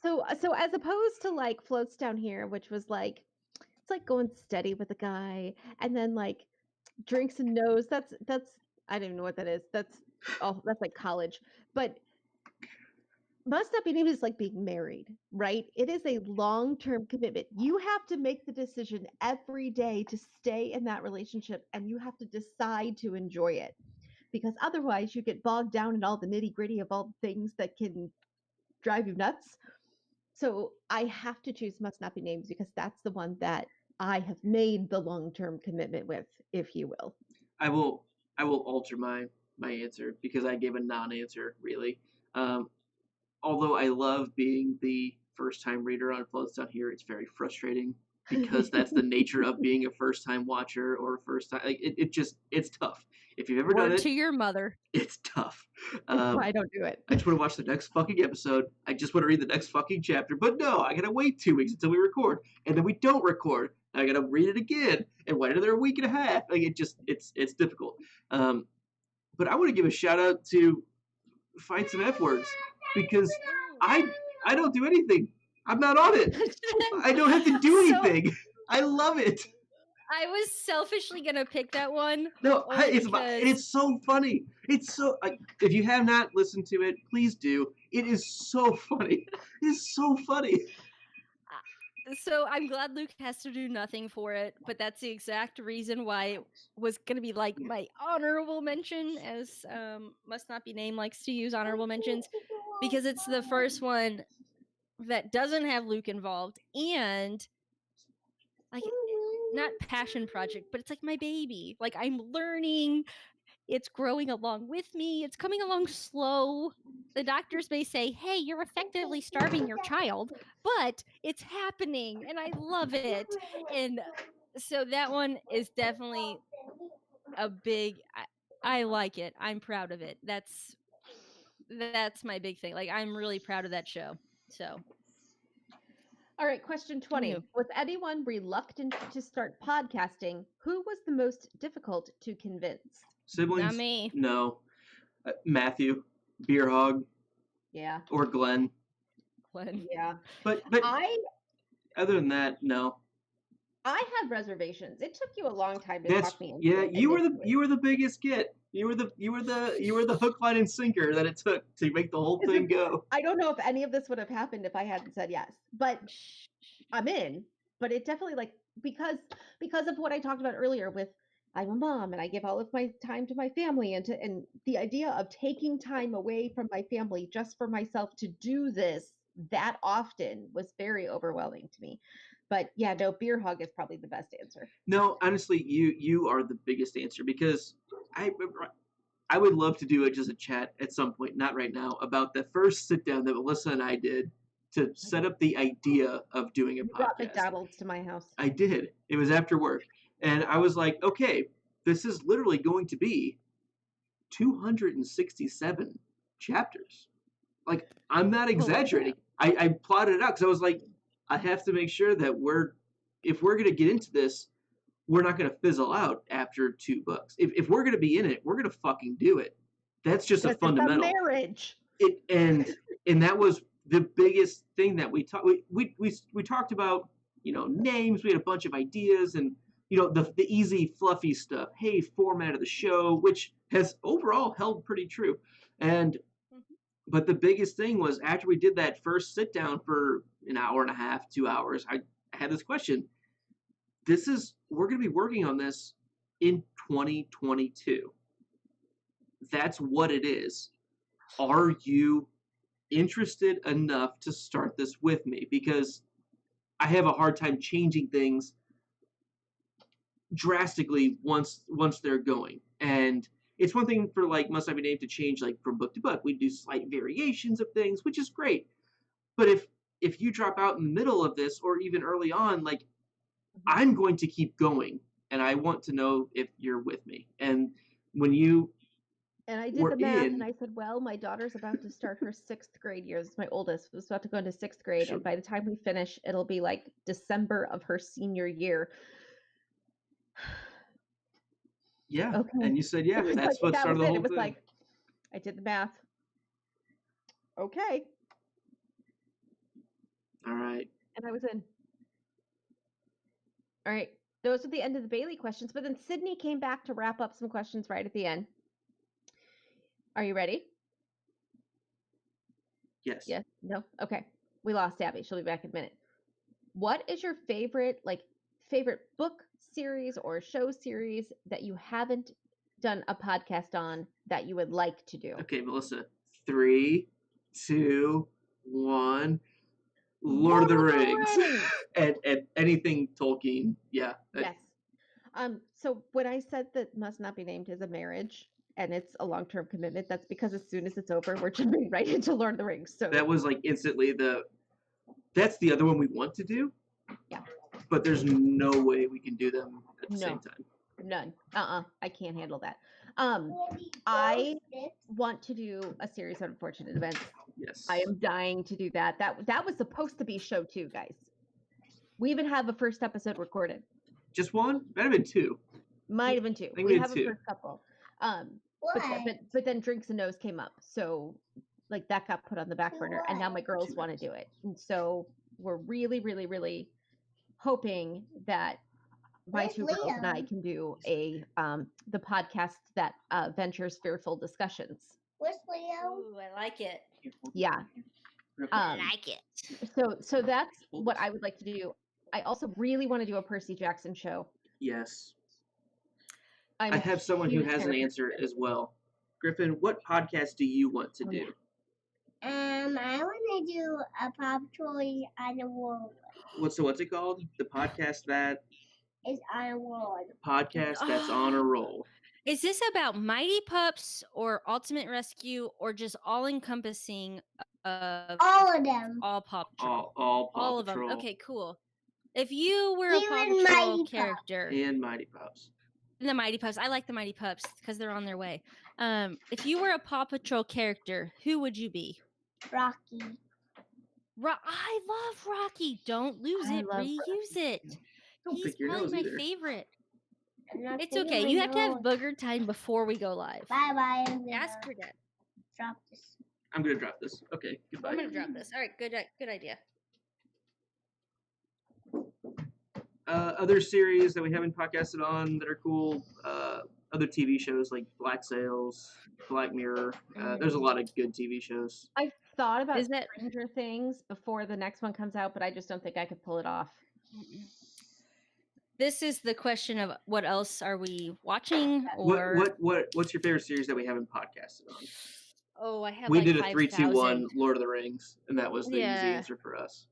so as opposed to like Floats Down Here, which was like it's like going steady with a guy, and then like Drinks and Nose, that's I don't even know what that is. That's like college. But Must Not Be Named is like being married, right? It is a long-term commitment. You have to make the decision every day to stay in that relationship, and you have to decide to enjoy it. Because otherwise you get bogged down in all the nitty-gritty of all the things that can drive you nuts. So I have to choose Must Not Be Named because that's the one that I have made the long-term commitment with, if you will. I will alter my answer because I gave a non-answer really. Although I love being the first time reader on Floats Down Here, it's very frustrating because that's the nature of being a first time watcher or a first time. Like, it's tough. If you've ever done Word it, to your mother. it's tough. That's why I don't do it. I just want to watch the next fucking episode. I just want to read the next fucking chapter. But no, I gotta wait 2 weeks until we record, and then we don't record. I gotta read it again and wait another week and a half. Like it's difficult. But I want to give a shout out to Find Some F Words because I don't do anything. I'm not on it. I don't have to do So- anything. I love it. I was selfishly gonna pick that one. No, Only it's because- it's so funny. It's so if you have not listened to it, please do. It is so funny. It's so funny. So I'm glad Luke has to do nothing for it, but that's the exact reason why it was gonna be like my honorable mention, as Must Not Be Named likes to use honorable mentions, because it's the first one that doesn't have Luke involved, and like not passion project, but it's like my baby. Like I'm learning, it's growing along with me, it's coming along slow. The doctors may say, hey, you're effectively starving your child, but it's happening and I love it. And so that one is definitely a big I like it. I'm proud of it. That's my big thing. Like I'm really proud of that show. So All right, question 20. You. Was anyone reluctant to start podcasting? Who was the most difficult to convince? Siblings? not me. No. Matthew, Beer Hog, Yeah. or Glenn. Glenn. Yeah. But I other than that, no. had reservations. It took you a long time to That's talk me into yeah. it You initially. were the biggest get. You were the hook, line, and sinker that it took to make the whole Is thing it- go. I don't know if any of this would have happened if I hadn't said yes. But I'm in. But it definitely like because of what I talked about earlier with I'm a mom and I give all of my time to my family and the idea of taking time away from my family just for myself to do this that often was very overwhelming to me. But yeah, no, Beer Hog is probably the best answer. No, honestly, you are the biggest answer because I would love to do it just a chat at some point, not right now, about the first sit down that Melissa and I did to set up the idea of doing a You brought podcast. McDonald's to my house. I did. It was after work. And I was like, okay, this is literally going to be 267 chapters. Like, I'm not exaggerating. I plotted it out because I was like, I have to make sure that if we're going to get into this, we're not going to fizzle out after 2 books. If we're going to be in it, we're going to fucking do it. That's just a This is fundamental. marriage. And that was the biggest thing that we talked. We talked about, names. We had a bunch of ideas and the easy fluffy stuff. Hey, format of the show, which has overall held pretty true. But the biggest thing was after we did that first sit down for an hour and a half, 2 hours, I had this question. We're going to be working on this in 2022. That's what it is. Are you interested enough to start this with me? Because I have a hard time changing things drastically once they're going. And it's one thing for like Must Not Be Named to change like from book to book. We do slight variations of things, which is great. But if you drop out in the middle of this or even early on, like I'm going to keep going and I want to know if you're with me. And when you And I did we're the math in- and I said, well, my daughter's about to start her 6th grade year. This is my oldest, was about to go into 6th grade. Sure. And by the time we finish, it'll be like December of her senior year. yeah. Okay. And you said, yeah, It was that's like- what that started was the it. whole It was thing. like, I did the math. Okay. All right. And I was in. All right. Those are the end of the Bailey questions. But then Sydney came back to wrap up some questions right at the end. Are you ready? Yes. Yes. No? Okay. We lost Abby. She'll be back in a minute. What is your favorite book series or show series that you haven't done a podcast on that you would like to do? Okay, Melissa. 3, 2, 1. Lord of the Rings. and anything Tolkien. Yeah. Yes. So when I said that Must Not Be Named is a marriage and it's a long-term commitment, that's because as soon as it's over, we're jumping right into Lord of the Rings. So That was like instantly that's the other one we want to do. Yeah. but there's no way we can do them at the No. same time. None. I can't handle that. I want to do a series of unfortunate events. Yes. I am dying to do that. That was supposed to be show 2, guys. We even have a first episode recorded. Just one? Might have been 2. Might have been 2. think We we have had a 2. first couple. What? But then Drinks and Nose came up, so like that got put on the back burner, and now my girls want to do it, and so we're really, really, really hoping that my Where's 2 girls and I Leo? can do the podcast that ventures fearful discussions. Where's Leo? Ooh, I like it. Yeah. I like it. So that's what I would like to do. I also really want to do a Percy Jackson show. Yes. I'm I a have someone who huge has fan an of answer Percy as well. Griffin, what podcast do you want to do? I want to do a Paw Patrol on a world. What's it called? The podcast that It's on a world. that's on a roll. Is this about Mighty Pups or Ultimate Rescue or just all encompassing of All of them. all Paw Patrol? All Paw All of Patrol them. Okay, cool. If you were a Paw Even Patrol Mighty Pups. character, and Mighty Pups. the Mighty Pups, I like the Mighty Pups because they're on their way. If you were a Paw Patrol character, who would you be? Rocky. I love Rocky. Don't lose I it. love Reuse it. Don't He's pick your probably nose my either. favorite. I'm not It's thinking okay. my You have to have nose. booger time before we go live. Bye bye. I'm gonna Ask your dad. drop this. I'm gonna drop this. Okay, goodbye. I'm gonna drop this. All right, good idea. Other series that we haven't podcasted on that are cool. Other TV shows like Black Sails, Black Mirror. There's a lot of good TV shows. I've thought about Is that- Stranger Things before the next one comes out, but I just don't think I could pull it off. This is the question of what else are we watching or What's your favorite series that we haven't podcasted on? oh, I have We like did a 3, 2, 1 5,000. Lord of the Rings, and that was the easy Yeah. answer for us.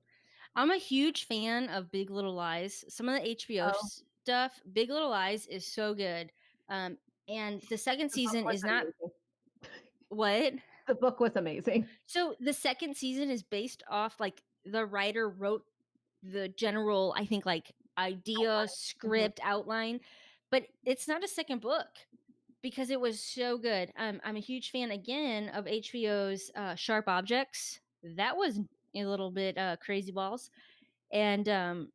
I'm a huge fan of Big Little Lies. Some of the HBO Oh. stuff, Big Little Lies is so good. And the second The book season was is not amazing. what? The book was amazing. So the second season is based off like the writer wrote the general, I think, like idea, script, outline, but it's not a second book because it was so good. I'm a huge fan again of HBO's Sharp Objects. That was a little bit crazy balls, and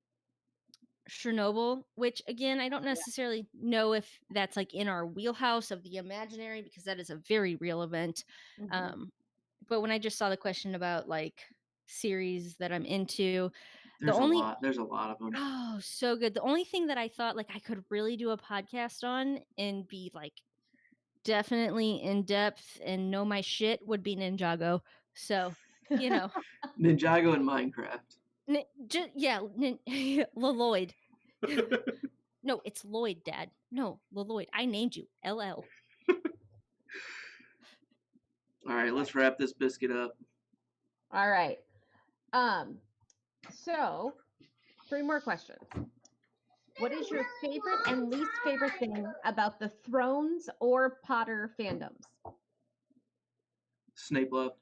Chernobyl, which again I don't necessarily know if that's like in our wheelhouse of the imaginary because that is a very real event. Mhm. But when I just saw the question about like series that I'm into, There's only- a lot. There's a lot of them. oh, so good. The only thing that I thought like I could really do a podcast on and be like definitely in depth and know my shit would be Ninjago. So, you know, Ninjago and Minecraft. Lloyd. No, it's Lloyd, Dad. No, Lloyd. I named you LL. All right, let's wrap this biscuit up. All right. So 3 more questions. What is your favorite and least favorite thing about the Thrones or Potter fandoms? Snape love.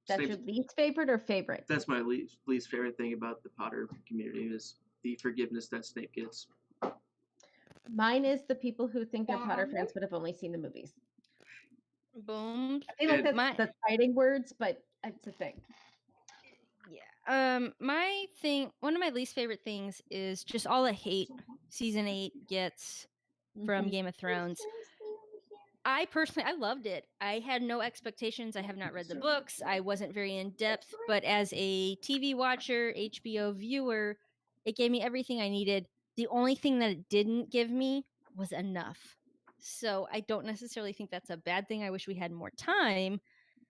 That's Snape's- your least favorite or favorite? That's my least favorite thing about the Potter community is the forgiveness that Snape gets. Mine is the people who think they're Potter fans but have only seen the movies. Boom. I feel like And- that's, My- that's fighting words, but it's a thing. Yeah. My thing, one of my least favorite things is just all the hate season 8 gets from Mhm. Game of Thrones. I personally, I loved it. I had no expectations. I have not read the books. I wasn't very in depth, but as a TV watcher, HBO viewer, it gave me everything I needed. The only thing that it didn't give me was enough. So I don't necessarily think that's a bad thing. I wish we had more time,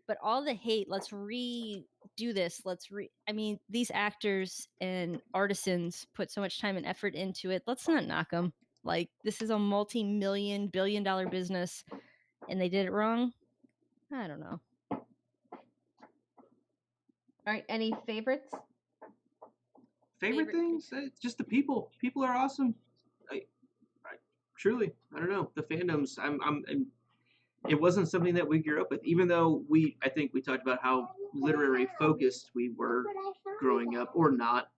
but all the hate, let's redo this. I mean, these actors and artisans put so much time and effort into it. Let's not knock them. Like, this is a multi-million, billion-dollar business, and they did it wrong. I don't know. All right. Any favorites? Favorite Favorite things? It's just the people. People are awesome. I truly, I don't know. The fandoms. I'm it wasn't something that we grew up with, even though I think we talked about how literary focused we were growing up, or not.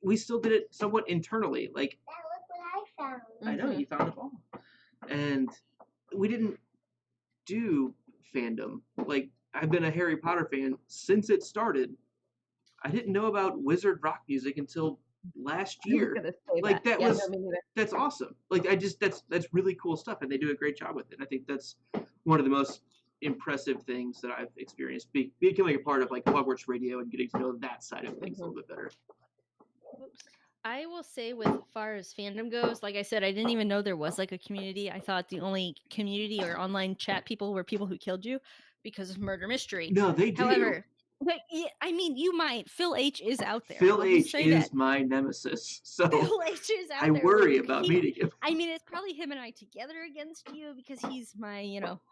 we still did it somewhat internally. Like, Now look what I found. I know Mhm. you found a ball, and we didn't do fandom. Like, I've been a Harry Potter fan since it started. I didn't know about wizard rock music until last I was year. gonna say Like, that Yeah, was no, me neither. that's awesome. Like, that's really cool stuff, and they do a great job with it. I think that's one of the most impressive things that I've experienced becoming a part of like Hogwarts Radio and getting to know that side of things a little bit better. Whoops. I will say, with far as fandom goes, like I said, I didn't even know there was like a community. I thought the only community or online chat people were people who killed you because of murder mystery. No, they do. However, but I mean, you might. Phil H is out there. Phil I'll just H say is that. my nemesis, so Phil H is out I there. worry like, about he- meeting him. I mean, it's probably him and I together against you because he's my,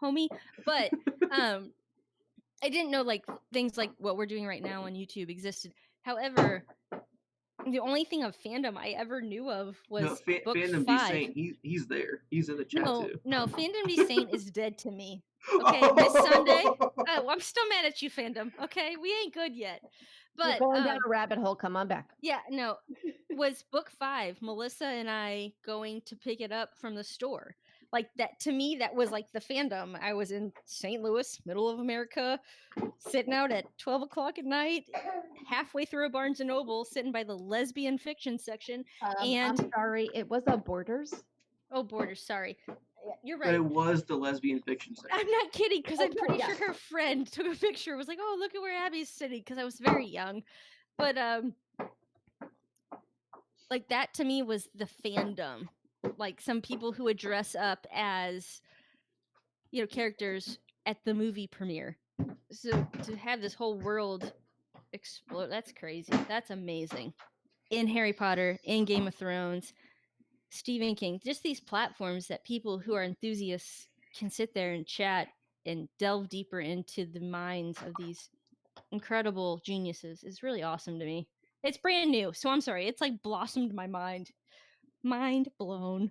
homie. But I didn't know like things like what we're doing right now on YouTube existed. However, the only thing of fandom I ever knew of was No, book Fandom 5. Saint, he's there. He's in the chat No, too. no, Fandom D Saint is dead to me. Okay, Miss Sunday. Oh, I'm still mad at you, fandom. Okay, we ain't good yet. You're But going down a rabbit hole. Come on back. yeah, no, was book 5, Melissa and I going to pick it up from the store. Like that, to me, that was like the fandom. I was in St. Louis, middle of America, sitting out at 12 o'clock at night, halfway through a Barnes and Noble, sitting by the lesbian fiction section. I'm And sorry, it was a Borders. oh, Borders, sorry. Yeah, you're But right. it was the lesbian fiction section. I'm not kidding, because Oh, I'm pretty yeah. sure her friend took a picture. Was like, "Oh, look at where Abby's sitting," because I was very young. But like that to me was the fandom. Like some people who would dress up as, characters at the movie premiere. So to have this whole world explode, that's crazy. That's amazing. In Harry Potter, in Game of Thrones, Stephen King, just these platforms that people who are enthusiasts can sit there and chat and delve deeper into the minds of these incredible geniuses is really awesome to me. It's brand new, so I'm sorry. It's like blossomed my mind. Mind blown.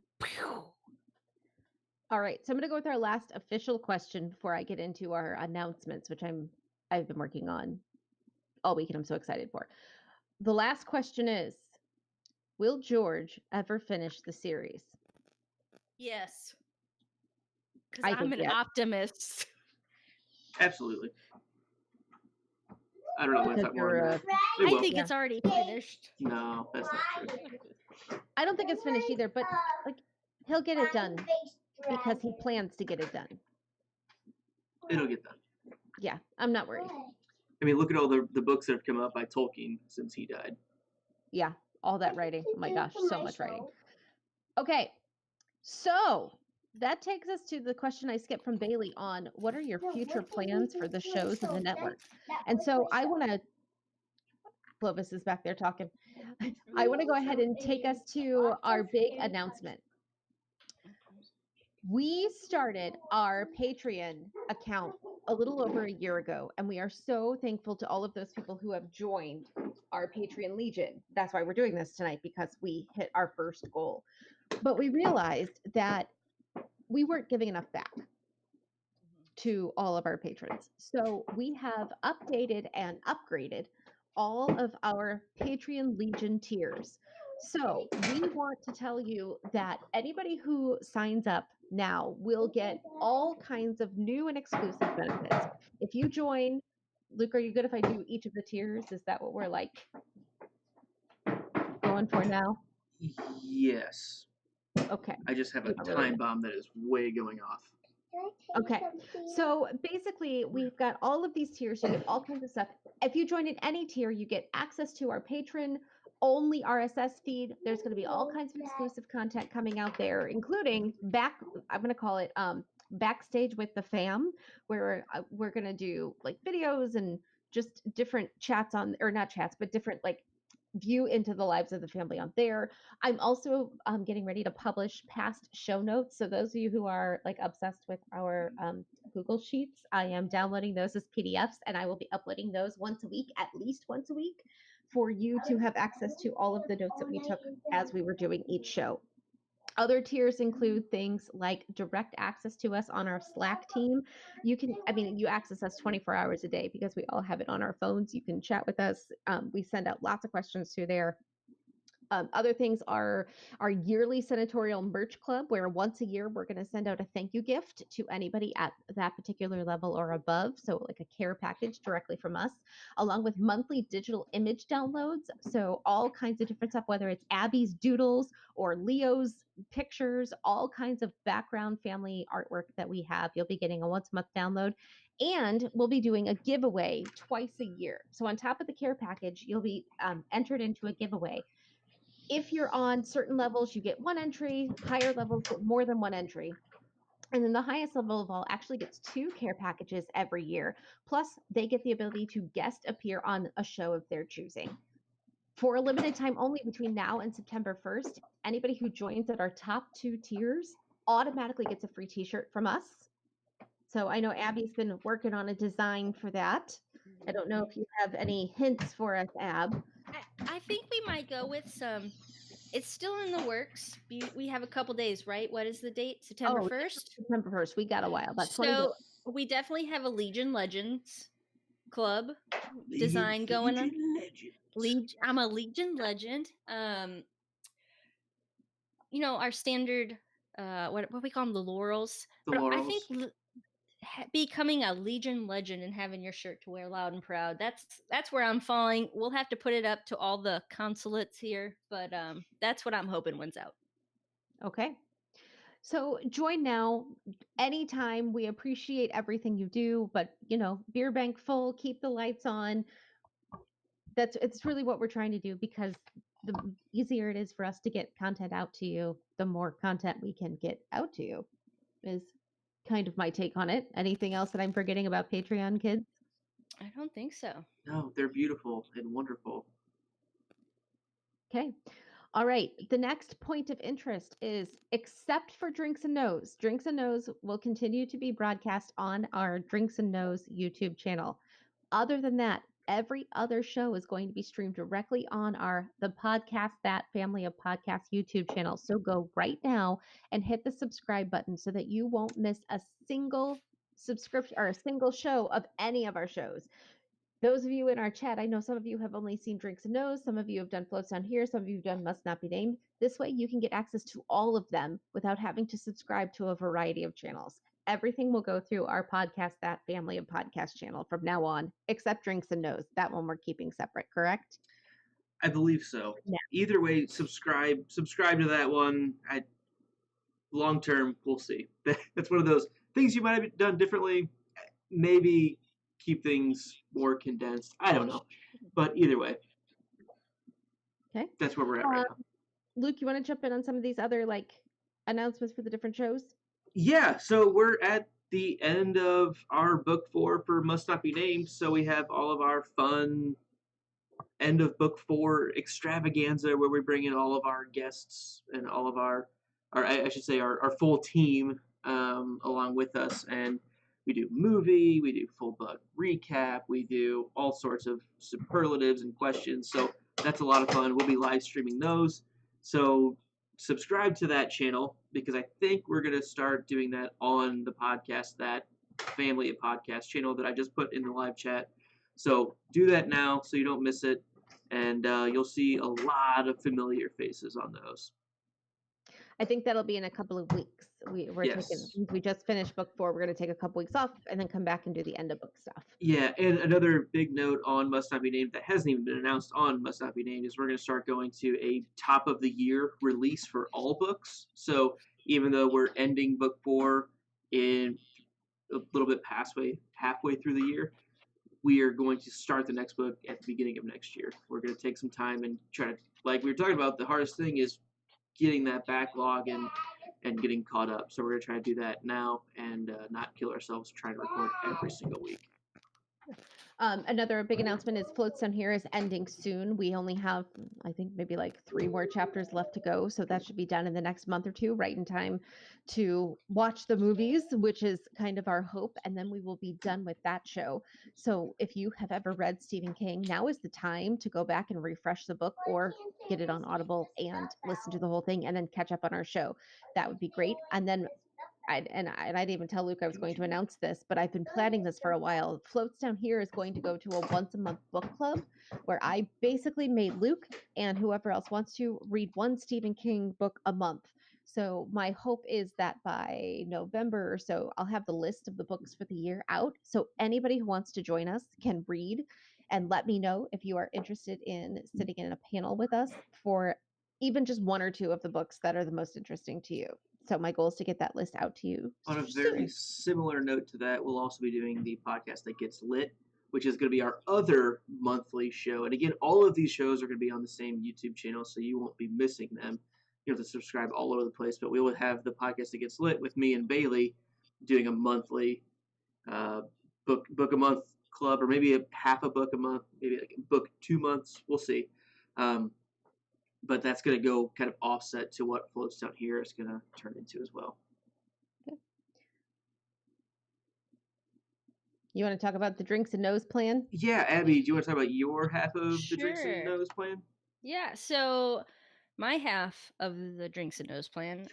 All right, so I'm going to go with our last official question before I get into our announcements, which I've been working on all week and I'm so excited for. The last question is, will George ever finish the series? Yes. Because I I'm think an yes. optimist. Absolutely. I don't know when it's Because that more. you're, It I will. think it's already finished. No, that's not true. I don't think it's finished either, but like he'll get it done because he plans to get it done. It'll get done. Yeah, I'm not worried. I mean, look at all the books that have come out by Tolkien since he died. Yeah, all that writing. Oh my gosh, so much writing. Okay, so that takes us to the question I skipped from Bailey on what are your future plans for the shows and the network? And so I want to, Clovis is back there talking. I want to go ahead and take us to our big announcement. We started our Patreon account a little over a year ago, and we are so thankful to all of those people who have joined our Patreon Legion. That's why we're doing this tonight, because we hit our first goal. But we realized that we weren't giving enough back to all of our patrons. So we have updated and upgraded all of our Patreon Legion tiers. So we want to tell you that anybody who signs up now will get all kinds of new and exclusive benefits. If you join, Luke, are you good if I do each of the tiers? Is that what we're like going for now? Yes. Okay. I just have a Not really. time bomb that is way going off. Okay, so basically we've got all of these tiers. You get all kinds of stuff. If you join in any tier, you get access to our patron only RSS feed. There's going to be all kinds of exclusive content coming out there, including I'm going to call it backstage with the fam, where we're going to do like videos and just different chats on, or not chats, but different like view into the lives of the family on there. I'm also getting ready to publish past show notes. So those of you who are like obsessed with our Google Sheets, I am downloading those as PDFs, and I will be uploading those once a week, at least once a week, for you to have access to all of the notes that we took as we were doing each show. Other tiers include things like direct access to us on our Slack team. You access us 24 hours a day because we all have it on our phones. You can chat with us. We send out lots of questions through there. Other things are our yearly senatorial merch club, where once a year we're going to send out a thank you gift to anybody at that particular level or above. So, like a care package directly from us, along with monthly digital image downloads. So, all kinds of different stuff, whether it's Abby's doodles or Leo's pictures, all kinds of background family artwork that we have. You'll be getting a once a month download. And we'll be doing a giveaway twice a year. So, on top of the care package, you'll be entered into a giveaway. If you're on certain levels, you get one entry, higher levels get more than one entry. And then the highest level of all actually gets 2 care packages every year. Plus, they get the ability to guest appear on a show of their choosing. For a limited time only between now and September 1st, anybody who joins at our top 2 tiers automatically gets a free t-shirt from us. So I know Abby's been working on a design for that. I don't know if you have any hints for us, Ab. I think we might go with some. It's still in the works. We have a couple days, right? What is the date? September Oh, 1st? September 1st. We got a while. About 20 days. So we definitely have a Legion Legends club design going on. I'm a Legion legend. Our standard what we call them, the laurels. The But laurels. I think becoming a Legion legend and having your shirt to wear loud and proud, that's where I'm falling. We'll have to put it up to all the consulates here, but that's what I'm hoping wins out. Okay. So join now anytime. We appreciate everything you do, but beer bank full, keep the lights on. It's really what we're trying to do, because the easier it is for us to get content out to you, the more content we can get out to you, is kind of my take on it. Anything else that I'm forgetting about Patreon, kids? I don't think so. No, they're beautiful and wonderful. Okay. All right. The next point of interest is, except for Drinks and Nose, Drinks and Nose will continue to be broadcast on our Drinks and Nose YouTube channel. Other than that, every other show is going to be streamed directly on the Podcast That Family of Podcasts YouTube channel. So go right now and hit the subscribe button so that you won't miss a single subscription or a single show of any of our shows. Those of you in our chat, I know some of you have only seen Drinks and Nose, some of you have done Floats Down Here, some of you have done Must Not Be Named. This way you can get access to all of them without having to subscribe to a variety of channels. Everything will go through our Podcast That Family of Podcast channel from now on, except Drinks and Nose. That one we're keeping separate, correct? I believe so. Yeah. Either way, subscribe to that one. Long term, we'll see. That's one of those things you might have done differently. Maybe keep things more condensed. I don't know. But either way. Okay. That's where we're at right now. Luke, you want to jump in on some of these other announcements for the different shows? Yeah, so we're at the end of our book 4 for Must Not Be Named, so we have all of our fun end of book 4 extravaganza where we bring in all of our guests and all of our full team along with us, and we do movie, we do full book recap, we do all sorts of superlatives and questions, so that's a lot of fun. We'll be live streaming those, so subscribe to that channel, because I think we're going to start doing that on the Podcast That Family of Podcast channel that I just put in the live chat. So do that now so you don't miss it, and you'll see a lot of familiar faces on those. I think that'll be in a couple of weeks. Yes. We just finished book 4. We're going to take a couple weeks off and then come back and do the end of book stuff. Yeah, and another big note on Must Not Be Named that hasn't even been announced on Must Not Be Named is we're going to start going to a top of the year release for all books. So even though we're ending book 4 in a little bit halfway through the year, we are going to start the next book at the beginning of next year. We're going to take some time and try to, like we were talking about, the hardest thing is getting that backlog and getting caught up. So we're going to try to do that now and not kill ourselves trying to record every single week. Another big announcement is Floats Down Here is ending soon. We only have, I think, maybe 3 more chapters left to go. So that should be done in the next month or 2, right in time to watch the movies, which is kind of our hope. And then we will be done with that show. So if you have ever read Stephen King, now is the time to go back and refresh the book or get it on Audible and listen to the whole thing and then catch up on our show. That would be great. And then I didn't even tell Luke I was going to announce this, but I've been planning this for a while. Floats Down Here is going to go to a once a month book club where I basically made Luke and whoever else wants to read one Stephen King book a month. So my hope is that by November or so, I'll have the list of the books for the year out. So anybody who wants to join us can read and let me know if you are interested in sitting in a panel with us for even just one or two of the books that are the most interesting to you. So my goal is to get that list out to you On a very soon. similar note to that, we'll also be doing the podcast that gets lit, which is going to be our other monthly show. And again, all of these shows are going to be on the same YouTube channel, so you won't be missing them. You have to subscribe all over the place, but we will have the podcast that gets lit with me and Bailey doing a monthly book a month club, or maybe half a book a month, maybe like a book 2 months. We'll see. But that's going to go kind of offset to what Floats Down Here is going to turn into as well. You want to talk about the Drinks and Nose plan? Yeah, Abby, do you want to talk about your half of the Drinks and Sure. Nose plan? Yeah, so my half of the Drinks and Nose plan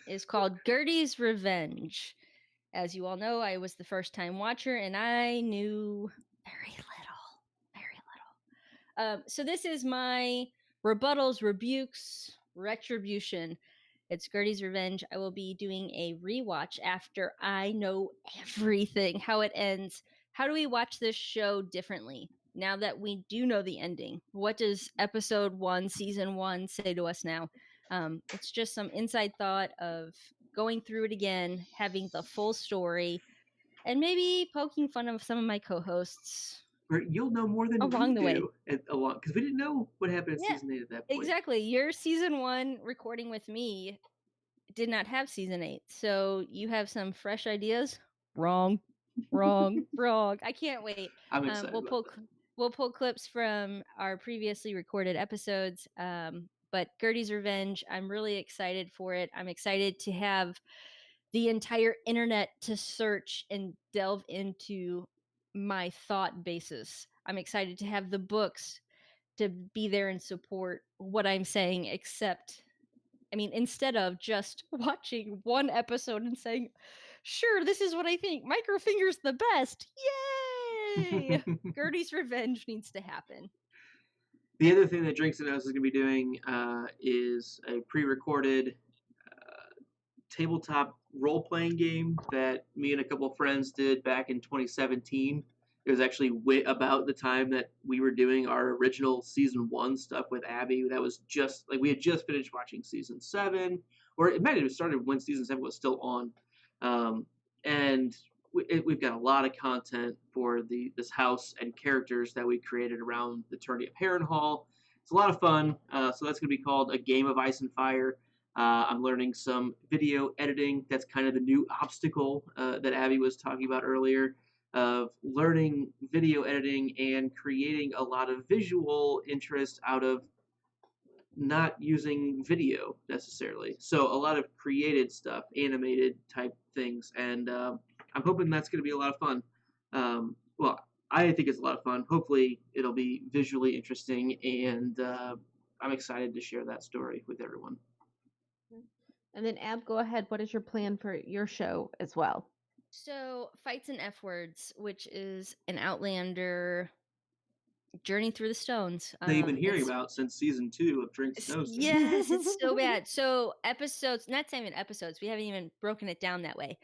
is called Gertie's Revenge. As you all know, I was the first time watcher and I knew very little. So this is my rebuttals, rebukes, retribution. It's Gertie's Revenge. I will be doing a rewatch after I know everything, how it ends. How do we watch this show differently now that we do know the ending? What does episode 1, season 1 say to us now? It's just some inside thought of going through it again, having the full story, and maybe poking fun of some of my co-hosts. Or you'll know more than Along we the way. do because we didn't know what happened in Yeah, season 8 at that point. Exactly. Your season 1 recording with me did not have season 8, so you have some fresh ideas. Wrong. I can't wait. I'm excited. We'll pull clips from our previously recorded episodes. But Gertie's Revenge, I'm really excited for it. I'm excited to have the entire internet to search and delve into my thought basis. I'm excited to have the books to be there and support what I'm saying, instead of just watching one episode and saying, sure, this is what I think. Microfinger's the best. Yay! Gertie's Revenge needs to happen. The other thing that Drinks and Nose is going to be doing is a pre-recorded tabletop role-playing game that me and a couple of friends did back in 2017. It was actually about the time that we were doing our original season 1 stuff with Abby. That was just like we had just finished watching season 7, or it might have started when season 7 was still on. And we've got a lot of content for this house and characters that we created around the tourney of Harrenhal. It's a lot of fun. So that's going to be called A Game of Ice and Fire. I'm learning some video editing. That's kind of the new obstacle that Abby was talking about earlier, of learning video editing and creating a lot of visual interest out of not using video necessarily. So a lot of created stuff, animated type things, and I'm hoping that's going to be a lot of fun. Well, I think it's a lot of fun. Hopefully it'll be visually interesting, and I'm excited to share that story with everyone. And then Ab, go ahead. What is your plan for your show as well? So, Fights and F Words, which is an Outlander journey through the stones. That you've been hearing about since season 2 of Drinks and Nose. Yes, it's so bad. So episodes, not even episodes, we haven't even broken it down that way.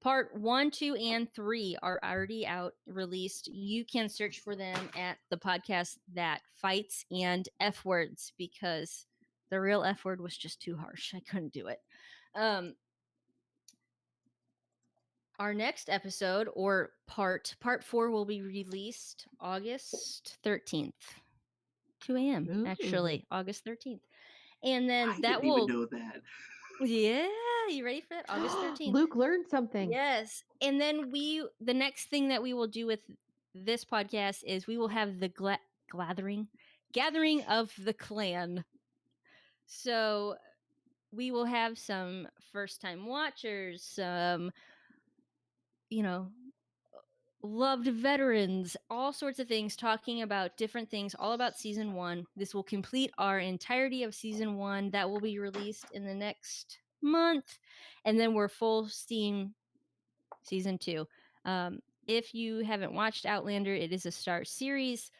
Part 1, 2, and 3 are already out, released. You can search for them at the podcast that Fights and F Words, because the real F word was just too harsh. I couldn't do it. Our next episode, or part 4, will be released August 13th. 2 a.m. actually, August 13th. And then I didn't even know that. Yeah, you ready for that? August 13th. Luke learned something. Yes. And then the next thing that we will do with this podcast is we will have the gathering of the clan. So we will have some first-time watchers, some, loved veterans, all sorts of things, talking about different things, all about season 1. This will complete our entirety of season 1. That will be released in the next month, and then we're full steam season 2. If you haven't watched Outlander, it is a Star series.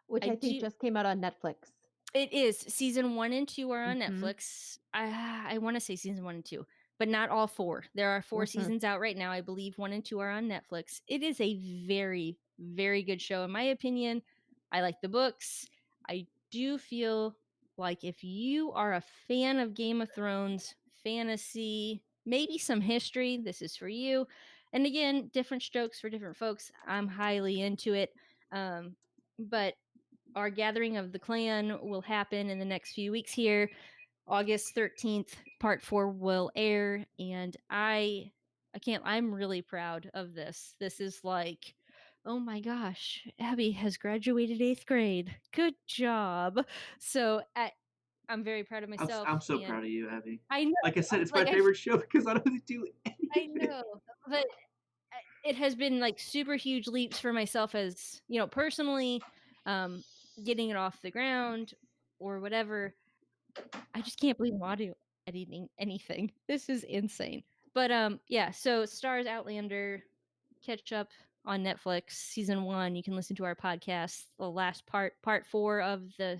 Which I I think do- just came out on Netflix. It is. Season 1 and 2 are on Mhm. Netflix. I want to say season 1 and 2, but not all 4. There are 4 Mhm. seasons out right now. I believe 1 and 2 are on Netflix. It is a very, very good show, in my opinion. I like the books. I do feel like if you are a fan of Game of Thrones, fantasy, maybe some history, this is for you. And again, different strokes for different folks. I'm highly into it. But our gathering of the clan will happen in the next few weeks here. August 13th, part 4 will air, and I'm really proud of this. This is like, oh my gosh, Abby has graduated 8th grade. Good job. So I'm very proud of myself. I'm so and proud of you, Abby. I know. Like I said, it's like, my I favorite show because I don't do I anything. know, but it has been like super huge leaps for myself as, personally, getting it off the ground or whatever. I just can't believe I'm audio editing anything. This is insane. But yeah, so Stars Outlander, catch up on Netflix, season 1. You can listen to our podcast. The last part 4 of the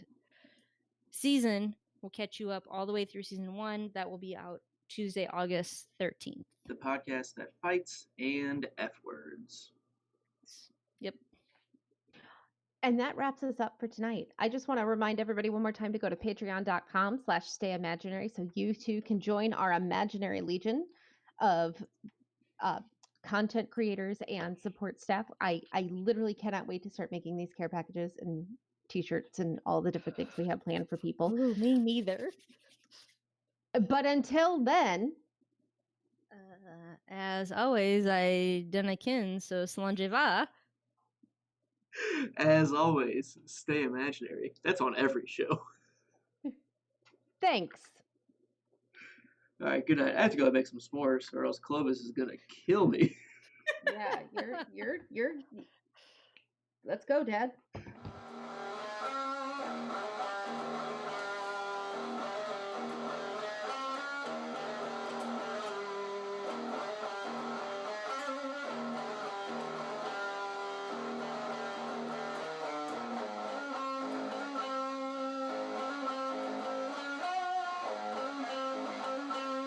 season will catch you up all the way through season 1. That will be out Tuesday, August 13th. The podcast that fights and F words. Yep. And that wraps us up for tonight. I just want to remind everybody one more time to go to patreon.com/stayimaginary so you too can join our imaginary legion of content creators and support staff. I literally cannot wait to start making these care packages and t-shirts and all the different things we have planned for people. Ooh, me neither. But until then, As always, I done a kin, so Solange va. As always, stay imaginary. That's on every show. thanks. All right, good night. I have to go make some s'mores, or else Clovis is gonna kill me. Yeah, you're let's go, Dad.